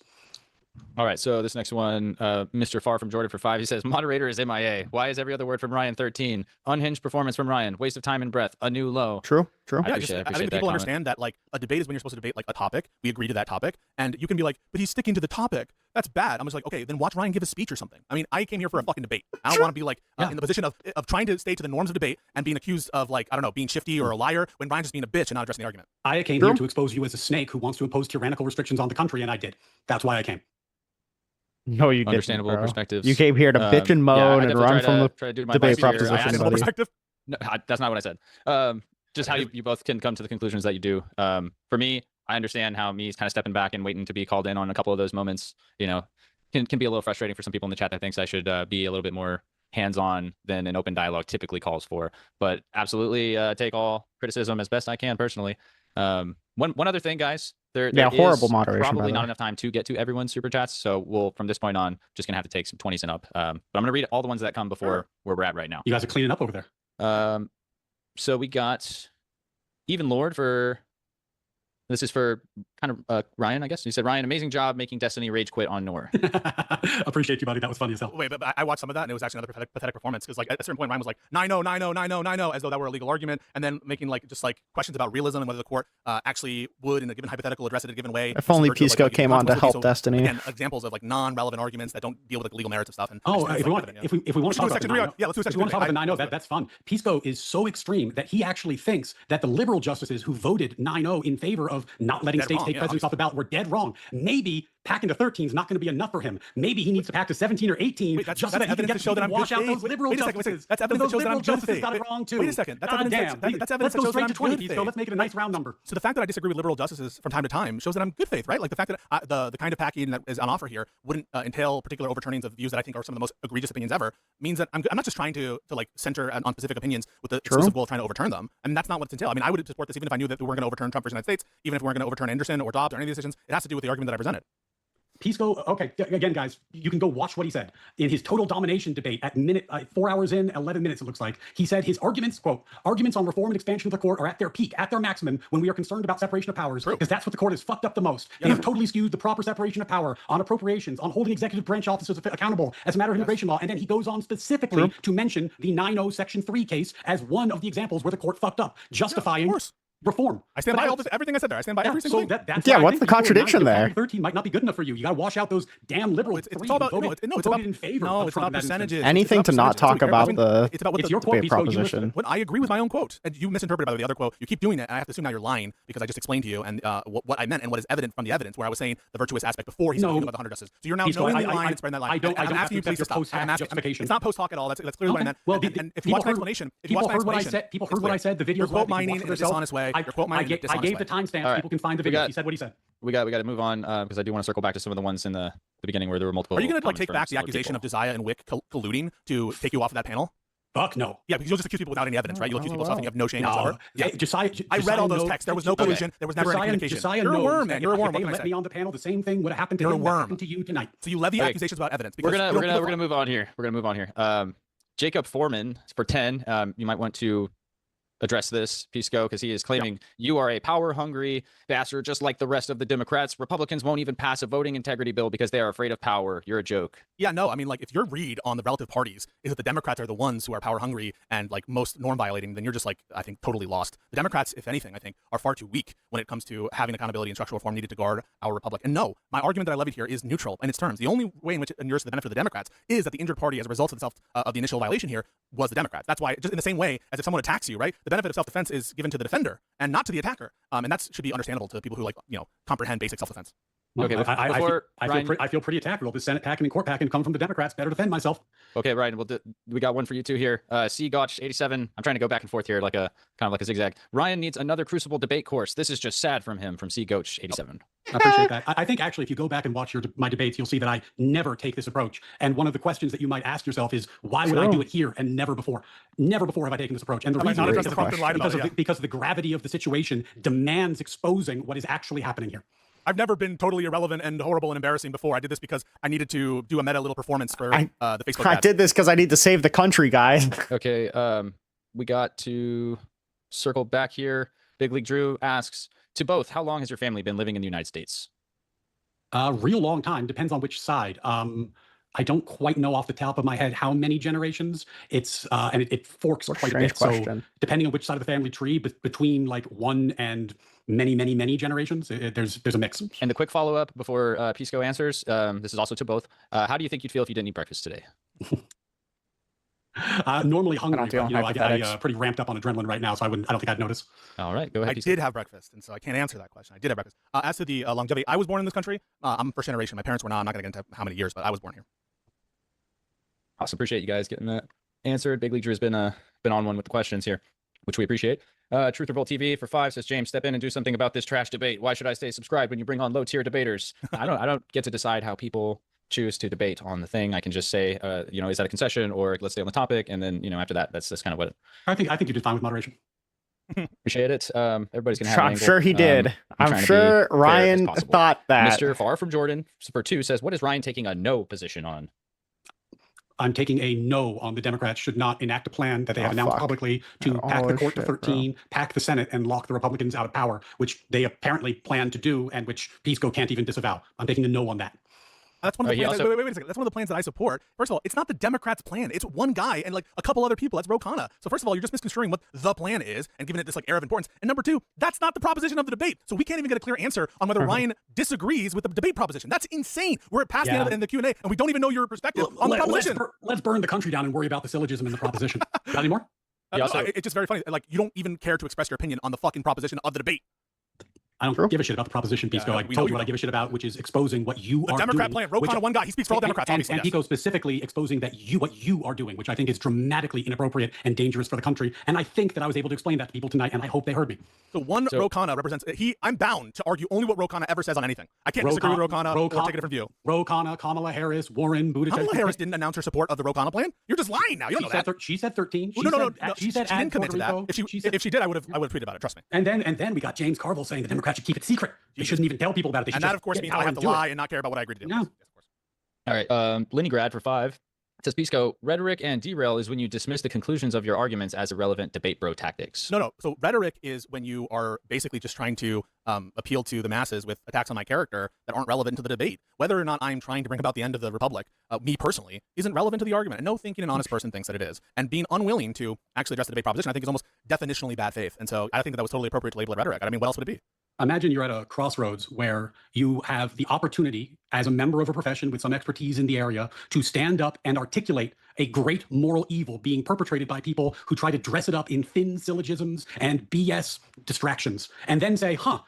All right, so this next one, Mr. Far from Jordan for 5, he says, moderator is MIA. Why is every other word from Ryan 13? Unhinged performance from Ryan. Waste of time and breath. A new low. True. I think people understand that like a debate is when you're supposed to debate like a topic. We agree to that topic, and you can be like, but he's sticking to the topic. That's bad. I'm just like, okay, then watch Ryan give a speech or something. I mean, I came here for a fucking debate. I don't want to be like in the position of trying to stay to the norms of debate and being accused of like, I don't know, being shifty or a liar when Ryan's just being a bitch and not addressing the argument. I came here to expose you as a snake who wants to impose tyrannical restrictions on the country, and I did. That's why I came. No, you didn't. Understandable perspectives. You came here to bitch and moan and run from the debate proposition. No, that's not what I said. Just how you both can come to the conclusions that you do. For me, I understand how me kind of stepping back and waiting to be called in on a couple of those moments, you know, can be a little frustrating for some people in the chat that thinks I should be a little bit more hands-on than an open dialogue typically calls for. But absolutely take all criticism as best I can personally. One other thing, guys. There horrible is moderation, by probably the not way. enough time to get to everyone's super chats, so we'll from this point on just gonna have to take some 20s and up. But I'm gonna read all the ones that come before where we're at right now. You guys are cleaning up over there. So we got Even Lord for. This is for kind of Ryan, I guess. He said, Ryan, amazing job making Destiny rage quit on Nor. Appreciate you, buddy. That was funny as hell. Wait, but I watched some of that, and it was actually another pathetic performance. Because like at a certain point, Ryan was like 9-0, 9-0, 9-0, 9-0, as though that were a legal argument, and then making like just like questions about realism and whether the court actually would, in a given hypothetical, address it in a given way. If only Pisco came on to help Destiny. Again, examples of like non-relevant arguments that don't deal with like legal merits of stuff. And if we want to talk about the 9-0, let's do section 3. Talk about the 9-0, that's fun. Pisco is so extreme that he actually thinks that the liberal justices who voted 9-0 in favor of not letting states take presidents off the ballot were dead wrong. Maybe packing to 13 is not going to be enough for him. Maybe he needs to pack to 17 or 18 just so that he can get to show that I'm wash out those liberal justices. That's evidence that shows that I'm good faith. Got it wrong too. Wait a second. That's evidence Let's go straight to 20, good Pisco. Let's make it a nice round number. So the fact that I disagree with liberal justices from time to time shows that I'm good faith, right? Like the fact that the kind of packing that is on offer here wouldn't entail particular overturnings of views that I think are some of the most egregious opinions ever, means that I'm not just trying to like center on specific opinions with the exclusive goal of trying to overturn them. I mean, that's not what it's entail. I mean, I would support this even if I knew that we weren't going to overturn Trump versus United States, even if we weren't going to overturn Anderson or Dobbs or any of these decisions. It has to do with the argument that I presented. Pisco, okay, again, guys, you can go watch what he said. In his total domination debate at 4 hours in, 11 minutes, it looks like, he said his arguments, quote, arguments on reform and expansion of the court are at their peak, at their maximum, when we are concerned about separation of powers, because that's what the court has fucked up the most. They have totally skewed the proper separation of power on appropriations, on holding executive branch officers accountable as a matter of immigration law. And then he goes on specifically to mention the 9-0 Section 3 case as one of the examples where the court fucked up, justifying reform. I stand by everything I said there. I stand by every single thing. That's what's the contradiction there? 13 might not be good enough for you. You got to wash out those damn liberals. It's all about it's about in favor. No, it's about percentages. Anything to not talk about the it's about what your quote, proposition. What I agree with my own quote, and you misinterpreted by the other quote. You keep doing it, and I have to assume now you're lying because I just explained to you and what I meant and what is evident from the evidence. Where I was saying the virtuous aspect before he said about the 100 justices. So you're now knowingly lying and spreading that lie. I'm asking you please to stop. It's not post hoc at all. That's clearly what I meant. Well, if you watch my explanation, people heard what I said. The video. You're quote mining in a dishonest way. You're quote mining. I gave the timestamps. People can find the video. He said what he said. We got to move on because I do want to circle back to some of the ones in the beginning where there were multiple. Are you going to like take back the accusation of Josiah and Wick colluding to take you off of that panel? Fuck no. Yeah, because you'll just accuse people without any evidence, right? You'll accuse people of stuff and you have no shame whatsoever. Yeah, Josiah, I read all those texts. There was no collusion. There was never any communication. Josiah You're a worm, man. You're a worm. If they let me on the panel, the same thing would have happened to him. What happened to you tonight? So you levy accusations without evidence. We're gonna move on here. We're gonna move on here. Jacob Foreman for 10. You might want to address this, Pisco, because he is claiming you are a power-hungry bastard, just like the rest of the Democrats. Republicans won't even pass a voting integrity bill because they are afraid of power. You're a joke. Yeah, no, I mean, like, if your read on the relative parties is that the Democrats are the ones who are power-hungry and, like, most norm-violating, then you're just, like, I think, totally lost. The Democrats, if anything, I think, are far too weak when it comes to having accountability and structural reform needed to guard our republic. And no, my argument that I levied here is neutral in its terms. The only way in which it inures to the benefit of the Democrats is that the injured party, as a result of the initial violation here, was the Democrats. That's why, just in the same way as if someone attacks you, right, the benefit of self-defense is given to the defender and not to the attacker. And that should be understandable to people who, like, comprehend basic self-defense. Okay, I feel pretty attacked. Well, the Senate packing and court packing come from the Democrats. Better defend myself. Okay, Ryan. Well, we got one for you too here. C Gotch 87. I'm trying to go back and forth here, like a kind of like a zigzag. Ryan needs another Crucible debate course. This is just sad from him, from C Gotch 87. I appreciate that. I think actually, if you go back and watch my debates, you'll see that I never take this approach. And one of the questions that you might ask yourself is, why would I do it here and never before? Never before have I taken this approach. And the reason is because the gravity of the situation demands exposing what is actually happening here. I've never been totally irrelevant and horrible and embarrassing before. I did this because I needed to do a meta little performance for the Facebook ads. I did this because I need to save the country, guys. Okay, we got to circle back here. Big League Drew asks, to both, how long has your family been living in the United States? Real long time. Depends on which side. I don't quite know off the top of my head how many generations. It's and it forks quite a bit. So depending on which side of the family tree, between like one and many generations, there's a mix. And the quick follow-up before Pisco answers, this is also to both. How do you think you'd feel if you didn't eat breakfast today? Normally hungry, but, I get pretty ramped up on adrenaline right now, so I don't think I'd notice. All right, go ahead. I did have breakfast, and so I can't answer that question. I did have breakfast. As to the longevity, I was born in this country. I'm first generation. My parents were not. I'm not going to get into how many years, but I was born here. Awesome. Appreciate you guys getting that answered. Big League Drew has been on one with the questions here, which we appreciate. Truth or Bolt TV for 5 says, James, step in and do something about this trash debate. Why should I stay subscribed when you bring on low tier debaters? I don't get to decide how people choose to debate on the thing, I can just say, you know, is that a concession, or let's stay on the topic, and then, you know, after that, that's kind of what. I think you did fine with moderation. Appreciate it. Everybody's gonna have. I'm sure he did. I'm trying to be sure fair as Ryan possible. thought that. Mr. Far from Jordan for 2 says, what is Ryan taking a no position on? I'm taking a no on the Democrats should not enact a plan that they have announced publicly to pack the court to 13, pack the Senate, and lock the Republicans out of power, which they apparently plan to do, and which Pisco can't even disavow. I'm taking a no on that. That's one of the plans. Wait a second. That's one of the plans that I support. First of all, it's not the Democrats' plan. It's one guy and like a couple other people. That's Ro Khanna. So first of all, you're just misconstruing what the plan is and giving it this like air of importance. And number two, that's not the proposition of the debate. So we can't even get a clear answer on whether Ryan disagrees with the debate proposition. That's insane. We're past the end of the Q&A, and we don't even know your perspective on the proposition. Let's burn the country down and worry about the syllogism in the proposition. Got any more? It's just very funny. Like, you don't even care to express your opinion on the fucking proposition of the debate. I don't give a shit about the proposition, Pisco. I told you what I give a shit about, which is exposing what you are doing. The Democrat plan. Ro Khanna, one guy. He speaks for all Democrats, obviously. And Pico specifically exposing that what you are doing, which I think is dramatically inappropriate and dangerous for the country. And I think that I was able to explain that to people tonight, and I hope they heard me. So Ro Khanna represents. I'm bound to argue only what Ro Khanna ever says on anything. I can't disagree with Ro Khanna or take a different view. Ro Khanna, Kamala Harris, Warren, Buttigieg. Kamala Harris didn't announce her support of the Ro Khanna plan. You're just lying now. You don't know that. She said 13. No. She said she didn't commit to that. If she did, I would have tweeted about it. Trust me. And then we got James Carville saying the Democrats should keep it secret. They shouldn't even tell people about it. And that, of course, means I have to lie and not care about what I agree to do. No. Yes, of course. All right. Rinnycast for 5 says, Pisco, rhetoric and derail is when you dismiss the conclusions of your arguments as irrelevant debate bro tactics. No. So rhetoric is when you are basically just trying to appeal to the masses with attacks on my character that aren't relevant to the debate. Whether or not I'm trying to bring about the end of the Republic, me personally, isn't relevant to the argument. And no thinking an honest person thinks that it is. And being unwilling to actually address the debate proposition, I think, is almost definitionally bad faith. And so I think that was totally appropriate to label it rhetoric. I mean, what else would it be? Imagine you're at a crossroads where you have the opportunity as a member of a profession with some expertise in the area to stand up and articulate a great moral evil being perpetrated by people who try to dress it up in thin syllogisms and BS distractions, and then say, ought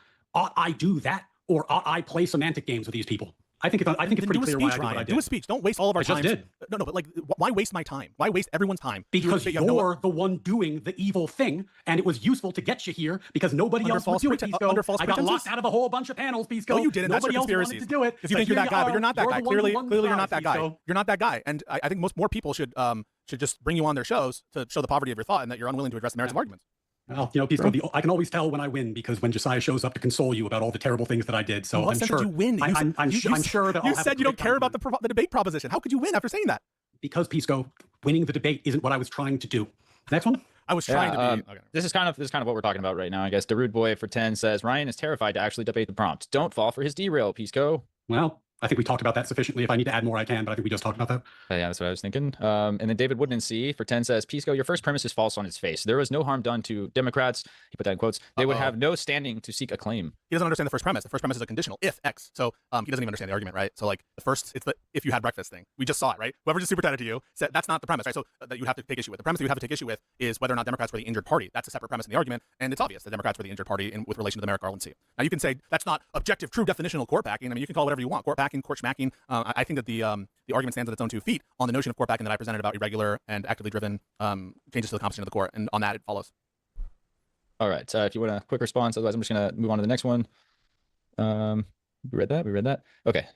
I do that? Or ought I play semantic games with these people? I think it's pretty clear why I did what I did. Do a speech. Don't waste all of our time. I just did. No, but like, why waste my time? Why waste everyone's time? Because you're the one doing the evil thing, and it was useful to get you here because nobody else would do it, Pisco. I got locked out of a whole bunch of panels, Pisco. No, you didn't. Nobody else wanted to do it. Because you think you're that guy, but you're not that guy. Clearly, you're not that guy. You're not that guy. And I think more people should just bring you on their shows to show the poverty of your thought and that you're unwilling to address the merits of arguments. Well, you know, Pisco, I can always tell when I win because when Josiah shows up to console you about all the terrible things that I did. So I'm sure you win. I'm sure that you said you don't care about the debate proposition. How could you win after saying that? Because Pisco, winning the debate isn't what I was trying to do. Next one. I was trying to be. Okay. This is kind of what we're talking about right now. I guess the rude boy for 10 says Ryan is terrified to actually debate the prompt. Don't fall for his derail, Pisco. Well, I think we talked about that sufficiently. If I need to add more, I can, but I think we just talked about that. Yeah, that's what I was thinking. And then David Woodman C for 10 says, Pisco, your first premise is false on its face. There was no harm done to Democrats. He put that in quotes. They would have no standing to seek a claim. He doesn't understand the first premise. The first premise is a conditional if X. So he doesn't even understand the argument, right? So like the first, it's the if you had breakfast thing. We just saw it, right? Whoever just super chatted to you said that's not the premise, right? So that you have to take issue with. The premise that you have to take issue with is whether or not Democrats were the injured party. That's a separate premise in the argument, and it's obvious that Democrats were the injured party with relation to the Merrick Garland seat. Now you can say that's not objective, true definitional court packing. I mean, you can call it whatever you want, court packing, court schmacking. I think that the argument stands on its own 2 feet on the notion of court packing that I presented about irregular and actively driven changes to the composition of the court, and on that it follows. All right. If you want a quick response, otherwise I'm just gonna move on to the next one. We read that. Okay.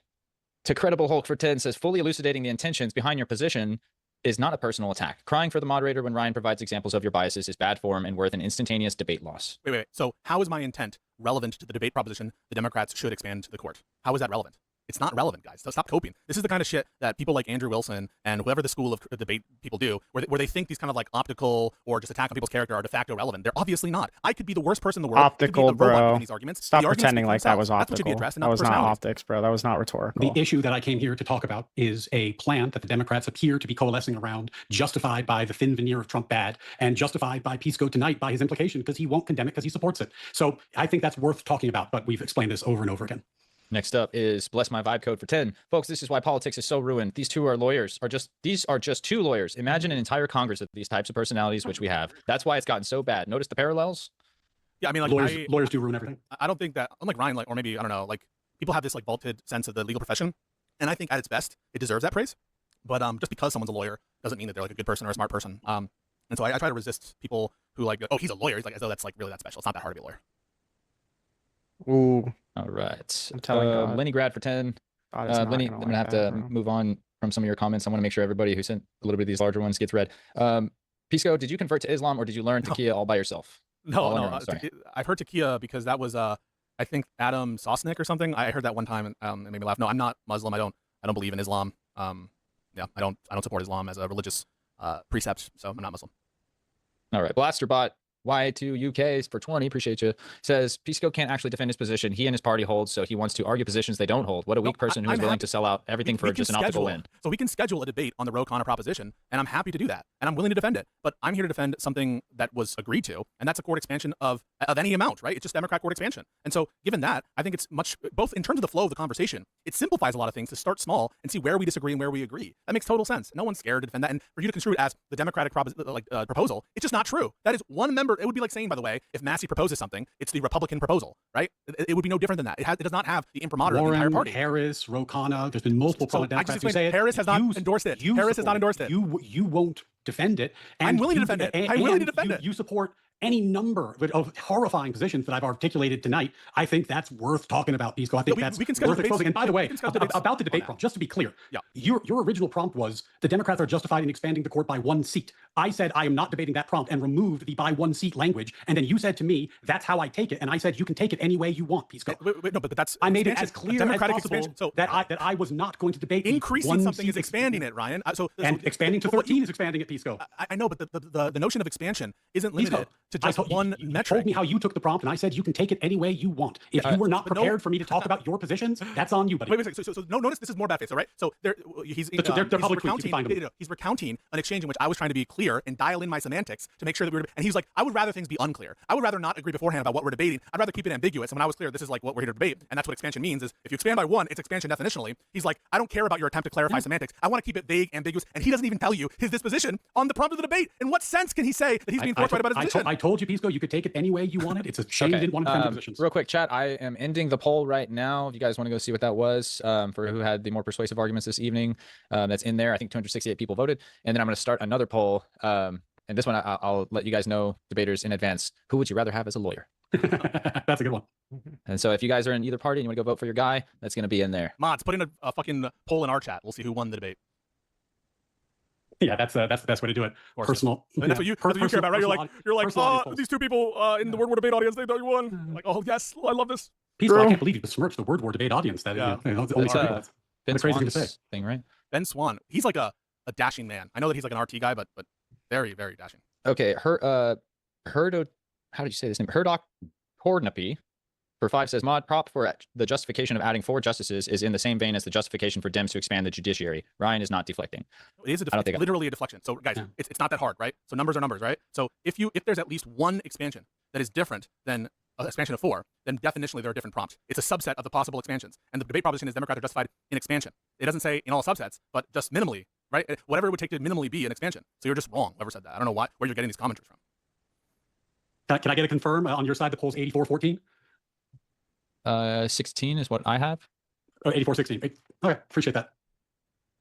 To Credible Hulk for 10 says, fully elucidating the intentions behind your position is not a personal attack. Crying for the moderator when Ryan provides examples of your biases is bad form and worth an instantaneous debate loss. Wait. So how is my intent relevant to the debate proposition the Democrats should expand the court? How is that relevant? It's not relevant, guys. So stop coping. This is the kind of shit that people like Andrew Wilson and whoever the school of debate people do, where they think these kind of like optical or just attack on people's character are de facto relevant. They're obviously not. I could be the worst person in the world. Optical, bro. These arguments. Stop pretending like that was optical. That's what should be addressed, and that not was not optics, bro. That was not rhetorical. The issue that I came here to talk about is a plan that the Democrats appear to be coalescing around, justified by the thin veneer of Trump bad, and justified by Pisco tonight by his implication because he won't condemn it because he supports it. So I think that's worth talking about, but we've explained this over and over again. Next up is Bless My Vibe Code for 10. Folks, this is why politics is so ruined. These are just 2 lawyers. Imagine an entire Congress of these types of personalities, which we have. That's why it's gotten so bad. Notice the parallels? Yeah, I mean, like lawyers do ruin everything. I don't think that, unlike Ryan, or maybe, I don't know, like people have this like vaulted sense of the legal profession. And I think at its best, it deserves that praise. But just because someone's a lawyer doesn't mean that they're like a good person or a smart person. And so I try to resist people who like, oh, he's a lawyer. He's like, as though that's like really that special. It's not that hard to be a lawyer. Ooh. All right. I'm telling God. Lenny Grad for 10. God, it's not Lenny, I'm gonna gonna like have that, to bro. move on from some of your comments. I want to make sure everybody who sent a little bit of these larger ones gets read. Pisco, did you convert to Islam or did you learn Taqiyya all by yourself? No, All on no. your own, sorry. I've heard Takia because that was I think Adam Sosnick or something. I heard that one time and it made me laugh. No, I'm not Muslim. I don't believe in Islam. Yeah, I don't support Islam as a religious precept. So I'm not Muslim. All right. Blasterbot Y2 UKs for 20. Appreciate you. Says Pisco can't actually defend his position. He and his party hold, so he wants to argue positions they don't hold. What a weak person who is willing to sell out everything for just an optical win. So we can schedule a debate on the Roe Connor proposition, and I'm happy to do that, and I'm willing to defend it. But I'm here to defend something that was agreed to, and that's a court expansion of any amount, right? It's just Democrat court expansion. And so given that, I think it's much, both in terms of the flow of the conversation, it simplifies a lot of things to start small and see where we disagree and where we agree. That makes total sense. No one's scared to defend that. And for you to construe it as the Democratic proposal, it's just not true. That is one member. It would be like saying, by the way, if Massey proposes something, it's the Republican proposal, right? It would be no different than that. It does not have the imprimatur of the entire party. Harris, Ro Khanna, there's been multiple prominent Democrats who say it. Harris has not endorsed it. Harris has not endorsed it. You won't defend it. And I'm willing to defend it. I'm willing to defend it. You support any number of horrifying positions that I've articulated tonight. I think that's worth talking about, Pisco. I think that's worth exposing. And by the way, about the debate prompt, just to be clear, your original prompt was the Democrats are justified in expanding the court by 1 seat. I said I am not debating that prompt and removed the by 1 seat language. And then you said to me, that's how I take it. And I said you can take it any way you want, Pisco. Wait, no, but that's I made it as clear as possible so that I was not going to debate increasing something is expanding it, Ryan. And expanding to 13 is expanding it, Pisco. I know, but the notion of expansion isn't limited to just one metric. You told me how you took the prompt, and I said you can take it any way you want. If you were not prepared for me to talk about your positions, that's on you, buddy. Wait a second. So notice this is more bad faith, all right? So he's recounting an exchange in which I was trying to be clear and dial in my semantics to make sure that we were. And he's like, I would rather things be unclear. I would rather not agree beforehand about what we're debating. I'd rather keep it ambiguous. And when I was clear, this is like what we're here to debate, and that's what expansion means. Is if you expand by 1, it's expansion definitionally. He's like, I don't care about your attempt to clarify semantics. I want to keep it vague, ambiguous, and he doesn't even tell you his disposition on the prompt of the debate. In what sense can he say that he's being forthright about his position? I told you, Pisco, you could take it any way you wanted. It's a shame you didn't want to defend your positions. Real quick, chat. I am ending the poll right now. If you guys want to go see what that was for who had the more persuasive arguments this evening, that's in there. I think 268 people voted. And then I'm going to start another poll. And this one, I'll let you guys know, debaters, in advance. Who would you rather have as a lawyer? That's a good one. And so if you guys are in either party and you want to go vote for your guy, that's going to be in there. Mods, put in a fucking poll in our chat. We'll see who won the debate. Yeah, that's the best way to do it. Personal. And that's what you care about, right? You're like, oh, these two people in the Word War debate audience, they thought you won. Like, oh yes, I love this. Pisco, I can't believe you besmirched the Word War debate audience. That Ben crazy thing to say. Thing, right? Ben Swan, he's like a dashing man. I know that he's like an RT guy, but very, very dashing. Okay, how did you say this name? Herdock Hornapi for 5 says mod prop for the justification of adding 4 justices is in the same vein as the justification for Dems to expand the judiciary. Ryan is not deflecting. It is literally a deflection. So guys, it's not that hard, right? So numbers are numbers, right? So if there's at least one expansion that is different than an expansion of 4, then definitionally there are different prompts. It's a subset of the possible expansions. And the debate proposition is Democrats are justified in expansion. It doesn't say in all subsets, but just minimally, right? Whatever it would take to minimally be an expansion. So you're just wrong, whoever said that. I don't know where you're getting these commentaries from. Can I get a confirm on your side? The poll's 84-14. 16 is what I have. Oh, 84-16. Okay, appreciate that.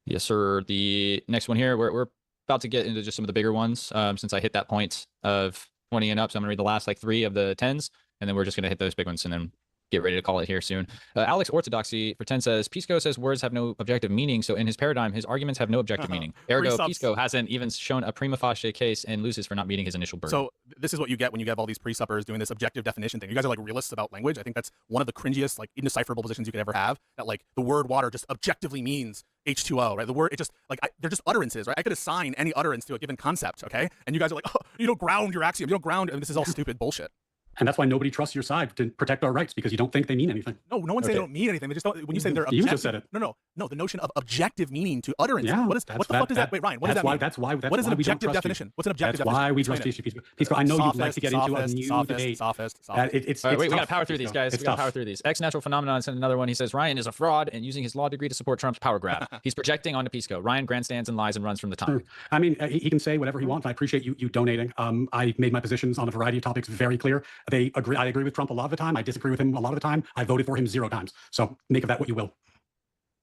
Yes, sir. The next one here, we're about to get into just some of the bigger ones since I hit that point of 20 and up. So I'm going to read the last like 3 of the 10s, and then we're just going to hit those big ones and then get ready to call it here soon. Alex Orthodoxy for 10 says, Pisco says words have no objective meaning. So in his paradigm, his arguments have no objective meaning. Ergo, Pisco hasn't even shown a prima facie case and loses for not meeting his initial burden. So this is what you get when you have all these pre-suppers doing this objective definition thing. You guys are like realists about language. I think that's one of the cringiest, like indecipherable positions you could ever have, that like the word water just objectively means H2O, right? The word, it just like, they're just utterances, right? I could assign any utterance to a given concept, okay? And you guys are like, oh, you don't ground your axiom. You don't ground, and this is all stupid bullshit. And that's why nobody trusts your side to protect our rights, because you don't think they mean anything. No one saying they don't mean anything. They just don't. When you say they're objective, you just said it. No. The notion of objective meaning to utterance. Yeah, what the fuck does that? Wait, Ryan. What does that mean? That's why. What is an objective definition? What's an objective definition? That's why we trust you. Pisco, I know you'd like to get into a new debate. Sophist. Wait, we got to power through these, guys. We got to power through these. X Natural Phenomenon sent another one. He says Ryan is a fraud and using his law degree to support Trump's power grab. He's projecting onto Pisco. Ryan grandstands and lies and runs from the topic. I mean, he can say whatever he wants. I appreciate you donating. I made my positions on a variety of topics very clear. I agree with Trump a lot of the time. I disagree with him a lot of the time. I voted for him 0 times. So make of that what you will.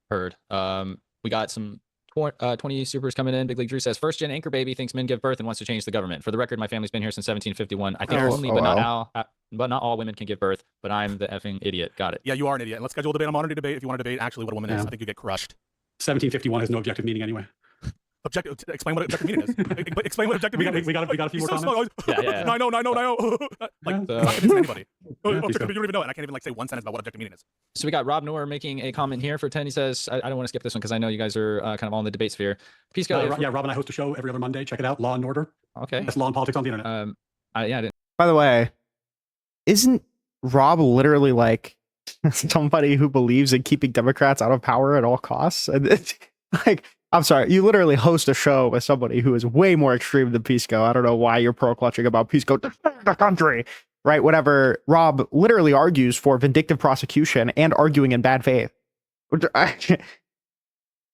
Heard. We got some 20 supers coming in. Big League Drew says, first gen anchor baby thinks men give birth and wants to change the government. For the record, my family's been here since 1751. I think only, but not but not all women can give birth. But I'm the effing idiot. Got it. Yeah, you are an idiot. And let's schedule a debate on modern day debate if you want to debate actually what a woman is. Yeah. I think you get crushed. 1751 has no objective meaning anyway. Objective. Explain what objective meaning is. Explain what objective meaning is. We got a few He's more so comments. slow. Yeah. I know. Like, Yeah. it's not convincing anybody. Objective, so. you don't even know it. And I can't even like say one sentence about what objective meaning is. So we got Rob Noor making a comment here for 10. He says, I don't want to skip this one because I know you guys are kind of all in the debate sphere. Pisco. Yeah, Rob and I host a show every other Monday. Check it out. Law and Order. Okay. That's law and politics on the internet. I didn't. By the way, isn't Rob literally like somebody who believes in keeping Democrats out of power at all costs? And it's, like, I'm sorry, you literally host a show with somebody who is way more extreme than Pisco. I don't know why you're pro-clutching about Pisco. Defend the country, right? Whatever. Rob literally argues for vindictive prosecution and arguing in bad faith.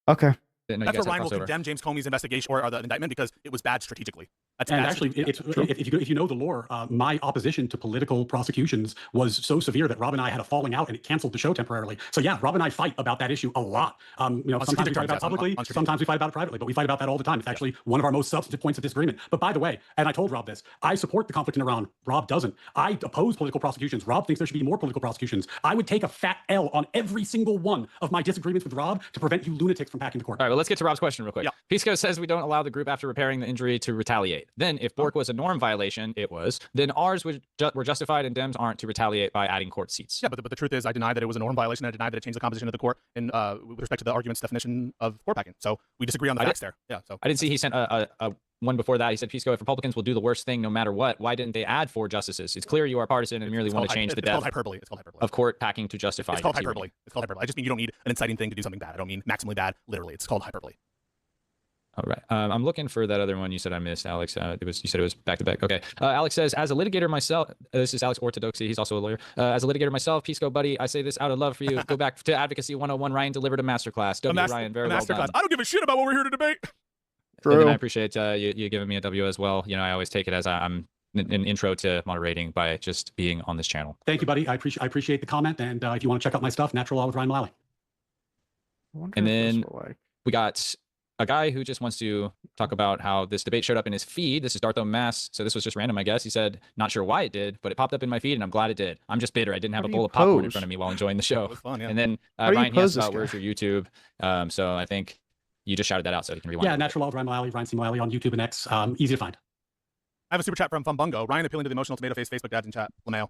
Okay. Didn't know you That's guys where had Ryan will crossover. condemn James Comey's investigation or the indictment because it was bad strategically. That's And bad actually, strategically. if you know the lore, my opposition to political prosecutions was so severe that Rob and I had a falling out, and it canceled the show temporarily. So yeah, Rob and I fight about that issue a lot. Sometimes we strategic fight about terms, it publicly, on strategic sometimes we fight about it privately, but we fight about that all the time. It's actually one of our most substantive points of disagreement. But by the way, and I told Rob this, I support the conflict in Iran. Rob doesn't. I oppose political prosecutions. Rob thinks there should be more political prosecutions. I would take a fat L on every single one of my disagreements with Rob to prevent you lunatics from packing the court. All right, well, let's get to Rob's question real quick. Yeah. Pisco says we don't allow the group after repairing the injury to retaliate. Then, if Bork was a norm violation, it was, then ours were justified and Dems aren't to retaliate by adding court seats. Yeah, but the truth is, I deny that it was a norm violation. I deny that it changed the composition of the court and with respect to the argument's definition of court packing. So we disagree on the facts there. Yeah. So I didn't see he sent a one before that. He said, Pisco, if Republicans will do the worst thing no matter what, why didn't they add 4 justices? It's clear you are partisan and merely want to change the It's called depth hyperbole. It's called hyperbole. of court packing to justify It's called tyranny. hyperbole. It's called hyperbole. I just mean you don't need an inciting thing to do something bad. I don't mean maximally bad, literally. It's called hyperbole. All right. I'm looking for that other one you said I missed, Alex. You said it was back to back. Okay. Alex says, as a litigator myself, this is Alex Orthodoxy. He's also a lawyer. As a litigator myself, Pisco buddy, I say this out of love for you. Go back to Advocacy 101. Ryan delivered a masterclass. Ryan, very well done. I don't give a shit about what we're here to debate. And then True. I appreciate you giving me a W as well. You know, I always take it as I'm an intro to moderating by just being on this channel. Thank you, buddy. I appreciate the comment. And if you want to check out my stuff, Natural Law with Ryan Mullally. And then we got a guy who just wants to talk about how this debate showed up in his feed. This is Dartho Mass. So this was just random, I guess. He said, not sure why it did, but it popped up in my feed and I'm glad it did. I'm just bitter. I didn't have a bowl of popcorn in front of me while enjoying the show. It was fun, yeah. And then How do you Ryan, he asked pose this about where's your YouTube. So I think you just shouted that out so he can rewind. Yeah, it. Natural Law with Ryan Mullally, Ryan C. Mullally on YouTube and X. Easy to find. I have a super chat from Bungo. Ryan appealing to the emotional tomato face Facebook dads in chat. LeMayo.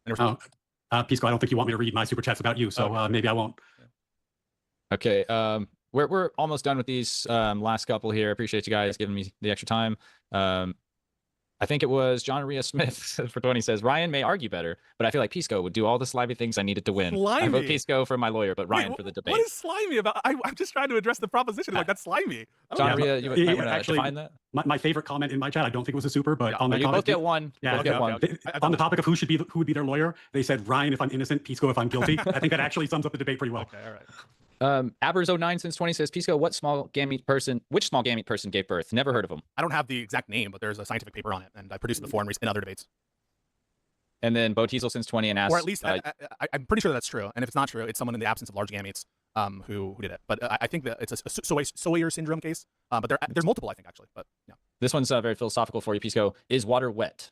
Pisco, I don't think you want me to read my super chats about you, so maybe I won't. Okay. We're almost done with these last couple here. Appreciate you guys giving me the extra time. I think it was John Rhea Smith for 20 says, Ryan may argue better, but I feel like Pisco would do all the slimy things I needed to win. I vote Slimy? Pisco for my lawyer, but Ryan Wait, for the debate. What is slimy about? I'm just trying to address the proposition. Like, that's slimy. John Yeah, Rhea, you yeah, might want to actually, define that? My favorite comment in my chat, I don't think it was a super, but Yeah, on that You comment, both get one. Yeah, Both get one. on the topic of who would be their lawyer, they said Ryan if I'm innocent, Pisco if I'm guilty. I think that actually sums up the debate pretty well. Okay, all right. Abers09 since 20 says, Pisco, which small gamete person gave birth? Never heard of him. I don't have the exact name, but there's a scientific paper on it, and I produced it before in other debates. And then Bo Teasel since 20 and asked, Or at least I'm pretty sure that's true. And if it's not true, it's someone in the absence of large gametes who did it. But I think that it's a Sawyer syndrome case. But there's multiple, I think, actually. But yeah. this one's very philosophical for you, Pisco. Is water wet?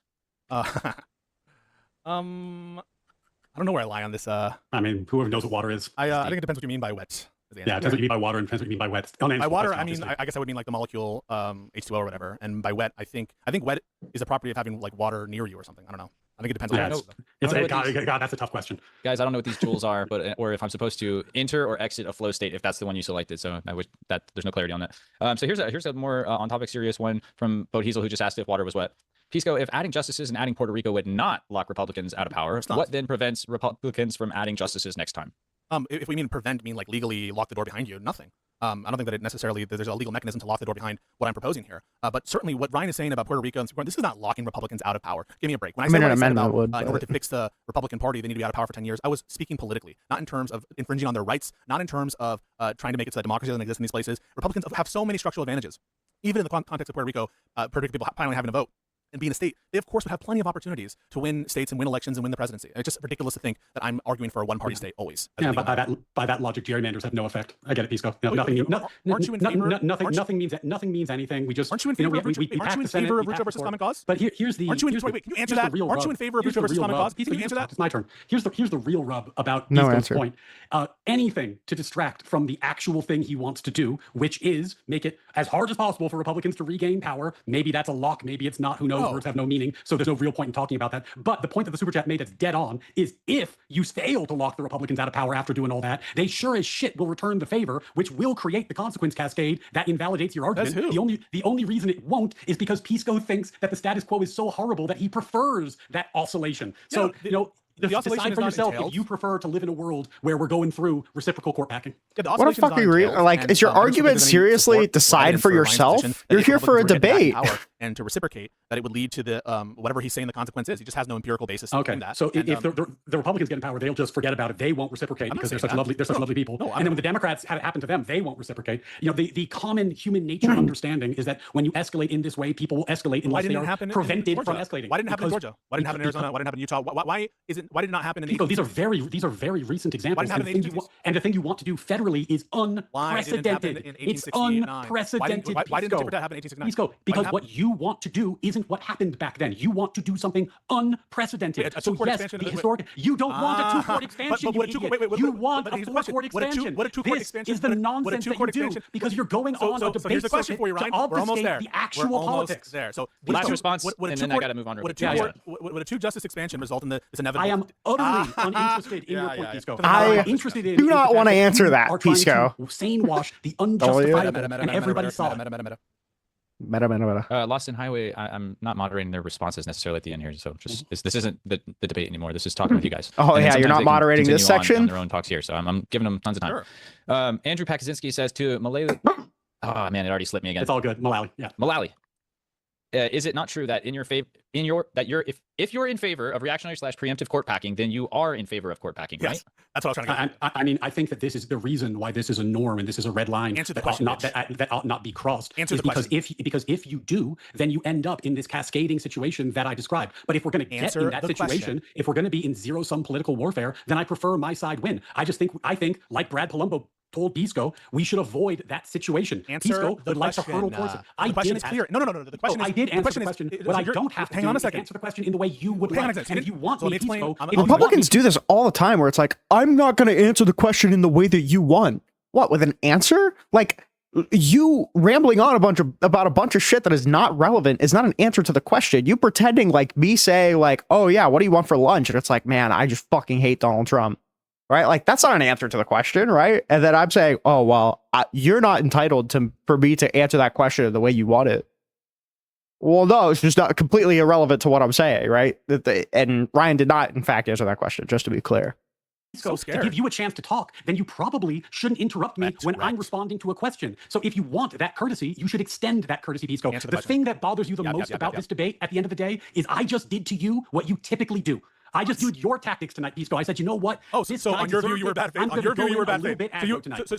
I don't know where I lie on this. I mean, whoever knows what water is. I think it depends what you mean by wet. Yeah, it depends what you mean by water and depends what you mean by wet. By water, I mean I guess I would mean like the molecule H2O or whatever. And by wet, I think wet is a property of having like water near you or something. I don't know. I think it depends on Yeah, what God, that's a tough question. Guys, I don't know what these joules are, but or if I'm supposed to enter or exit a flow state if that's the one you selected. So I wish that there's no clarity on that. So here's a more on topic serious one from Bo Teasel who just asked if water was wet. Pisco, if adding justices and adding Puerto Rico would not lock Republicans out of power, what then prevents Republicans from adding justices next time? If we mean prevent, mean like legally lock the door behind you, nothing. I don't think that it necessarily there's a legal mechanism to lock the door behind what I'm proposing here. But certainly what Ryan is saying about Puerto Rico and this is not locking Republicans out of power. Give me a break. When I say what I said about in order to fix the Republican Party, they need to be out of power for 10 years. I was speaking politically, not in terms of infringing on their rights, not in terms of trying to make it so that democracy doesn't exist in these places. Republicans have so many structural advantages. Even in the context of Puerto Rico people finally having a vote. and being a state, they of course would have plenty of opportunities to win states and win elections and win the presidency. It's just ridiculous to think that I'm arguing for a one-party state always. Yeah, but by that logic, gerrymanders have no effect. I get it, Pisco. No, nothing means anything. We just aren't you in favor of Rucho versus Common Cause? But here's the wait, can you answer that? Aren't you in favor of Rucho versus Common Cause? Can you answer that? It's my turn. Here's the real rub about No Pisco's answer. point. Anything to distract from the actual thing he wants to do, which is make it as hard as possible for Republicans to regain power. Maybe that's a lock, maybe it's not. Who knows? Words have no meaning, so there's no real point in talking about that. But the point that the super chat made that's dead on is if you fail to lock the Republicans out of power after doing all that, they sure as shit will return the favor, which will create the consequence cascade that invalidates your argument. That's who? The only reason it won't is because Pisco thinks that the status quo is so horrible that he prefers that oscillation. So the oscillation decide is for not yourself entailed. if you prefer to live in a world where we're going through reciprocal court packing. Yeah, What the fuck are you like? Is your argument seriously decide for yourself? You're here for a debate. And to reciprocate that it would lead to the whatever he's saying the consequence is. He just has no empirical basis Okay, in that. so and, if the Republicans get in power, they'll just forget about it. They won't reciprocate because they're such lovely people. No, and then when the Democrats have it happen to them, they won't reciprocate. The common human nature understanding is that when you escalate in this way, people will escalate unless they are prevented from escalating. Why didn't it happen in Georgia? Why didn't it happen in Arizona? Why didn't it happen in Utah? Why did it not happen in the These are very recent examples. And the thing you want to do federally is unprecedented. It's unprecedented. Why didn't Tit for Tat happen in 1869? Because what you want to do isn't what happened back then. You want to do something unprecedented. So yes, the historic. You don't want a two-court expansion. You want a four-court expansion. This is the nonsense that you do because you're going on a debate circuit to obfuscate the actual politics. So last response, and then I got to move on. Would a two-justice expansion result in this inevitable? I am utterly uninterested in your point, Pisco. I interested in do not want to answer that, Pisco. Sane wash the unjustifiable, and everybody saw it. Lost in Highway, I'm not moderating their responses necessarily at the end here, so just this isn't the debate anymore. This is talking with you guys. Oh And then yeah, you're sometimes not they can moderating this continue on section. their own talks here, so I'm giving them tons of time. Sure. Andrew Pakaczynski says to Malawi. Oh man, it already slipped me again. It's all good, Malawi. Yeah, Malawi. Is it not true that if you're in favor of reactionary / preemptive court packing, then you are in favor of court packing, right? Yes, that's what I was trying to get. I think that this is the reason why this is a norm and this is a red line that ought not be crossed. Because if you do, then you end up in this cascading situation that I described. But if we're going to get in that situation, if we're going to be in zero-sum political warfare, then I prefer my side win. I think like Brad Palumbo told Pisco, we should avoid that situation. Pisco would like to hurdle towards it. The question is clear. No. The question is, I did answer the question. What I don't have to do is answer the question in the way you would like. And if you want me, Pisco, Republicans do this all the time where it's like, I'm not going to answer the question in the way that you want. What, with an answer? Like, you rambling on about a bunch of shit that is not relevant is not an answer to the question. You pretending like me say like, oh yeah, what do you want for lunch? And it's like, man, I just fucking hate Donald Trump. Right? Like, that's not an answer to the question, right? And then I'm saying, oh, well, you're not entitled for me to answer that question the way you want it. Well, no, it's just not completely irrelevant to what I'm saying, right? And Ryan did not, in fact, answer that question, just to be clear. So to give you a chance to talk, then you probably shouldn't interrupt me when I'm responding to a question. So if you want that courtesy, you should extend that courtesy, Pisco. The thing that bothers you the most about this debate at the end of the day is I just did to you what you typically do. I just used your tactics tonight, Pisco. I said, you know what? Oh, so on your view, you were bad faith. On your view, you were bad faith.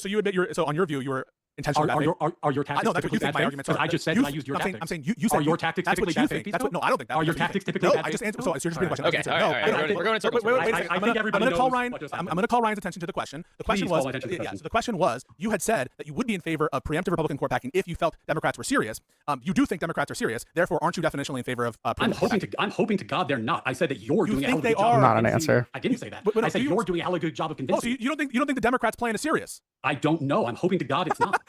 So you admit so on your view, you were intentionally bad faith. Are your tactics? No, that's what you think my arguments are. I just said that I used your tactics. I'm saying you said are your tactics typically bad faith? No, I don't think that. Are your tactics typically bad faith? No, I just answered. So you're just repeating the question. Okay, all right. We're going in circles. Wait. I think everybody knows what just happened. I'm going to call Ryan's attention to the question. The question was, so the question was, you had said that you would be in favor of preemptive Republican court packing if you felt Democrats were serious. You do think Democrats are serious. Therefore, aren't you definitionally in favor of preemptive? I'm hoping to God they're not. I said that you're doing a hell of a good job. Not an answer. I didn't say that. I said you're doing a hell of a good job of convincing. Oh, so you don't think the Democrats' plan is serious? I don't know. I'm hoping to God it's not.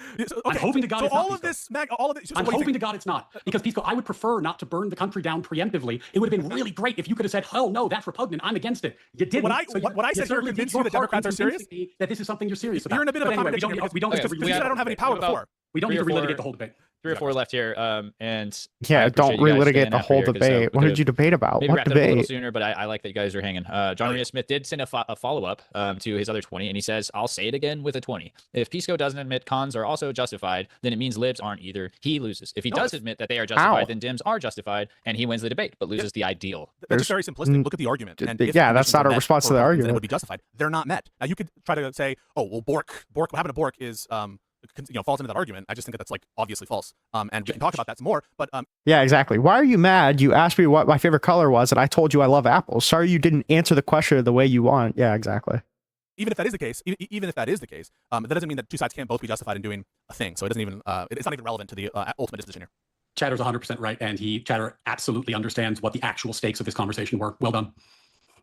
I'm hoping to God it's not. I'm hoping to God it's not. Because, Pisco, I would prefer not to burn the country down preemptively. It would have been really great if you could have said, hell no, that's repugnant. I'm against it. You didn't. What I said here convinced you that Democrats are serious? That this is something you're serious about. You're in a bit of a contradiction. We don't need to relitigate. I don't have any power before. We don't need to relitigate the whole debate. 3 or 4 left here, and yeah, don't relitigate the whole debate. What did you debate about? Maybe What wrapped it up a little debate? sooner, but I like that you guys are hanging. John Maria Smith did send a follow-up to his other 20, and he says, I'll say it again with a 20. If Pisco doesn't admit cons are also justified, then it means libs aren't either. He loses. If he does admit that they are justified, then Dems are justified, and he wins the debate, but loses the ideal. That's just very simplistic. Look at the argument. And Yeah, that's not a response to the argument. It would be justified. They're not met. Now, you could try to say, oh, well, Bork, what happened to Bork is falls into that argument. I just think that that's like obviously false. And we can talk about that some more. But Yeah, exactly. Why are you mad? You asked me what my favorite color was, and I told you I love apples. Sorry you didn't answer the question the way you want. Yeah, exactly. even if that is the case, even if that is the case, that doesn't mean that two sides can't both be justified in doing a thing. So it doesn't even it's not even relevant to the ultimate decision here. Chatter's 100% right, and Chatter absolutely understands what the actual stakes of this conversation were. Well done.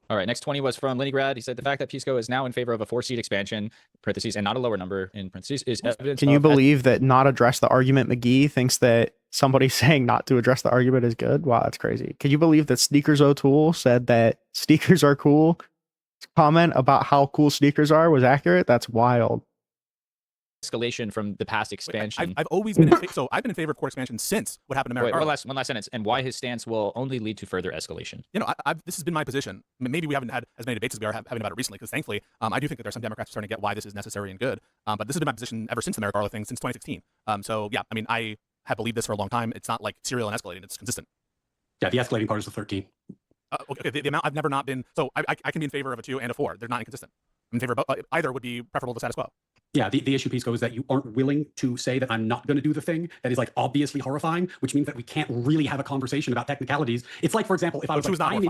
All right, next 20 was from Rinnycast. He said the fact that Pisco is now in favor of a 4-seat expansion (parentheses) and not a lower number in parentheses is evidence. Can you believe that not address the argument McGee thinks that somebody saying not to address the argument is good? Wow, that's crazy. Can you believe that Sneakers O'Toole said that sneakers are cool? Comment about how cool sneakers are was accurate? That's wild. Escalation from the past expansion. I've always been so I've been in favor of court expansion since what happened to Wait, Merrick. one last sentence. And why his stance will only lead to further escalation. This has been my position. I mean, maybe we haven't had as many debates as we are having about it recently, because thankfully, I do think that there's some Democrats starting to get why this is necessary and good. But this has been my position ever since the Merrick Garland thing, since 2016. So yeah, I mean, I have believed this for a long time. It's not like serial and escalating; it's consistent. Yeah, the escalating part is the 13. Okay, the amount I've never not been. So I can be in favor of a 2 and a 4. They're not inconsistent. I'm in favor of either would be preferable to status quo. Yeah, the issue, Pisco, is that you aren't willing to say that I'm not going to do the thing that is like obviously horrifying, which means that we can't really have a conversation about technicalities. It's like, for example, if I was I'm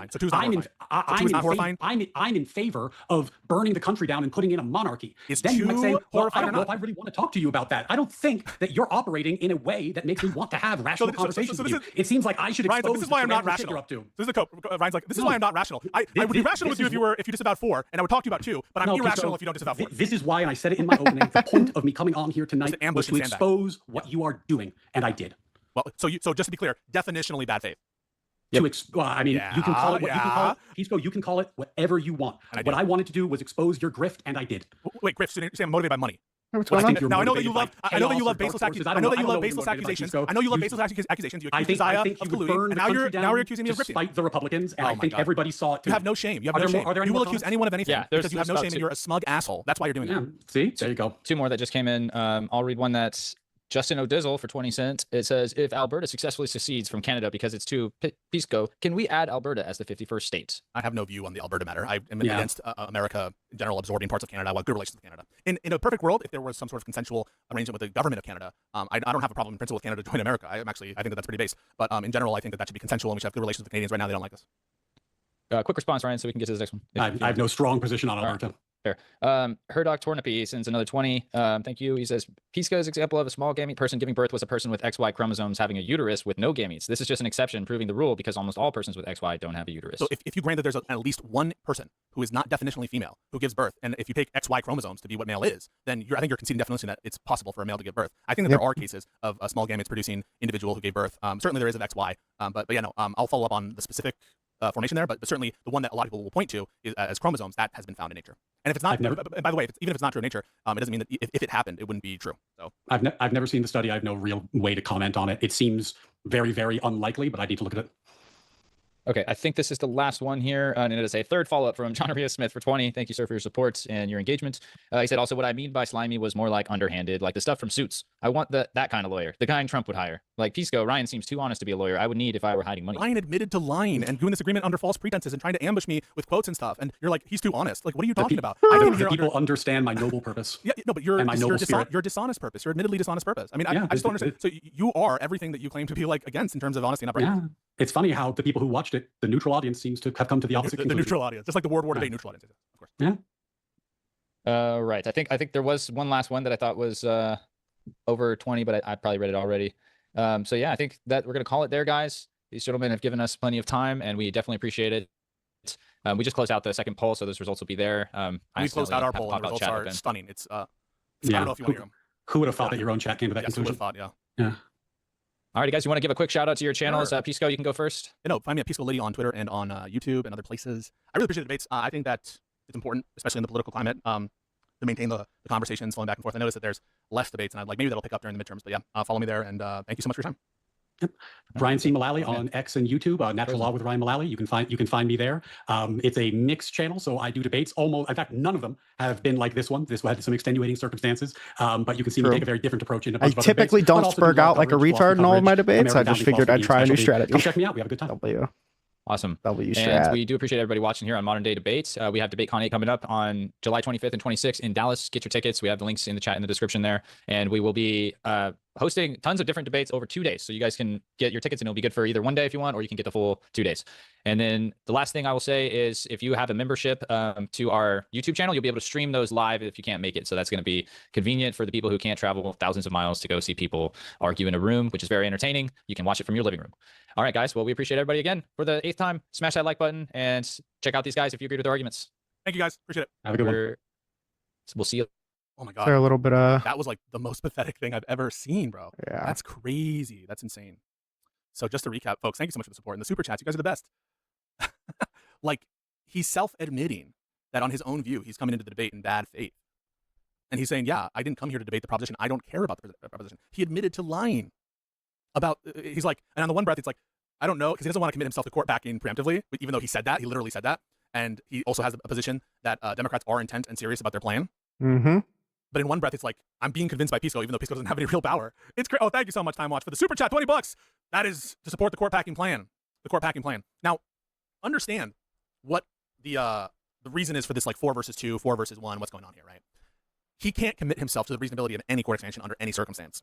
in favor of burning the country down and putting in a monarchy. Then you might say, well, I don't know if I really want to talk to you about that. I don't think that you're operating in a way that makes me want to have rational conversations with you. It seems like I should expose like, this is why I'm not rational. Up to. This is a Ryan's like, this is why I'm not rational. I would be rational with you if you disavowed 4, and I would talk to you about 2, but I'm irrational if you don't disavow 4. This is why, and I said it in my opening, the point of me coming on here tonight was to expose what you are doing, and I did. Well, so just to be clear, definitionally bad faith. Well, I mean, you can call it what you can call it. Pisco, you can call it whatever you want. What I wanted to do was expose your grift, and I did. Wait, grift, so you're saying I'm motivated by money. Now I know that you love baseless accusations. I know that you love baseless accusations. I know you love baseless accusations. You accuse Isaiah of colluding, and now you're accusing me of grifting. Despite the Republicans, and I think everybody saw it too. You have no shame. You have no shame. You will accuse anyone of anything because you have no shame and you're a smug asshole. That's why you're doing that. See, there you go. 2 more that just came in. I'll read one that's Justin O'Dizzle for 20 cents. It says, if Alberta successfully secedes from Canada because it's too Pisco, can we add Alberta as the 51st state? I have no view on the Alberta matter. I am against America in general absorbing parts of Canada. I want good relations with Canada. In a perfect world, if there was some sort of consensual arrangement with the government of Canada, I don't have a problem in principle with Canada joining America. I think that that's pretty base. But in general, I think that should be consensual, and we should have good relations with the Canadians. Right now, they don't like us. Quick response, Ryan, so we can get to the next one. I have no strong position on Alberta. Fair. Herdoc Tornapi sends another 20. Thank you. He says, Pisco's example of a small gamete person giving birth was a person with XY chromosomes having a uterus with no gametes. This is just an exception proving the rule because almost all persons with XY don't have a uterus. So if you grant that there's at least one person who is not definitionally female who gives birth, and if you take XY chromosomes to be what male is, then I think you're conceding definition that it's possible for a male to give birth. I think that there are cases of a small gametes producing individual who gave birth. Certainly there is of XY, but yeah, no, I'll follow up on the specific formation there, but certainly the one that a lot of people will point to is, as chromosomes, that has been found in nature. And if it's not, by the way, even if it's not true in nature, it doesn't mean that if it happened, it wouldn't be true. So I've never seen the study. I have no real way to comment on it. It seems very, very unlikely, but I need to look at it. Okay, I think this is the last one here, and it is a third follow-up from John Maria Smith for 20. Thank you, sir, for your support and your engagement. He said also, what I mean by slimy was more like underhanded, like the stuff from Suits. I want that kind of lawyer, the kind Trump would hire. Like Pisco, Ryan seems too honest to be a lawyer. I would need if I were hiding money. Ryan admitted to lying and doing this agreement under false pretenses and trying to ambush me with quotes and stuff. And you're like, he's too honest. Like, what are you talking about? I think people understand my noble purpose. Yeah, no, but your dishonest purpose. Your admittedly dishonest purpose. I mean, I just don't understand. So you are everything that you claim to be like against in terms of honesty and uprightness. Yeah. It's funny how the people who watched it, the neutral audience, seems to have come to the opposite conclusion. The neutral audience, just like the World War debate neutral audience, of course. Yeah. Right. I think there was one last one that I thought was over 20, but I probably read it already. So yeah, I think that we're gonna call it there, guys. These gentlemen have given us plenty of time, and we definitely appreciate it. We just closed out the second poll, so those results will be there. We closed out our poll, and the results are stunning. It's I don't know if you want to hear them. Who would have thought that your own chat came to that conclusion? Who would have thought? Yeah. All right, guys, you want to give a quick shout out to your channels? Sure. Pisco, you can go first. Find me at Pisco Liddy on Twitter and on YouTube and other places. I really appreciate the debates. I think that it's important, especially in the political climate, to maintain the conversations flowing back and forth. I notice that there's less debates, and I'd like maybe that'll pick up during the midterms. But yeah, follow me there, and thank you so much for your time. Yep. Ryan C. Mullally on X and YouTube, Natural Law with Ryan Mullally. You can find me there. It's a mixed channel, so I do debates. In fact, none of them have been like this one. This had some extenuating circumstances, but you can see me take a very different approach in a bunch of other typically debates, don't spurg out like a retard in all of my debates. I just figured I'd try a new strategy. Come check me out. We have a good time. W. Awesome. W And strat. we do appreciate everybody watching here on Modern Day Debates. We have DebateCon 8 coming up on July 25th and 26th in Dallas. Get your tickets. We have the links in the chat in the description there. And we will be hosting tons of different debates over 2 days. So you guys can get your tickets and it'll be good for either one day if you want, or you can get the full 2 days. And then the last thing I will say is if you have a membership to our YouTube channel, you'll be able to stream those live if you can't make it. So that's going to be convenient for the people who can't travel thousands of miles to go see people argue in a room, which is very entertaining. You can watch it from your living room. All right, guys. Well, we appreciate everybody again for the 8th time. Smash that like button and check out these guys if you agreed with their arguments. Thank you guys. Appreciate it. Have a good one. We'll see you. Oh my Is there a god, little bit that was like the most pathetic thing I've ever seen, bro. yeah. That's crazy. That's insane. So just to recap, folks, thank you so much for the support and the super chats. You guys are the best. Like, he's self-admitting that on his own view, he's coming into the debate in bad faith. And he's saying, yeah, I didn't come here to debate the proposition. I don't care about the proposition. He admitted to lying about, he's like, and on the one breath, it's like, I don't know, because he doesn't want to commit himself to court backing preemptively, but even though he said that, he literally said that. And he also has a position that Democrats are intent and serious about their plan. Mm-hmm. But in one breath, it's like, I'm being convinced by Pisco, even though Pisco doesn't have any real power. It's great. Oh, thank you so much, Time Watch, for the super chat, $20. That is to support the court packing plan. The court packing plan. Now, understand what the reason is for this, like 4 versus 2, 4 versus 1, what's going on here, right? He can't commit himself to the reasonability of any court expansion under any circumstance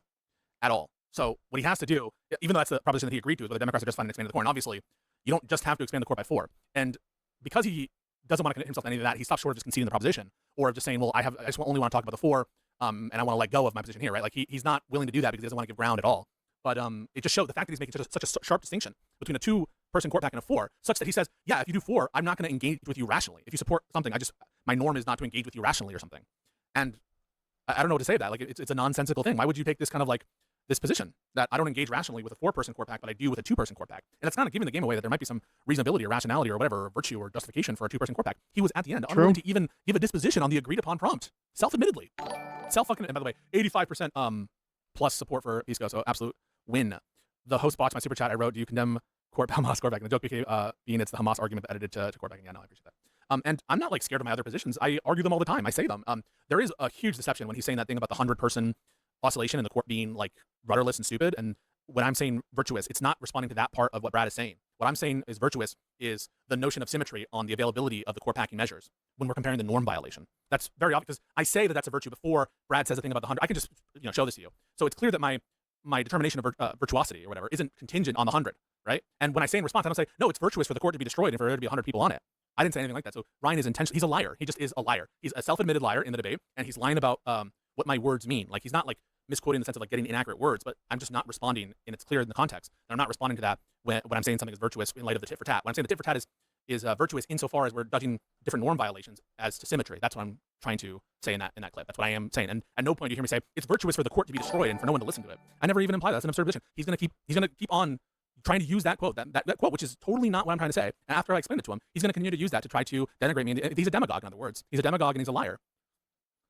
at all. So what he has to do, even though that's the proposition that he agreed to, is what the Democrats are just finding to expand the court. And obviously, you don't just have to expand the court by 4. And because he doesn't want to commit himself to any of that, he stops short of just conceding the proposition or of just saying, well, I just only want to talk about the 4, and I want to let go of my position here, right? Like he's not willing to do that because he doesn't want to give ground at all. But it just showed the fact that he's making such a sharp distinction between a 2-person court pack and a 4, such that he says, yeah, if you do 4, I'm not going to engage with you rationally. If you support something, my norm is not to engage with you rationally or something. And I don't know what to say to that. Like it's a nonsensical thing. Why would you take this kind of like this position that I don't engage rationally with a 4-person court pack, but I do with a 2-person court pack? And it's not giving the game away that there might be some reasonability or rationality or whatever, or virtue or justification for a 2-person court pack. He was at the end unwilling to even give a disposition on the agreed upon prompt, self-admittedly. And by the way, 85% plus support for Pisco, so absolute win. The host botched my super chat. I wrote, do you condemn Hamas court packing? The joke became being it's the Hamas argument that edited to court packing. Yeah, no, I appreciate that. And I'm not like scared of my other positions. I argue them all the time. I say them. There is a huge deception when he's saying that thing about the 100-person oscillation in the court being like rudderless and stupid. And when I'm saying virtuous, it's not responding to that part of what Brad is saying. What I'm saying is virtuous is the notion of symmetry on the availability of the court packing measures when we're comparing the norm violation. That's very obvious because I say that that's a virtue before Brad says the thing about the 100. I can just show this to you. So it's clear that my determination of virtuosity or whatever isn't contingent on the 100, right? And when I say in response, I don't say, no, it's virtuous for the court to be destroyed and for there to be 100 people on it. I didn't say anything like that. So Ryan is intentional. He's a liar. He just is a liar. He's a self-admitted liar in the debate, and he's lying about what my words mean. Like he's not like misquoting in the sense of like getting inaccurate words, but I'm just not responding, and it's clear in the context. And I'm not responding to that when I'm saying something is virtuous in light of the tit for tat. When I'm saying the tit for tat is virtuous insofar as we're judging different norm violations as to symmetry. That's what I'm trying to say in that clip. That's what I am saying. And at no point do you hear me say it's virtuous for the court to be destroyed and for no one to listen to it. I never even imply that. That's an absurd position. He's gonna keep on trying to use that quote, that quote, which is totally not what I'm trying to say. And after I explain it to him, he's going to continue to use that to try to denigrate me. He's a demagogue, in other words. He's a demagogue and he's a liar.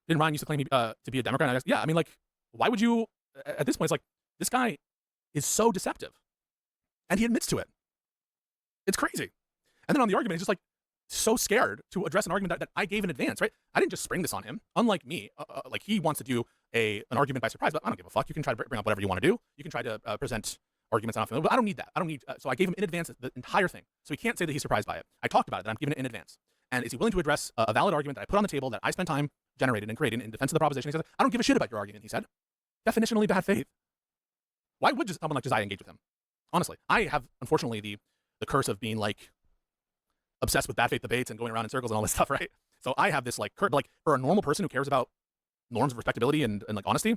Didn't Ryan used to claim to be a Democrat? And I guess, yeah, I mean, like, why would you, at this point, it's like, this guy is so deceptive. And he admits to it. It's crazy. And then on the argument, he's just like, so scared to address an argument that I gave in advance, right? I didn't just spring this on him. Unlike me, like he wants to do an argument by surprise, but I don't give a fuck. You can try to bring up whatever you want to do. You can try to present arguments I'm not familiar with, but I don't need that. I don't need, so I gave him in advance the entire thing. So he can't say that he's surprised by it. I talked about it, that I'm giving it in advance. And is he willing to address a valid argument that I put on the table that I spent time generating and creating in defense of the proposition? He says, I don't give a shit about your argument, he said. Definitionally bad faith. Why would someone like Josiah engage with him? Honestly, I have, unfortunately, the curse of being like obsessed with bad faith debates and going around in circles and all this stuff, right? So I have this like curse, like for a normal person who cares about norms of respectability and like honesty,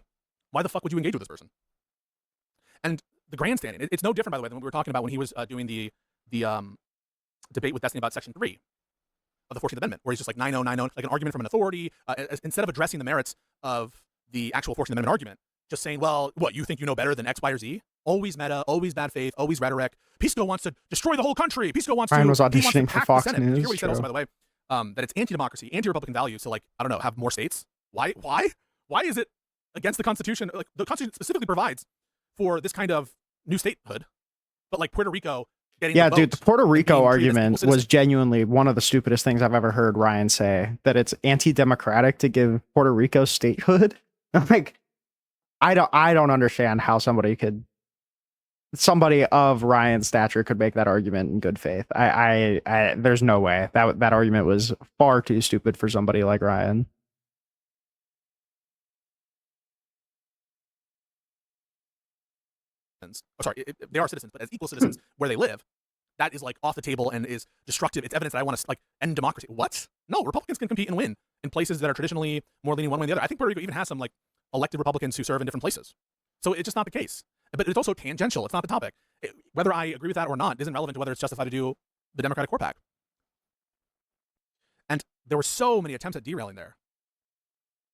why the fuck would you engage with this person? And the grandstanding, it's no different, by the way, than what we were talking about when he was doing the debate with Destiny about Section 3 of the 14th Amendment, where he's just like 9090, like an argument from an authority, instead of addressing the merits of the actual 14th Amendment argument, just saying, well, what, you think you know better than X, Y, or Z? Always meta, always bad faith, always rhetoric. Pisco wants to destroy the whole country. Pisco wants Ryan to. was auditioning for Fox News. Did you hear what he said also, by the way? That it's anti-democracy, anti-Republican values to, like, I don't know, have more states. Why is it against the Constitution? Like, the Constitution specifically provides for this kind of new statehood, but like Puerto Rico getting yeah, dude, the Puerto Rico argument was genuinely one of the stupidest things I've ever heard Ryan say. That it's anti-democratic to give Puerto Rico statehood. I'm like, I don't understand how somebody could somebody of Ryan's stature could make that argument in good faith. I there's no way that argument was far too stupid for somebody like Ryan. They are citizens, but as equal citizens where they live, that is like off the table and is destructive. It's evidence that I want to like end democracy. What? No, Republicans can compete and win in places that are traditionally more leaning one way or the other. I think Puerto Rico even has some like elected Republicans who serve in different places. So it's just not the case. But it's also tangential. It's not the topic. Whether I agree with that or not isn't relevant to whether it's justified to do the Democratic Court Pack. And there were so many attempts at derailing there.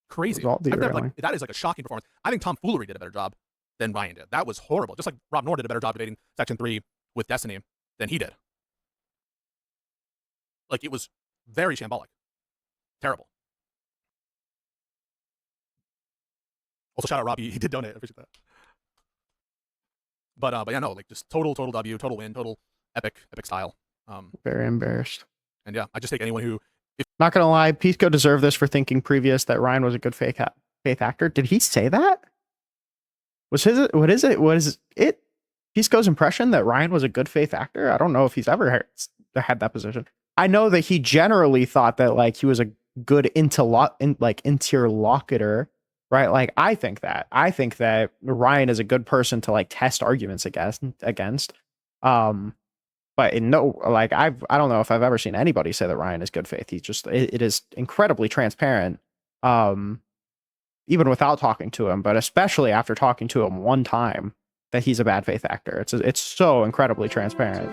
Crazy. That is like a shocking performance. I think tomfoolery did a better job than Ryan did. That was horrible. Just like Rob Noor did a better job debating Section 3 with Destiny than he did. Like, it was very shambolic. Terrible. Also, shout out Robbie. He did donate. I appreciate that. But yeah, no, like just total W, total win, total epic style. Very embarrassed. And yeah, I just take anyone who. Not gonna lie, Pisco deserved this for thinking previous that Ryan was a good faith actor. Did he say that? Was his? What is it? Was it Pisco's impression that Ryan was a good faith actor? I don't know if he's ever had that position. I know that he generally thought that like he was a good interlocutor, right? Like I think that Ryan is a good person to like test arguments against. But in no, like I don't know if I've ever seen anybody say that Ryan is good faith. He's just it is incredibly transparent. Even without talking to him, but especially after talking to him one time, that he's a bad faith actor. It's so incredibly transparent.